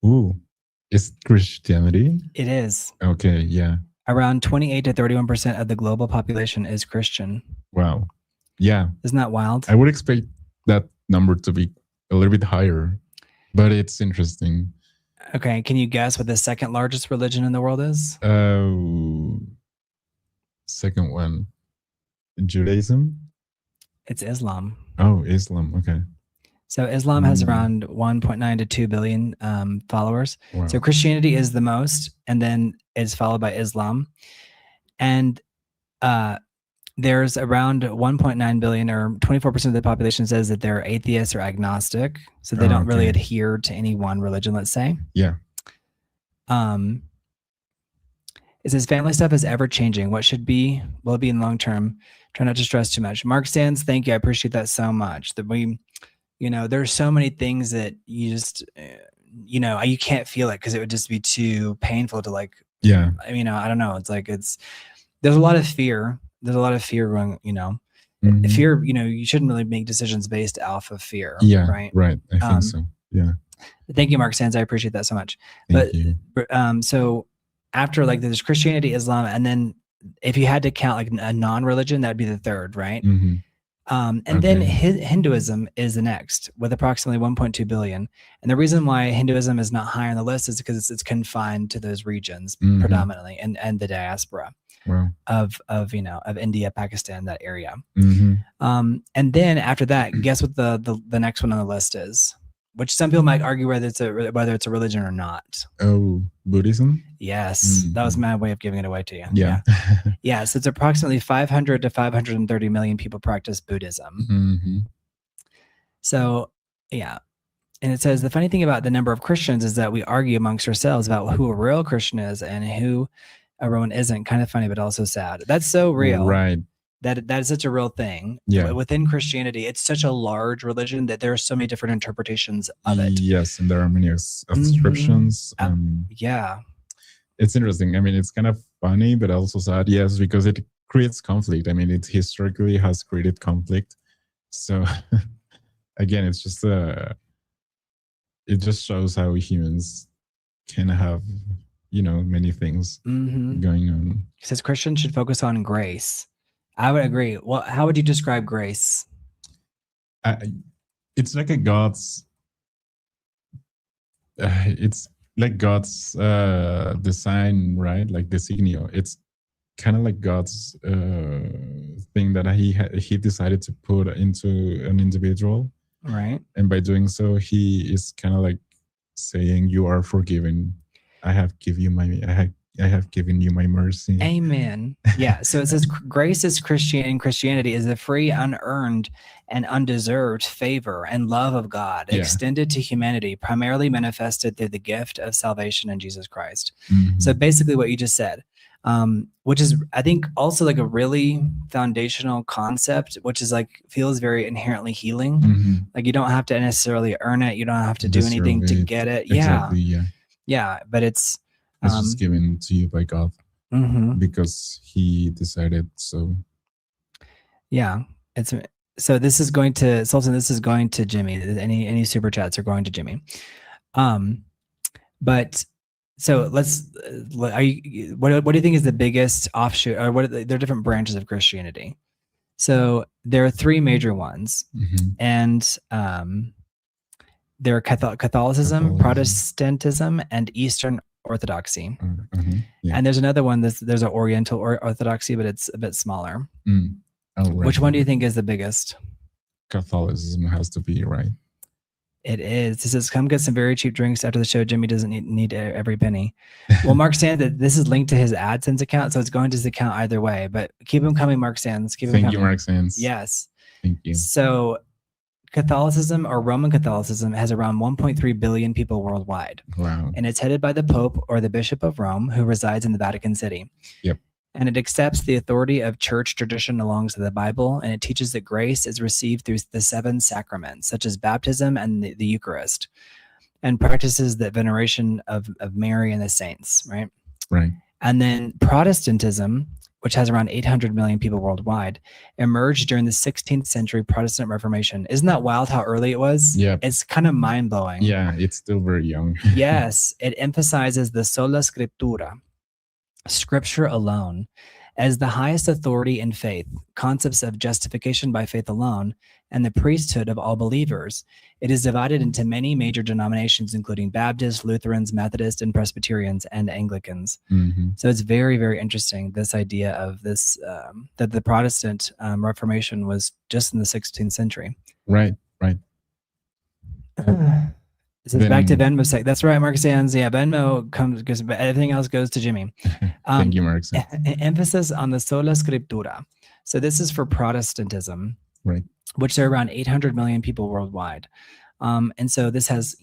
Ooh, is Christianity? It is. Okay, yeah. Around 28 to 31% of the global population is Christian. Wow. Yeah. Isn't that wild? I would expect that number to be a little bit higher, but it's interesting. Okay, can you guess what the second largest religion in the world is? Second one, Judaism? It's Islam. Oh, Islam. Okay. So Islam has around 1.9 to 2 billion followers. Wow. So Christianity is the most, and then it's followed by Islam. And there's around 1.9 billion, or 24% of the population says that they're atheists or agnostic, so they don't really adhere to any one religion, let's say. Yeah. It says family stuff is ever changing. What should be will be in long term. Try not to stress too much. Mark Sands, thank you. I appreciate that so much. That we, there's so many things that you just, you can't feel it because it would just be too painful to like. Yeah. I don't know. It's like there's a lot of fear. There's a lot of fear going. Fear. You shouldn't really make decisions based off of fear. Yeah. Right. Right. I think so. Yeah. Thank you, Mark Sands. I appreciate that so much. Thank you. So after like there's Christianity, Islam, and then if you had to count like a non-religion, that would be the third, right? And then Hinduism is the next with approximately 1.2 billion. And the reason why Hinduism is not higher on the list is because it's confined to those regions predominantly, and the diaspora of India, Pakistan, that area. And then after that, guess what the next one on the list is? Which some people might argue whether it's a religion or not. Oh, Buddhism? Yes, that was my way of giving it away to you. Yeah. Yeah, so it's approximately 500 to 530 million people practice Buddhism. So, yeah. And it says the funny thing about the number of Christians is that we argue amongst ourselves about who a real Christian is and who a one isn't. Kind of funny, but also sad. That's so real. Right. That is such a real thing. Yeah. Within Christianity, it's such a large religion that there are so many different interpretations of it. Yes, and there are many ascriptions. Yeah. It's interesting. I mean, it's kind of funny, but also sad. Yes, because it creates conflict. I mean, it historically has created conflict. So again, it's just it just shows how humans can have, many things going on. It says Christians should focus on grace. I would agree. Well, how would you describe grace? It's like a God's. It's like God's design, right? Like designio. It's kind of like God's thing that he decided to put into an individual, right? And by doing so, he is kind of like saying, "You are forgiven. I have given you my mercy." Amen. Yeah. So it says grace is Christianity is the free, unearned, and undeserved favor and love of God extended to humanity, primarily manifested through the gift of salvation in Jesus Christ. So basically what you just said, which is, I think, also like a really foundational concept, which is like feels very inherently healing. Like you don't have to necessarily earn it. You don't have to do anything to get it. Exactly, yeah. But it's just given to you by God because he decided so. Yeah. So this is going to Sultan. This is going to Jimmy. Any super chats are going to Jimmy. But so let's. What do you think is the biggest offshoot, or what? There are different branches of Christianity. So there are three major ones, and there are Catholicism, Protestantism, and Eastern Orthodoxy. And there's another one. There's an Oriental Orthodoxy, but it's a bit smaller. Right. Which one do you think is the biggest? Catholicism has to be, right? It is. It says, come get some very cheap drinks after the show. Jimmy doesn't need every penny. Well, Mark Sands, this is linked to his AdSense account, so it's going to his account either way. But keep him coming, Mark Sands. Thank you, Mark Sands. Yes. Thank you. So Catholicism, or Roman Catholicism, has around 1.3 billion people worldwide. Wow. And it's headed by the Pope, or the Bishop of Rome, who resides in the Vatican City. Yep. And it accepts the authority of church tradition alongside the Bible, and it teaches that grace is received through the 7 sacraments, such as baptism and the Eucharist, and practices the veneration of Mary and the saints, right? Right. And then Protestantism, which has around 800 million people worldwide, emerged during the 16th century Protestant Reformation. Isn't that wild how early it was? Yeah. It's kind of mind-blowing. Yeah, it's still very young. Yes. It emphasizes the sola scriptura, Scripture alone, as the highest authority in faith, concepts of justification by faith alone, and the priesthood of all believers. It is divided into many major denominations, including Baptists, Lutherans, Methodists, and Presbyterians, and Anglicans. So it's very, very interesting, this idea of this, that the Protestant Reformation was just in the 16th century. Right. It says back to Venmo sec. That's right, Mark Sands. Yeah, Venmo comes because everything else goes to Jimmy. Thank you, Mark Sands. Emphasis on the sola scriptura. So this is for Protestantism, Right. which there are around 800 million people worldwide. And so this has,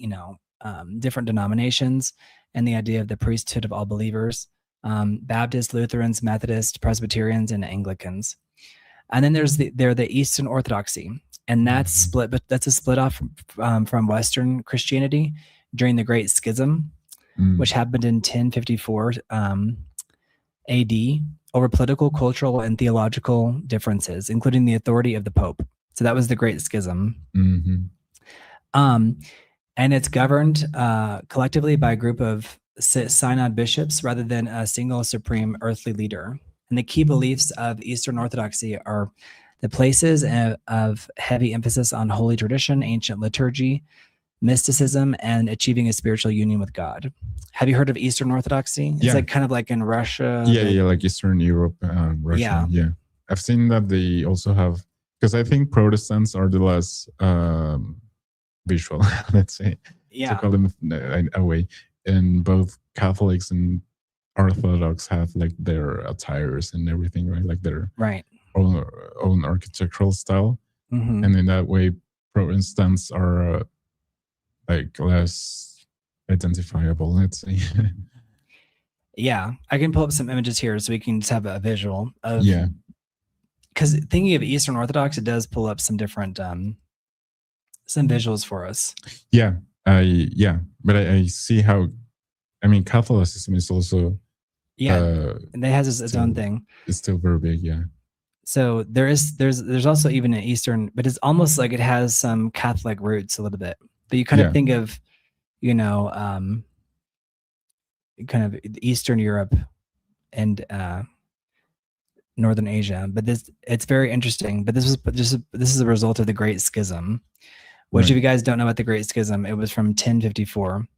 different denominations and the idea of the priesthood of all believers, Baptists, Lutherans, Methodists, Presbyterians, and Anglicans. And then there's the Eastern Orthodoxy, and that's split, but that's a split off from Western Christianity during the Great Schism, which happened in 1054 AD over political, cultural, and theological differences, including the authority of the Pope. So that was the Great Schism. And it's governed collectively by a group of synod bishops rather than a single supreme earthly leader. And the key beliefs of Eastern Orthodoxy are the places of heavy emphasis on holy tradition, ancient liturgy, mysticism, and achieving a spiritual union with God. Have you heard of Eastern Orthodoxy? It's like kind of like in Russia. Yeah, like Eastern Europe, Russia. Yeah. I've seen that they also have, because I think Protestants are the less visual, let's say, to call them a way. And both Catholics and Orthodox have like their attires and everything, right? Like their own architectural style. And in that way, Protestants are like less identifiable, let's say. Yeah, I can pull up some images here so we can just have a visual of. Yeah. Because thinking of Eastern Orthodox, it does pull up some different some visuals for us. Yeah, but I see how. I mean, Catholicism is also. And it has its own thing. It's still very big, yeah. So there's also even an Eastern, but it's almost like it has some Catholic roots a little bit. But you kind of think of, kind of Eastern Europe and Northern Asia. But it's very interesting. But this is a result of the Great Schism, which if you guys don't know about the Great Schism, it was from 1054.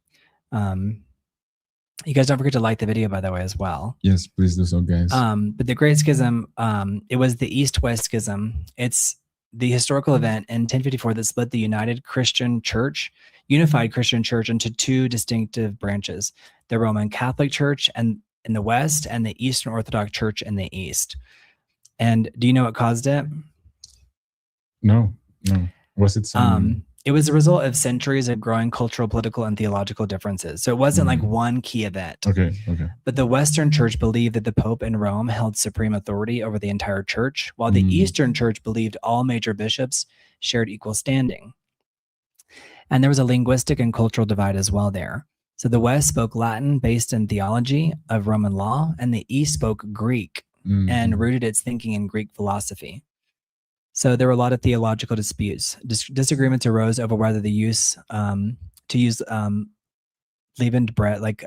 You guys don't forget to like the video, by the way, as well. Yes, please do so, guys. But the Great Schism, it was the East-West Schism. It's the historical event in 1054 that split the unified Christian Church into two distinctive branches: the Roman Catholic Church in the West and the Eastern Orthodox Church in the East. And do you know what caused it? No. Was it some? It was a result of centuries of growing cultural, political, and theological differences. So it wasn't like one key event. Okay. But the Western Church believed that the Pope in Rome held supreme authority over the entire church, while the Eastern Church believed all major bishops shared equal standing. And there was a linguistic and cultural divide as well there. So the West spoke Latin based in theology of Roman law, and the East spoke Greek and rooted its thinking in Greek philosophy. So there were a lot of theological disputes. Disagreements arose over whether to use leavened bread, like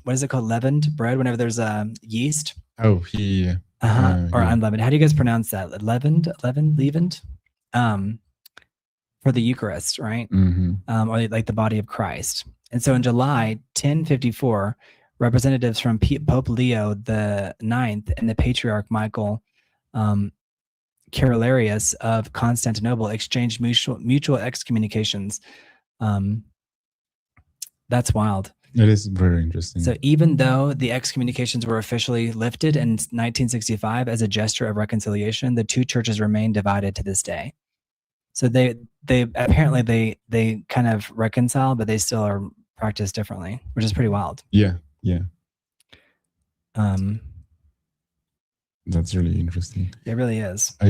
what is it called, leavened bread? Whenever there's yeast. Oh, yeah. Or unleavened. How do you guys pronounce that? Leavened. For the Eucharist, right? Or like the body of Christ. And so in July 1054, representatives from Pope Leo the IX and the Patriarch Michael Carolarius of Constantinople exchanged mutual excommunications. That's wild. It is very interesting. So even though the excommunications were officially lifted in 1965 as a gesture of reconciliation, the two churches remain divided to this day. So they apparently they kind of reconcile, but they still are practiced differently, which is pretty wild. Yeah. That's really interesting. It really is. I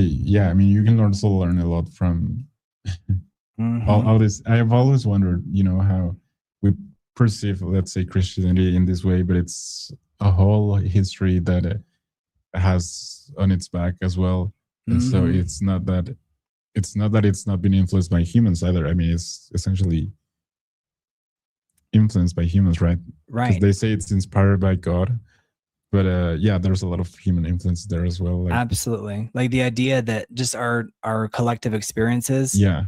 mean, you can also learn a lot from all this. I have always wondered, how we perceive, let's say, Christianity in this way, but it's a whole history that it has on its back as well. And so it's not that it's not been influenced by humans either. I mean, it's essentially influenced by humans, right? Right. Because they say it's inspired by God. But there's a lot of human influence there as well. Like, absolutely. Like the idea that just our collective experiences. Yeah.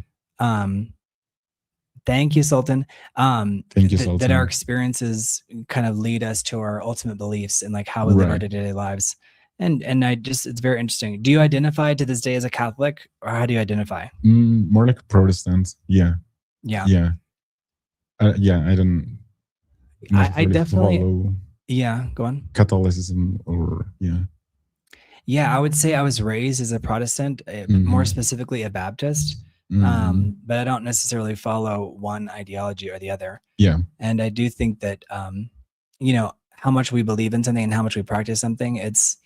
Thank you, Sultan. Thank you, Sultan. That our experiences kind of lead us to our ultimate beliefs and like how we live our day-to-day lives. And it's very interesting. Do you identify to this day as a Catholic, or how do you identify? More like a Protestant. Yeah. I don't. I definitely. Follow go on. Catholicism, or Yeah, I would say I was raised as a Protestant, more specifically a Baptist, but I don't necessarily follow one ideology or the other. Yeah. And I do think that, you know, how much we believe in something and how much we practice something, it's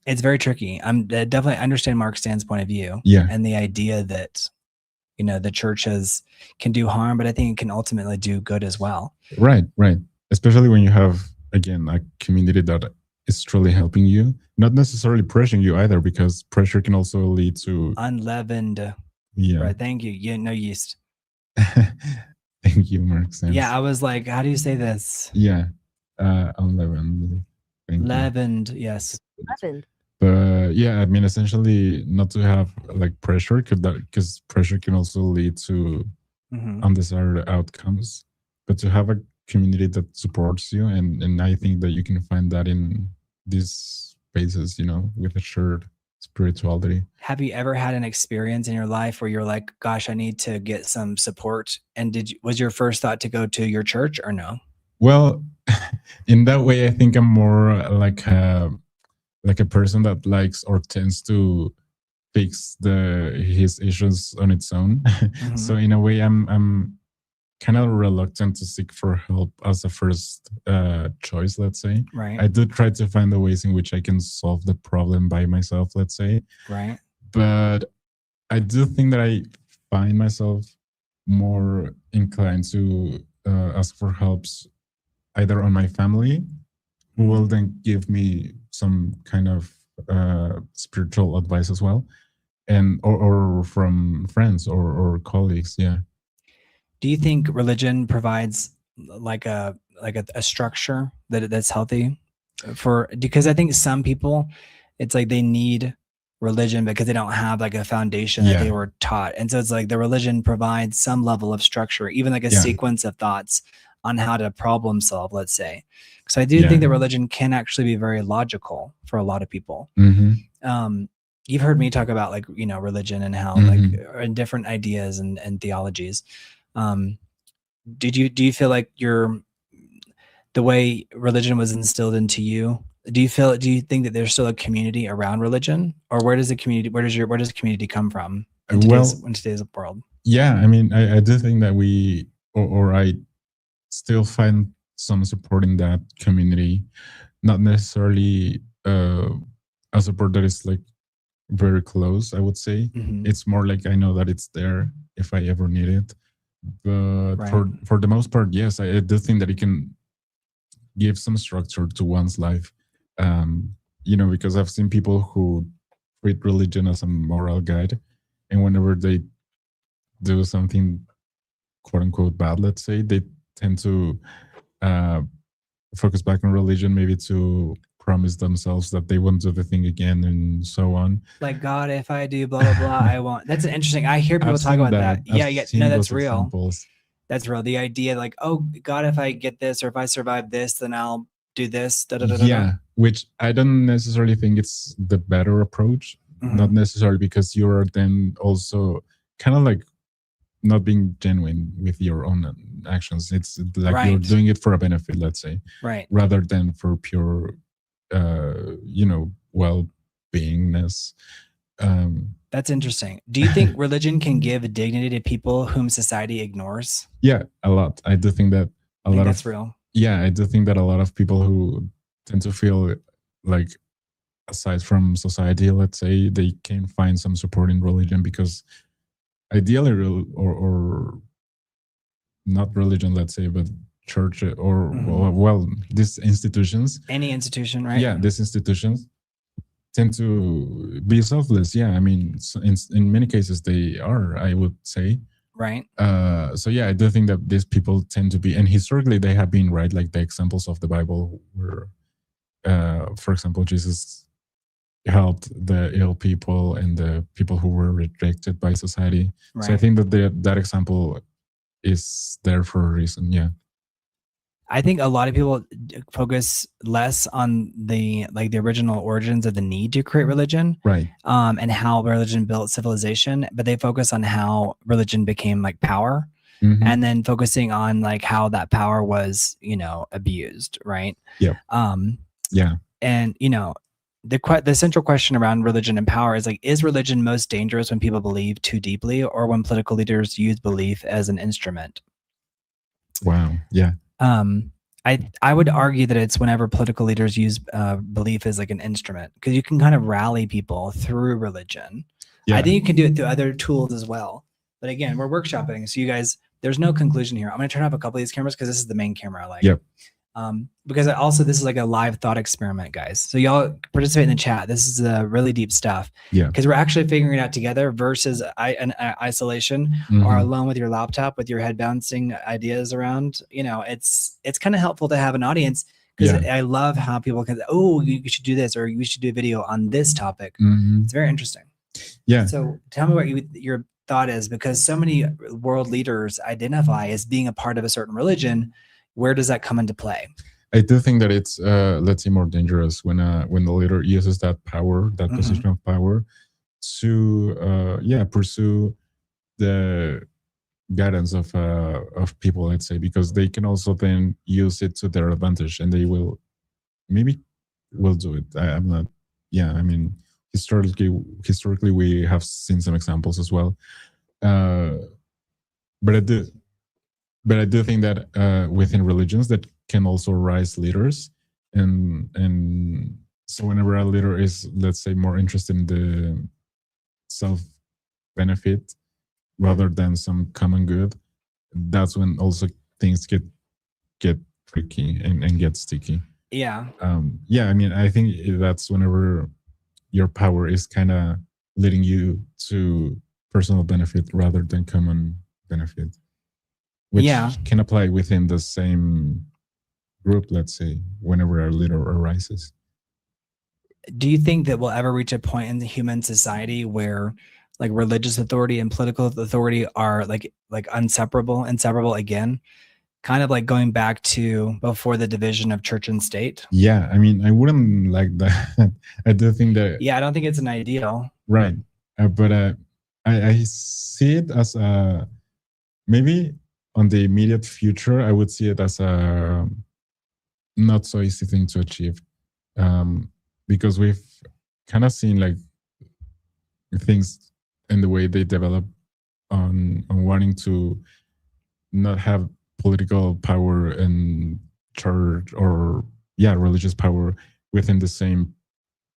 very tricky. I'm definitely understand Mark's point of view, and the idea that, you know, the church can do harm, but I think it can ultimately do good as well. Right. Especially when you have, again, a community that is truly helping you, not necessarily pressuring you either, because pressure can also lead to unleavened. Yeah. Right. Thank you. Yeah. No yeast. Thank you, Mark. Sense. Yeah. I was like, how do you say this? Yeah. Unleavened. Leavened. Yes. Leavened. But yeah, I mean, essentially, not to have like pressure, because pressure can also lead to undesired outcomes. But to have a community that supports you, and I think that you can find that in these spaces, you know, with a shared spirituality. Have you ever had an experience in your life where you're like, gosh, I need to get some support? And was your first thought to go to your church or no? Well, in that way, I think I'm more like a person that likes or tends to fix his issues on its own. So in a way, I'm kind of reluctant to seek for help as a first choice, let's say. Right. I do try to find the ways in which I can solve the problem by myself, let's say. Right. But I do think that I find myself more inclined to ask for helps either on my family, who will then give me some kind of spiritual advice as well, and or from friends or colleagues. Yeah. Do you think religion provides like a structure that's healthy because I think some people, it's like they need religion because they don't have like a foundation that they were taught, and so it's like the religion provides some level of structure, even like a sequence of thoughts on how to problem solve, let's say. So I do think that religion can actually be very logical for a lot of people. You've heard me talk about like, you know, religion and how like and different ideas and theologies. Do you feel like the way religion was instilled into you, do you think that there's still a community around religion, or where does the community come from in today's world? Yeah, I mean, I do think that we or I still find some support in that community, not necessarily a support that is like very close, I would say. It's more like I know that it's there if I ever need it. But for the most part, yes, I do think that it can give some structure to one's life. You know, because I've seen people who treat religion as a moral guide, and whenever they do something quote unquote bad, let's say, they tend to focus back on religion, maybe to promise themselves that they won't do the thing again and so on. Like, God, if I do blah, blah, blah, I won't. That's interesting. I hear people talk about that. Yeah. No, that's real. Examples. That's real. The idea like, oh, God, if I get this or if I survive this, then I'll do this. Yeah, which I don't necessarily think it's the better approach. Not necessarily, because you're then also kind of like not being genuine with your own actions. It's like you're doing it for a benefit, let's say, rather than for pure you know, well-beingness. That's interesting. Do you think religion can give dignity to people whom society ignores? Yeah, a lot. I do think that that's real. Yeah, I do think that a lot of people who tend to feel like aside from society, let's say, they can find some support in religion, because ideally, or not religion, let's say, but church or these institutions, any institution, right? Yeah, these institutions tend to be selfless. Yeah, I mean, in many cases they are, I would say. Right. So yeah, I do think that these people tend to be, and historically they have been, right, like the examples of the Bible were, for example, Jesus helped the ill people and the people who were rejected by society. Right. So I think that that example is there for a reason. Yeah. I think a lot of people focus less on the original origins of the need to create religion, right? And how religion built civilization, but they focus on how religion became like power, and then focusing on like how that power was, you know, abused, right? Yeah. Yeah. And you know, the central question around religion and power is like, is religion most dangerous when people believe too deeply, or when political leaders use belief as an instrument? Wow. Yeah. I would argue that it's whenever political leaders use belief as like an instrument, because you can kind of rally people through religion. Yeah. I think you can do it through other tools as well. But again, we're workshopping, so you guys, there's no conclusion here. I'm going to turn off a couple of these cameras because this is the main camera I like. Yep. Because also this is like a live thought experiment, guys. So y'all participate in the chat. This is really deep stuff. Yeah. Because we're actually figuring it out together versus isolation or alone with your laptop with your head bouncing ideas around. You know, it's kind of helpful to have an audience, because I love how people can, oh, you should do this, or we should do a video on this topic. It's very interesting. Yeah. So tell me what your thought is, because so many world leaders identify as being a part of a certain religion. Where does that come into play? I do think that it's let's say more dangerous when the leader uses that power, that position of power, to pursue the guidance of people, let's say, because they can also then use it to their advantage, and they will do it. I'm not. Yeah, I mean, historically, we have seen some examples as well, but I do think that within religions that can also rise leaders, and so whenever a leader is, let's say, more interested in the self benefit rather than some common good, that's when also things get tricky and get sticky. Yeah. I mean, I think that's whenever your power is kind of leading you to personal benefit rather than common benefit, which can apply within the same group, let's say, whenever a leader arises. Do you think that we'll ever reach a point in the human society where like religious authority and political authority are like inseparable again? Kind of like going back to before the division of church and state. Yeah, I mean, I wouldn't like that. I do think that. Yeah, I don't think it's an ideal. Right, but I see it as a maybe on the immediate future. I would see it as a not so easy thing to achieve, because we've kind of seen like things in the way they develop on wanting to not have political power and church or religious power within the same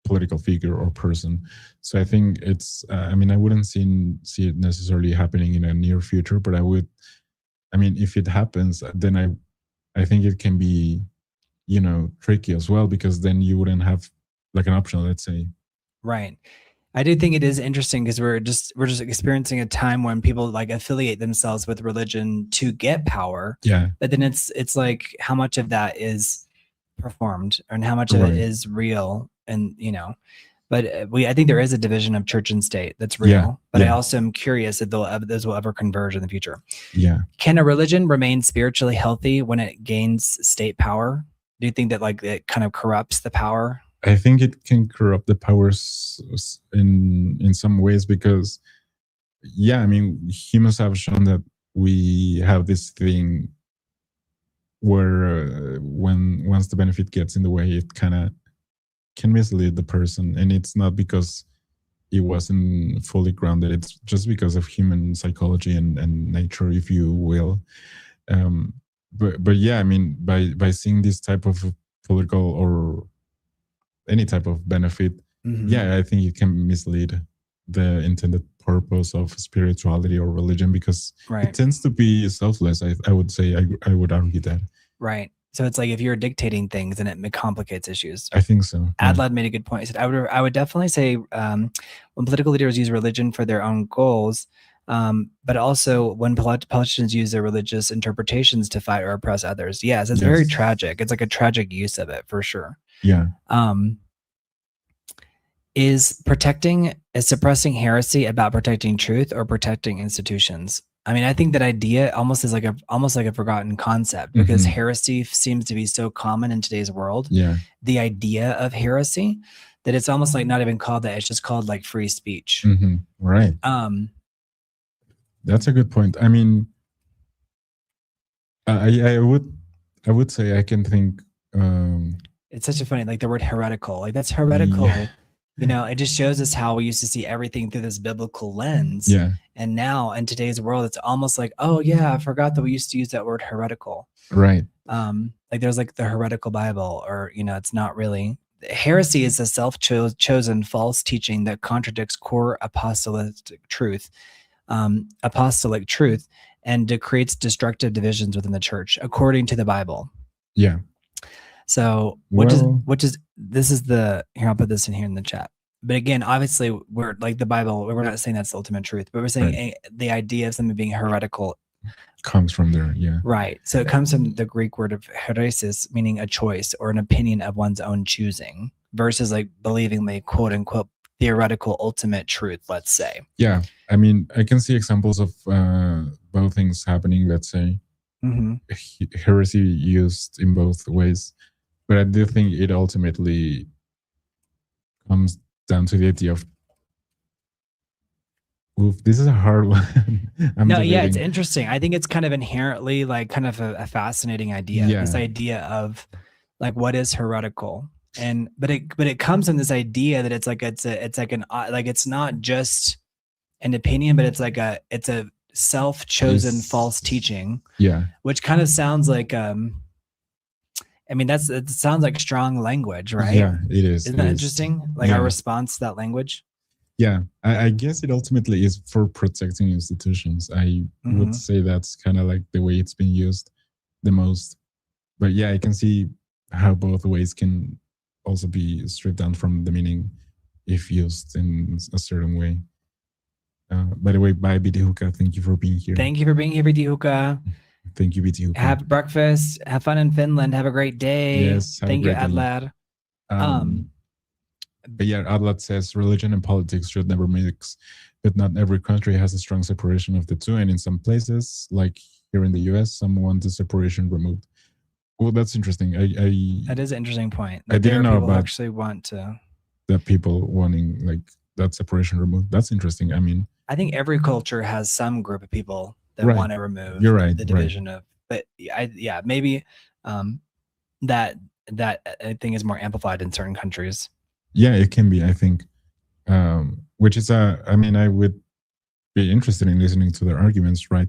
political figure or person. So I think it's I mean, I wouldn't see it necessarily happening in a near future, but I mean, if it happens, then I think it can be, tricky as well, because then you wouldn't have like an option, let's say. Right. I do think it is interesting because we're just experiencing a time when people like affiliate themselves with religion to get power. Yeah. But then it's like how much of that is performed and how much of it is real, and but I think there is a division of church and state that's real. Yeah. But I also am curious if those will ever converge in the future. Yeah. Can a religion remain spiritually healthy when it gains state power? Do you think that like it kind of corrupts the power? I think it can corrupt the powers in some ways, because I mean, humans have shown that we have this thing where once the benefit gets in the way, it kind of can mislead the person, and it's not because it wasn't fully grounded. It's just because of human psychology and nature, if you will. But yeah, I mean, by seeing this type of political or any type of benefit, I think it can mislead the intended purpose of spirituality or religion, because it tends to be selfless. I would say, I would argue that. Right. So it's like if you're dictating things, and it complicates issues. I think so. Adlad made a good point. He said, I would definitely say when political leaders use religion for their own goals, but also when politicians use their religious interpretations to fight or oppress others. Yes, it's very tragic. It's like a tragic use of it, for sure. Yeah. Is suppressing heresy about protecting truth or protecting institutions? I mean, I think that idea almost is like a forgotten concept, because heresy seems to be so common in today's world. Yeah. The idea of heresy, that it's almost like not even called that. It's just called like free speech. Right. That's a good point. I mean, I would say I can think. it's such a funny, like the word heretical, like that's heretical. Yeah. You know, it just shows us how we used to see everything through this biblical lens. Yeah. And now in today's world, it's almost like, oh yeah, I forgot that we used to use that word heretical. Right. Like there's like the heretical Bible, or, you know, it's not really. Heresy is a self-chosen false teaching that contradicts core apostolic truth, and creates destructive divisions within the church, according to the Bible. Yeah. So this is the, here, I'll put this in here in the chat. But again, obviously we're like the Bible, we're not saying that's the ultimate truth, but we're saying the idea of something being heretical comes from there. Yeah. Right. So it comes from the Greek word of heresis, meaning a choice or an opinion of one's own choosing, versus like believing the quote unquote theoretical ultimate truth, let's say. Yeah. I mean, I can see examples of both things happening, let's say. Heresy used in both ways. But I do think it ultimately comes down to the idea of, oof, this is a hard one. Yeah, it's interesting. I think it's kind of inherently like kind of a fascinating idea. Yeah. This idea of like what is heretical, and but it comes from this idea that it's not just an opinion, but it's a self-chosen false teaching. Yeah. Which kind of sounds like I mean, it sounds like strong language, right? Yeah, it is. Isn't that interesting? Like our response to that language? Yeah, I guess it ultimately is for protecting institutions. I would say that's kind of like the way it's been used the most. But yeah, I can see how both ways can also be stripped down from the meaning if used in a certain way. By the way, bye, BT Hookah. Thank you for being here. Thank you for being here, BT Hookah. Thank you, BT Hookah. Have breakfast. Have fun in Finland. Have a great day. Yes. Thank you, Adlad. But yeah, Adlat says religion and politics should never mix, but not every country has a strong separation of the two. And in some places, like here in the US, some want the separation removed. Well, that's interesting. That is an interesting point. I didn't know about actually want to. That people wanting like that separation removed. That's interesting. I mean, I think every culture has some group of people that want to remove the division of. But maybe that I think is more amplified in certain countries. Yeah, it can be, I think, which is I mean, I would be interested in listening to their arguments, right?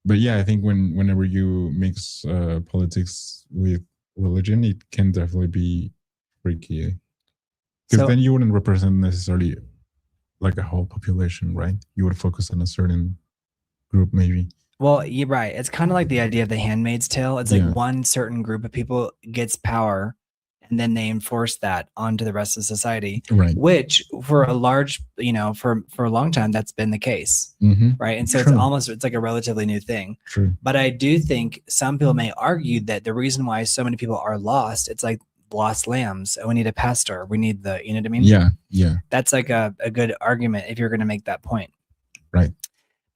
But yeah, I think whenever you mix politics with religion, it can definitely be tricky. Because then you wouldn't represent necessarily like a whole population, right? You would focus on a certain group, maybe. Well, you're right. It's kind of like the idea of the Handmaid's Tale. It's like one certain group of people gets power, and then they enforce that onto the rest of society, right? Which for a large, for a long time, that's been the case, right? And so it's like a relatively new thing. True. But I do think some people may argue that the reason why so many people are lost, it's like lost lambs. We need a pastor. We need the, you know what I mean? Yeah. That's like a good argument if you're going to make that point. Right.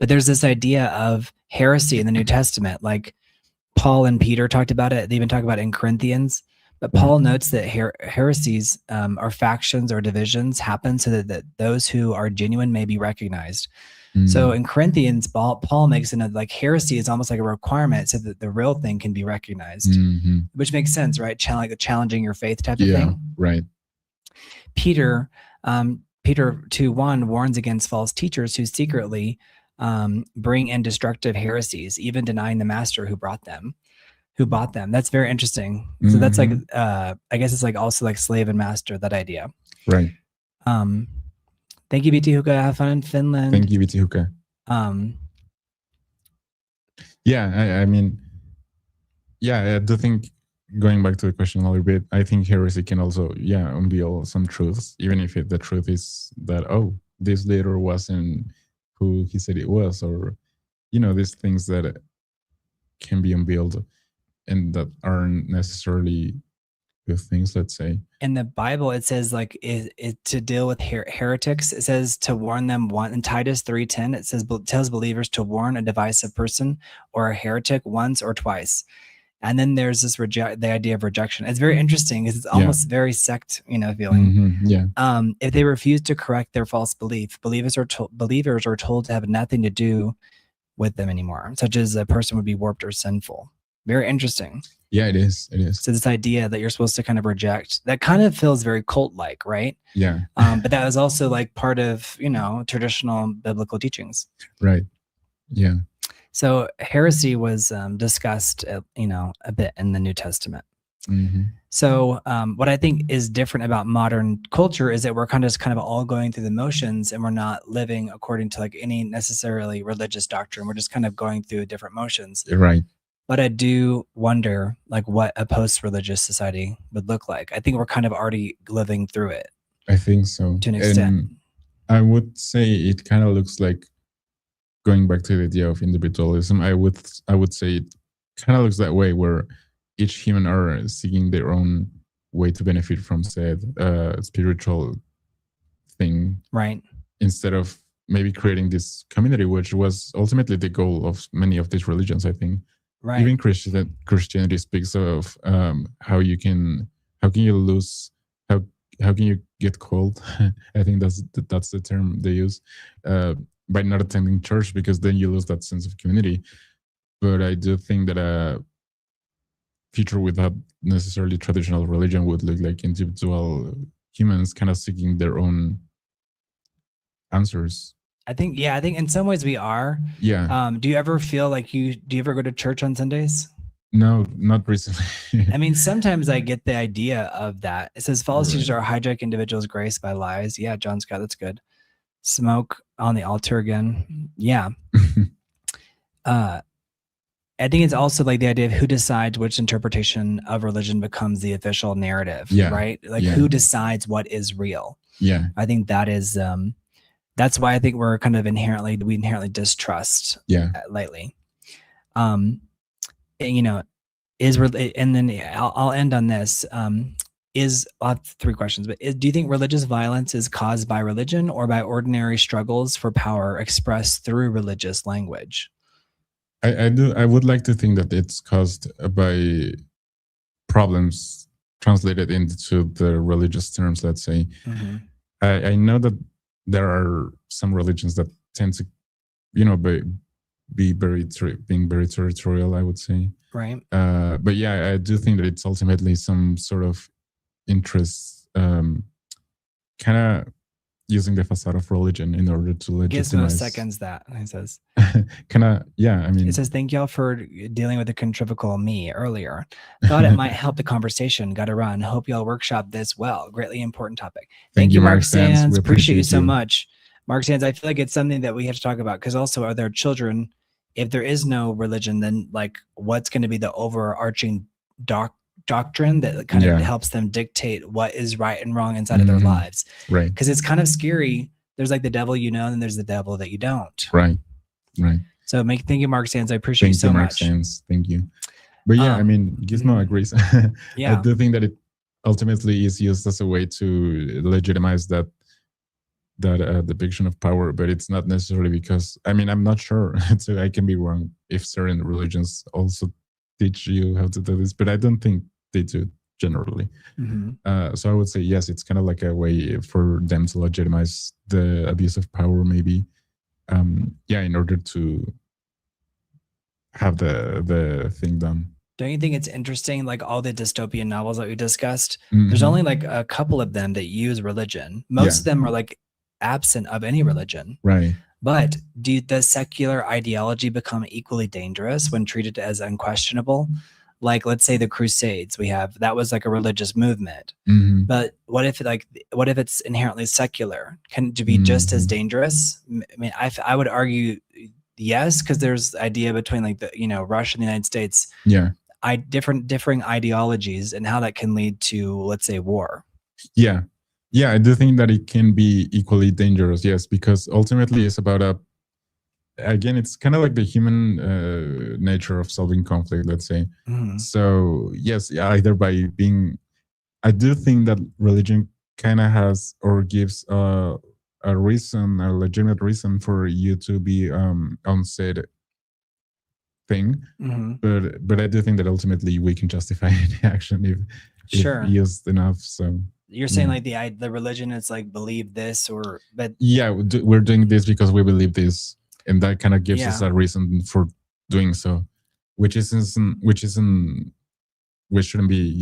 But there's this idea of heresy in the New Testament, like Paul and Peter talked about it. They even talk about it in Corinthians. But Paul notes that heresies or factions or divisions happen so that those who are genuine may be recognized. So in Corinthians, Paul makes it like heresy is almost like a requirement so that the real thing can be recognized, which makes sense, right? Challenging your faith type of thing. Right. Peter 2:1 warns against false teachers who secretly bring in destructive heresies, even denying the master who bought them. That's very interesting. So that's like I guess it's like also like slave and master, that idea. Right. Thank you, BT Hookah. Have fun in Finland. Thank you, BT Hookah. Yeah, I mean, I do think, going back to the question a little bit, I think heresy can also, unveil some truths, even if the truth is that, this leader wasn't who he said it was, or, these things that can be unveiled and that aren't necessarily good things, let's say. In the Bible, it says like to deal with heretics. It says to warn them. In Titus 3:10, it says tells believers to warn a divisive person or a heretic once or twice. And then there's this the idea of rejection. It's very interesting because it's almost very sect, feeling. If they refuse to correct their false belief, believers are told to have nothing to do with them anymore, such as a person would be warped or sinful. Very interesting. Yeah, it is. It is. So this idea that you're supposed to kind of reject, that kind of feels very cult-like, right? Yeah. But that was also like part of, traditional biblical teachings. Right. Yeah. So heresy was discussed, a bit in the New Testament. Mm-hmm. So what I think is different about modern culture is that we're kind of all going through the motions, and we're not living according to like any necessarily religious doctrine. We're just kind of going through different motions. Right. But I do wonder like what a post-religious society would look like. I think we're kind of already living through it. I think so. To an extent. And I would say it kind of looks like, going back to the idea of individualism, I would say it kind of looks that way, where each human are seeking their own way to benefit from said spiritual thing, right? Instead of maybe creating this community, which was ultimately the goal of many of these religions, I think. Right. Even Christianity speaks of how can you get cold? I think that's the term they use, by not attending church, because then you lose that sense of community. But I do think that a future without necessarily traditional religion would look like individual humans kind of seeking their own answers. I think in some ways we are. Yeah. Do you ever feel like do you ever go to church on Sundays? No, not recently. I mean, sometimes I get the idea of that. It says false teachers are hijack individuals' grace by lies. Yeah, John Scott, that's good. Smoke on the altar again. Yeah. I think it's also like the idea of who decides which interpretation of religion becomes the official narrative, right? Like who decides what is real? Yeah. I think that is that's why I think we're kind of inherently distrust lately. And then I'll end on this. I'll have 3 questions, but do you think religious violence is caused by religion or by ordinary struggles for power expressed through religious language? I would like to think that it's caused by problems translated into the religious terms, let's say. Mm-hmm. I know that there are some religions that tend to, being very territorial, I would say. Right. But yeah, I do think that it's ultimately some sort of interest, kind of using the facade of religion in order to legitimize. Gizmo seconds that, he says. I mean, it says, thank y'all for dealing with the contrivical me earlier. Thought it might help the conversation. Got to run. Hope y'all workshop this well. Greatly important topic. Thank you, Mark Sands. Appreciate you so much. Mark Sands, I feel like it's something that we have to talk about, because also, are there children, if there is no religion, then like what's going to be the overarching doctrine that kind of helps them dictate what is right and wrong inside of their lives? Right. Because it's kind of scary. There's like the devil and there's the devil that you don't. Right. So thank you, Mark Sands. I appreciate you so much. Mark Sands. Thank you. But yeah, I mean, Gizmo agrees. I do think that it ultimately is used as a way to legitimize that depiction of power, but it's not necessarily because, I mean, I'm not sure. So I can be wrong if certain religions also teach you how to do this, but I don't think they do generally. Mm-hmm. So I would say, yes, it's kind of like a way for them to legitimize the abuse of power, maybe. In order to have the thing done. Don't you think it's interesting, like all the dystopian novels that we discussed, there's only like a couple of them that use religion. Most of them are like absent of any religion. Right. But does secular ideology become equally dangerous when treated as unquestionable? Like, let's say the Crusades that was like a religious movement. But what if it's inherently secular? Can it be just as dangerous? I mean, I would argue yes, because there's idea between like the Russia and the United States. Yeah. Differing ideologies and how that can lead to, let's say, war. Yeah. Yeah, I do think that it can be equally dangerous, yes, because ultimately it's about again, it's kind of like the human nature of solving conflict, let's say. So yes, either by being, I do think that religion kind of has or gives a legitimate reason for you to be on said thing, but I do think that ultimately we can justify any action if used enough. So you're saying like the religion is like believe this but we're doing this because we believe this, and that kind of gives us a reason for doing so, which isn't which shouldn't be,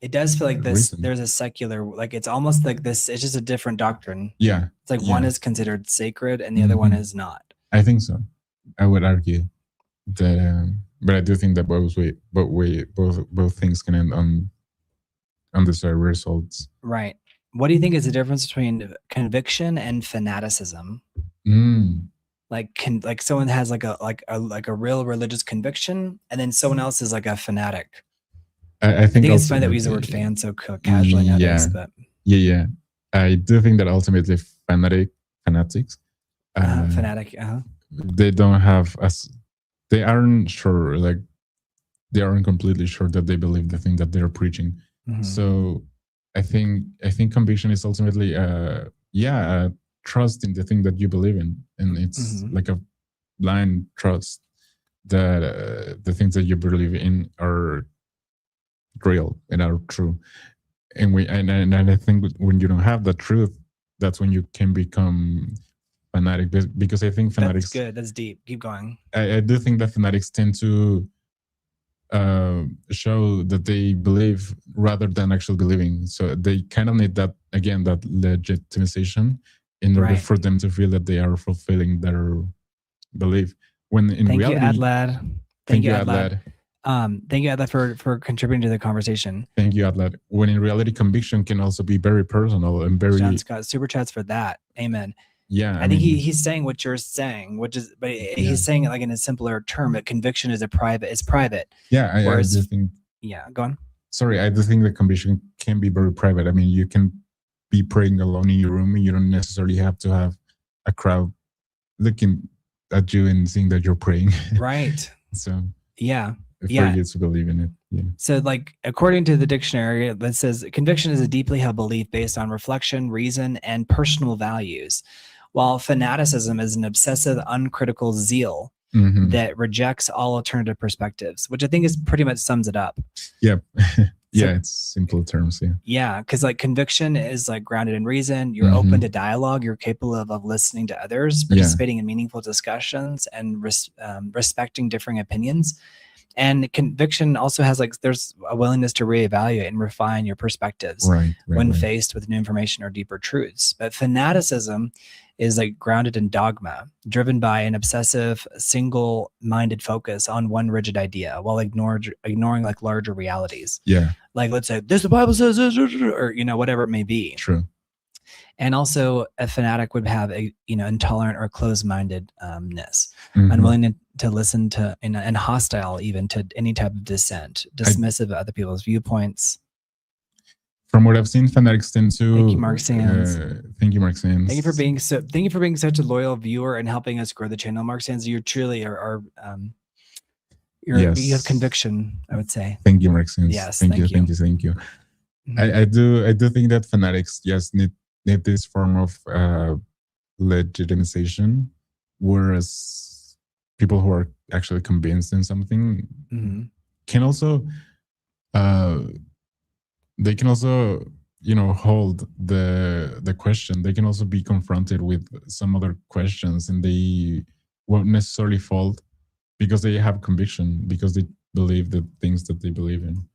it does feel like this. reason. There's a secular, like it's almost like this. It's just a different doctrine. Yeah, It's like yeah. one is considered sacred and the other one Mhm. is not. I think so. I would argue that, but I do think that both things can end on undesired results. Right. What do you think is the difference between conviction and fanaticism? Mm. Like someone has like a real religious conviction, and then someone else is like a fanatic. I think it's funny that we use the word fan so casually nowadays, but yeah. I do think that ultimately fanatics, fanatic, they don't have they aren't sure, like they aren't completely sure that they believe the thing that they're preaching. Mhm. So I think conviction is ultimately trust in the thing that you believe in, and it's Mhm. like a blind trust that the things that you believe in are real and are true. And I think when you don't have that truth, that's when you can become fanatic, because I think fanatics. That's good. That's deep. Keep going. I do think that fanatics tend to show that they believe rather than actually believing. So they kind of need that, again, that legitimization in order for them to feel that they are fulfilling their belief. When in reality, you, Adlad. Thank you, Adlad. Thank you, Adlad, for contributing to the conversation. Thank you, Adlad. When in reality, conviction can also be very personal and very. John Scott, super chats for that. Amen. Yeah, I think he's saying what you're saying, which is, but he's saying it like in a simpler term. That conviction is private. Yeah, I do think. Yeah, go on. Sorry, I do think that conviction can be very private. I mean, you can be praying alone in your room, and you don't necessarily have to have a crowd looking at you and seeing that you're praying. Right. So yeah. For you to believe in it. Yeah. So, like, according to the dictionary, that says conviction is a deeply held belief based on reflection, reason, and personal values, while fanaticism is an obsessive, uncritical zeal that rejects all alternative perspectives, which I think is pretty much sums it up. Yep. Yeah, it's simple terms. Yeah. Yeah, because like conviction is like grounded in reason. You're open to dialogue. You're capable of listening to others, participating in meaningful discussions, and respecting differing opinions. And conviction also has there's a willingness to reevaluate and refine your perspectives when faced with new information or deeper truths. But fanaticism is like grounded in dogma, driven by an obsessive, single-minded focus on one rigid idea while ignoring like larger realities. Yeah. Like, let's say this, the Bible says this, or whatever it may be. True. And also a fanatic would have a intolerant or closed-mindedness, unwilling to listen to and hostile even to any type of dissent, dismissive of other people's viewpoints. From what I've seen, fanatics tend to. Thank you, Mark Sands. Thank you, Mark Sands. Thank you for being such a loyal viewer and helping us grow the channel, Mark Sands. You truly are. You have conviction, I would say. Thank you, Mark Sands. Yes, thank you. I do think that fanatics need this form of legitimization, whereas people who are actually convinced in something can also they can also hold the question. They can also be confronted with some other questions, and they won't necessarily fall because they have conviction, because they believe the things that they believe in.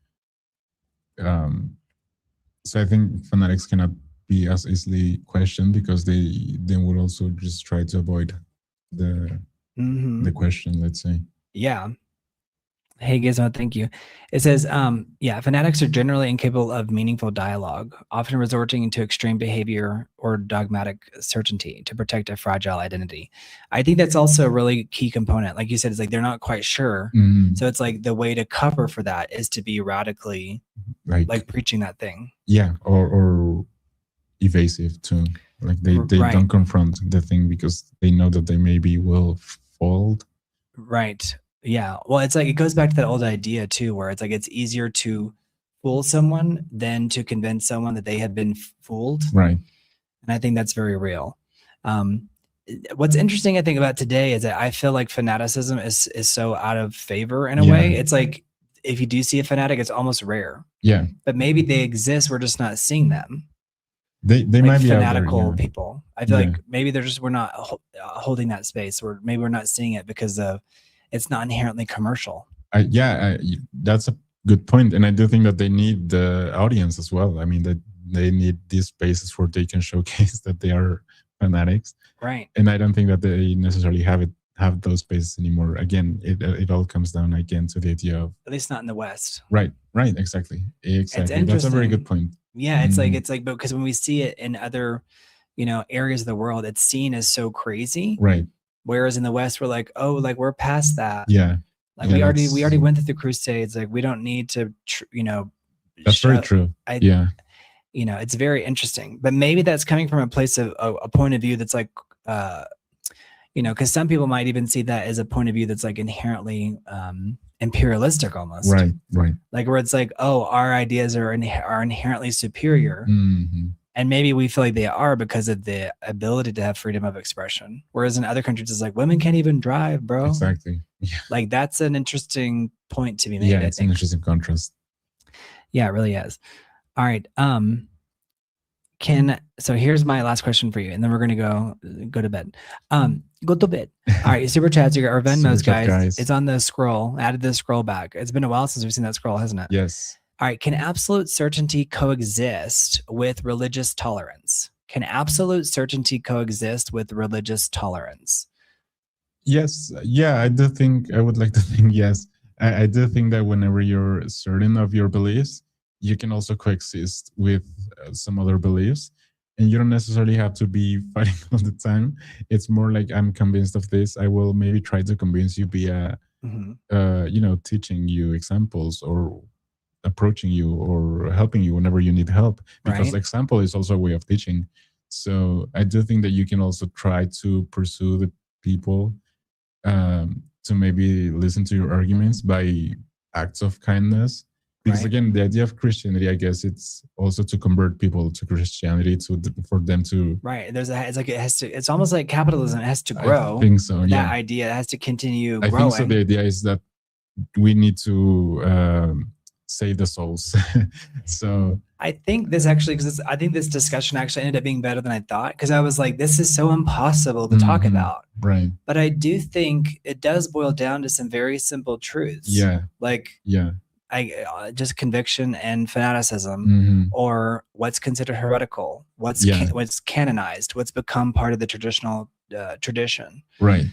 So I think fanatics cannot be as easily questioned because they would also just try to avoid the question, let's say. Yeah. Hey, Gizmo, thank you. It says, fanatics are generally incapable of meaningful dialogue, often resorting to extreme behavior or dogmatic certainty to protect a fragile identity. I think that's also a really key component. Like you said, it's like they're not quite sure. So it's like the way to cover for that is to be radically like preaching that thing. Yeah, or evasive too. Like they don't confront the thing because they know that they maybe will fold. Right. Yeah. Well, it's like it goes back to that old idea too, where it's like it's easier to fool someone than to convince someone that they have been fooled. Right. And I think that's very real. What's interesting, I think, about today is that I feel like fanaticism is so out of favor in a way. It's like if you do see a fanatic, it's almost rare. Yeah. But maybe they exist. We're just not seeing them. They might be fanatical out there, people. I feel like maybe we're not holding that space, or maybe we're not seeing it because of it's not inherently commercial. That's good point. And I do think that they need the audience as well. I mean, that they need these spaces where they can showcase that they are fanatics. Right. And I don't think that they necessarily have those spaces anymore. Again, it all comes down again to the idea of, At least not in the West. Right, exactly. That's a very good point. Yeah, it's like because when we see it in other, areas of the world, it's seen as so crazy. Right. Whereas in the West, we're like, oh, like we're past that. Yeah. Like we already went through the Crusades. Like we don't need to, That's very true. Yeah. It's very interesting, but maybe that's coming from a place of a point of view that's like, because some people might even see that as a point of view that's like inherently imperialistic almost. Right. Like where it's like, oh, our ideas are inherently superior. Mm-hmm. And maybe we feel like they are because of the ability to have freedom of expression. Whereas in other countries, it's like women can't even drive, bro. Exactly. Yeah. Like that's an interesting point to be made. Yeah, it's an interesting contrast. Yeah, it really is. All right. So here's my last question for you, and then we're gonna go to bed. Go to bed. All right, super chats or Venmos, guys. It's on the scroll. Added the scroll back. It's been a while since we've seen that scroll, hasn't it? Yes. All right. Can absolute certainty coexist with religious tolerance? Can absolute certainty coexist with religious tolerance? Yes. Yeah, I would like to think yes. I do think that whenever you're certain of your beliefs, you can also coexist with some other beliefs, and you don't necessarily have to be fighting all the time. It's more like, I'm convinced of this. I will maybe try to convince you via, teaching you examples or approaching you or helping you whenever you need help, because example is also a way of teaching. So I do think that you can also try to pursue the people to maybe listen to your arguments by acts of kindness. Because again, the idea of Christianity, I guess, it's also to convert people to Christianity for them to. Right. It's almost like capitalism. It has to grow. I think so. That idea has to continue growing. I think so. The idea is that we need to save the souls. So I think this actually, I think this discussion actually ended up being better than I thought, because I was like, this is so impossible to talk about. Right. But I do think it does boil down to some very simple truths. Yeah. Like, just conviction and fanaticism, or what's considered heretical, what's canonized, what's become part of the traditional tradition. Right.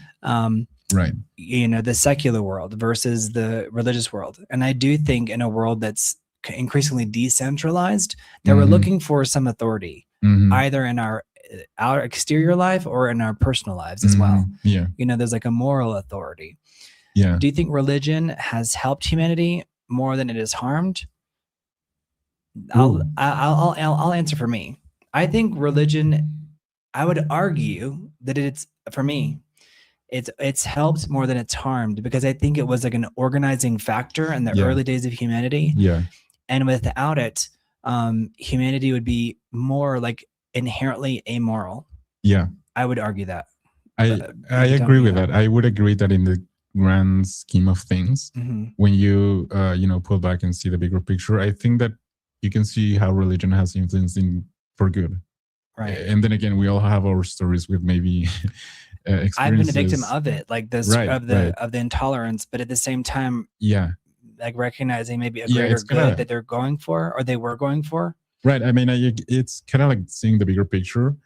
Right. The secular world versus the religious world. And I do think in a world that's increasingly decentralized, that we're looking for some authority, either in our exterior life or in our personal lives as well. Yeah. There's like a moral authority. Yeah. Do you think religion has helped humanity more than it has harmed? I'll answer for me. I think religion, I would argue that it's helped more than it's harmed, because I think it was like an organizing factor in the early days of humanity. Yeah. And without it, humanity would be more like inherently amoral. Yeah. I would argue that. I agree with that. I would agree that in the grand scheme of things, when you pull back and see the bigger picture, I think that you can see how religion has influenced for good. Right. And then again, we all have our stories with maybe I've been a victim of it, like this of the intolerance, but at the same time, like recognizing maybe a greater good that they're going for, or they were going for. Right. I mean, it's kind of like seeing the bigger picture.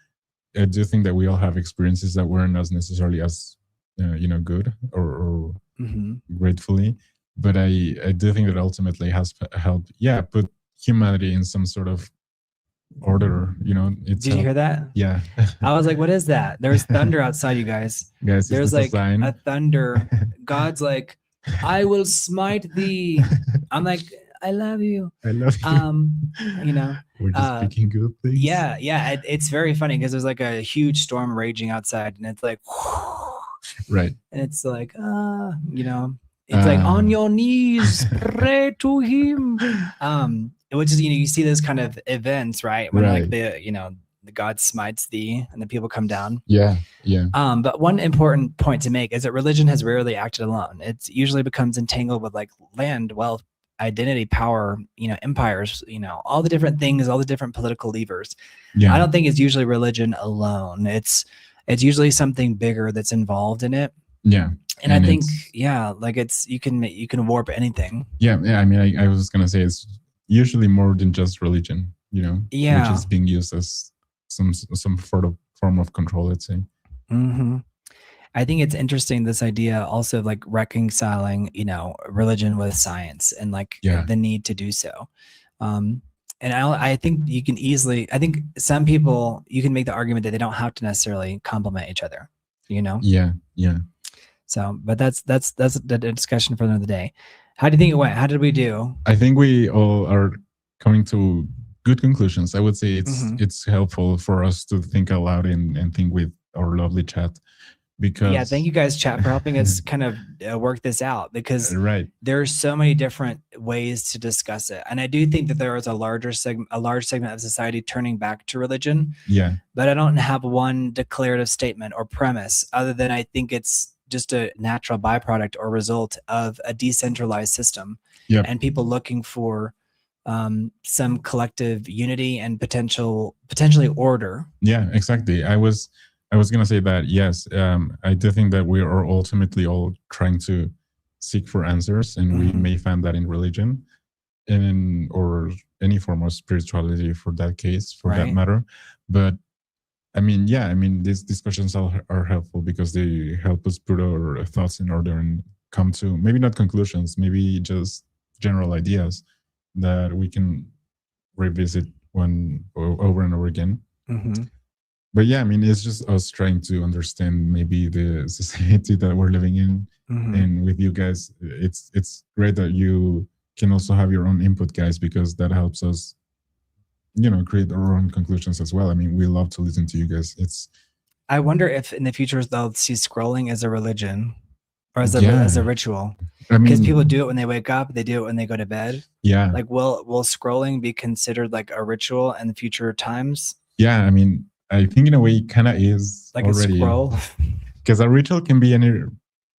I do think that we all have experiences that weren't as necessarily as good or gratefully, but I do think that ultimately has helped put humanity in some sort of order. Did you hear that? Yeah. I was like, what is that? There's thunder outside, you guys. There's like a thunder. God's like, I will smite thee. I'm like, I love you. I love you. We're just speaking good things. Yeah. It's very funny because there's like a huge storm raging outside, and it's like, right. And it's like, it's like on your knees, pray to him. Which is, you see those kind of events, right? When like the God smites thee and the people come down. Yeah. But one important point to make is that religion has rarely acted alone. It usually becomes entangled with like land, wealth, identity, power, empires, all the different things, all the different political levers. I don't think it's usually religion alone. It's usually something bigger that's involved in it. Yeah. And I think, like you can warp anything. Yeah. I mean, I was going to say it's usually more than just religion, which is being used as some form of control, let's say. Mm-hmm. I think it's interesting, this idea also of like reconciling, religion with science and like the need to do so. And I think you can easily, I think some people, you can make the argument that they don't have to necessarily complement each other, Yeah. Yeah. So, but that's the discussion for another day. How do you think it went? How did we do? I think we all are coming to good conclusions. I would say it's helpful for us to think aloud and think with our lovely chat. Because thank you guys, chat, for helping us kind of work this out, because there's so many different ways to discuss it. And I do think that there is a large segment of society turning back to religion. Yeah. But I don't have one declarative statement or premise, other than I think it's just a natural byproduct or result of a decentralized system and people looking for some collective unity and potentially order. Yeah, exactly. I was going to say that, yes, I do think that we are ultimately all trying to seek for answers, and we may find that in religion or any form of spirituality for that case, for that matter. But I mean, these discussions are helpful because they help us put our thoughts in order and come to maybe not conclusions, maybe just general ideas that we can revisit over and over again. But yeah, I mean, it's just us trying to understand maybe the society that we're living in. And with you guys, it's great that you can also have your own input, guys, because that helps us, create our own conclusions as well. I mean, we love to listen to you guys. I wonder if in the future they'll see scrolling as a religion or as a ritual. Because people do it when they wake up, they do it when they go to bed. Yeah. Like, will scrolling be considered like a ritual in the future times? Yeah, I mean, I think in a way it kind of is like already. A scroll. Because a ritual can be any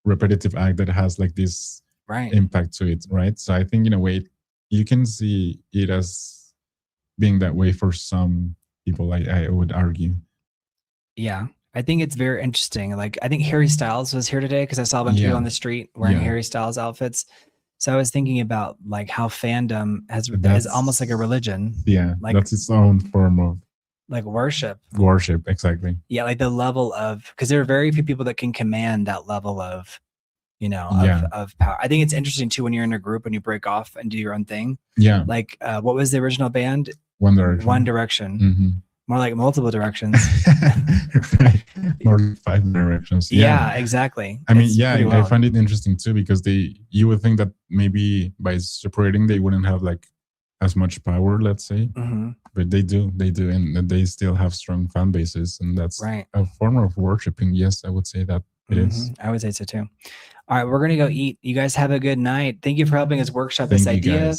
repetitive act that has like this impact to it, right? So I think in a way you can see it as being that way for some people, I would argue. Yeah, I think it's very interesting. Like, I think Harry Styles was here today because I saw a bunch of people on the street wearing Harry Styles outfits. So I was thinking about like how fandom is almost like a religion. Yeah, like, that's its own form of like worship. Worship, exactly. Yeah, like the level of, because there are very few people that can command that level of, of power. I think it's interesting too when you're in a group and you break off and do your own thing. Yeah. Like, what was the original band? One Direction. One Direction. More like multiple directions. Right. More like 5 directions. Yeah, exactly. I mean, I find it interesting too, because you would think that maybe by separating they wouldn't have like as much power, let's say, but they do, and they still have strong fan bases, and that's a form of worshiping. Yes, I would say that it is. I would say so too. All right, we're gonna go eat. You guys have a good night. Thank you for helping us workshop this idea.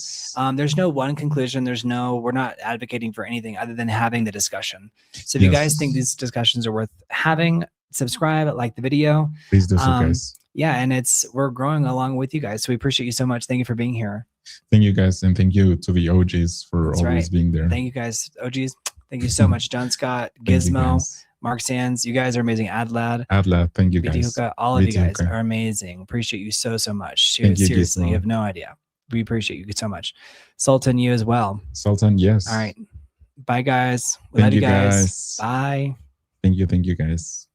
There's no one conclusion. We're not advocating for anything other than having the discussion. So if you guys think these discussions are worth having, subscribe, like the video. Please do so, guys. Yeah, and we're growing along with you guys. So we appreciate you so much. Thank you for being here. Thank you guys, and thank you to the OGs for always being there. Thank you guys, OGs. Thank you so much, John Scott, Gizmo, Mark Sands. You guys are amazing. Adlad, thank you guys. All of you guys are amazing. Appreciate you so much. Seriously, you have no idea. We appreciate you so much. Sultan, you as well. Sultan, yes. All right. Bye, guys. Love you guys. Bye. Thank you, guys.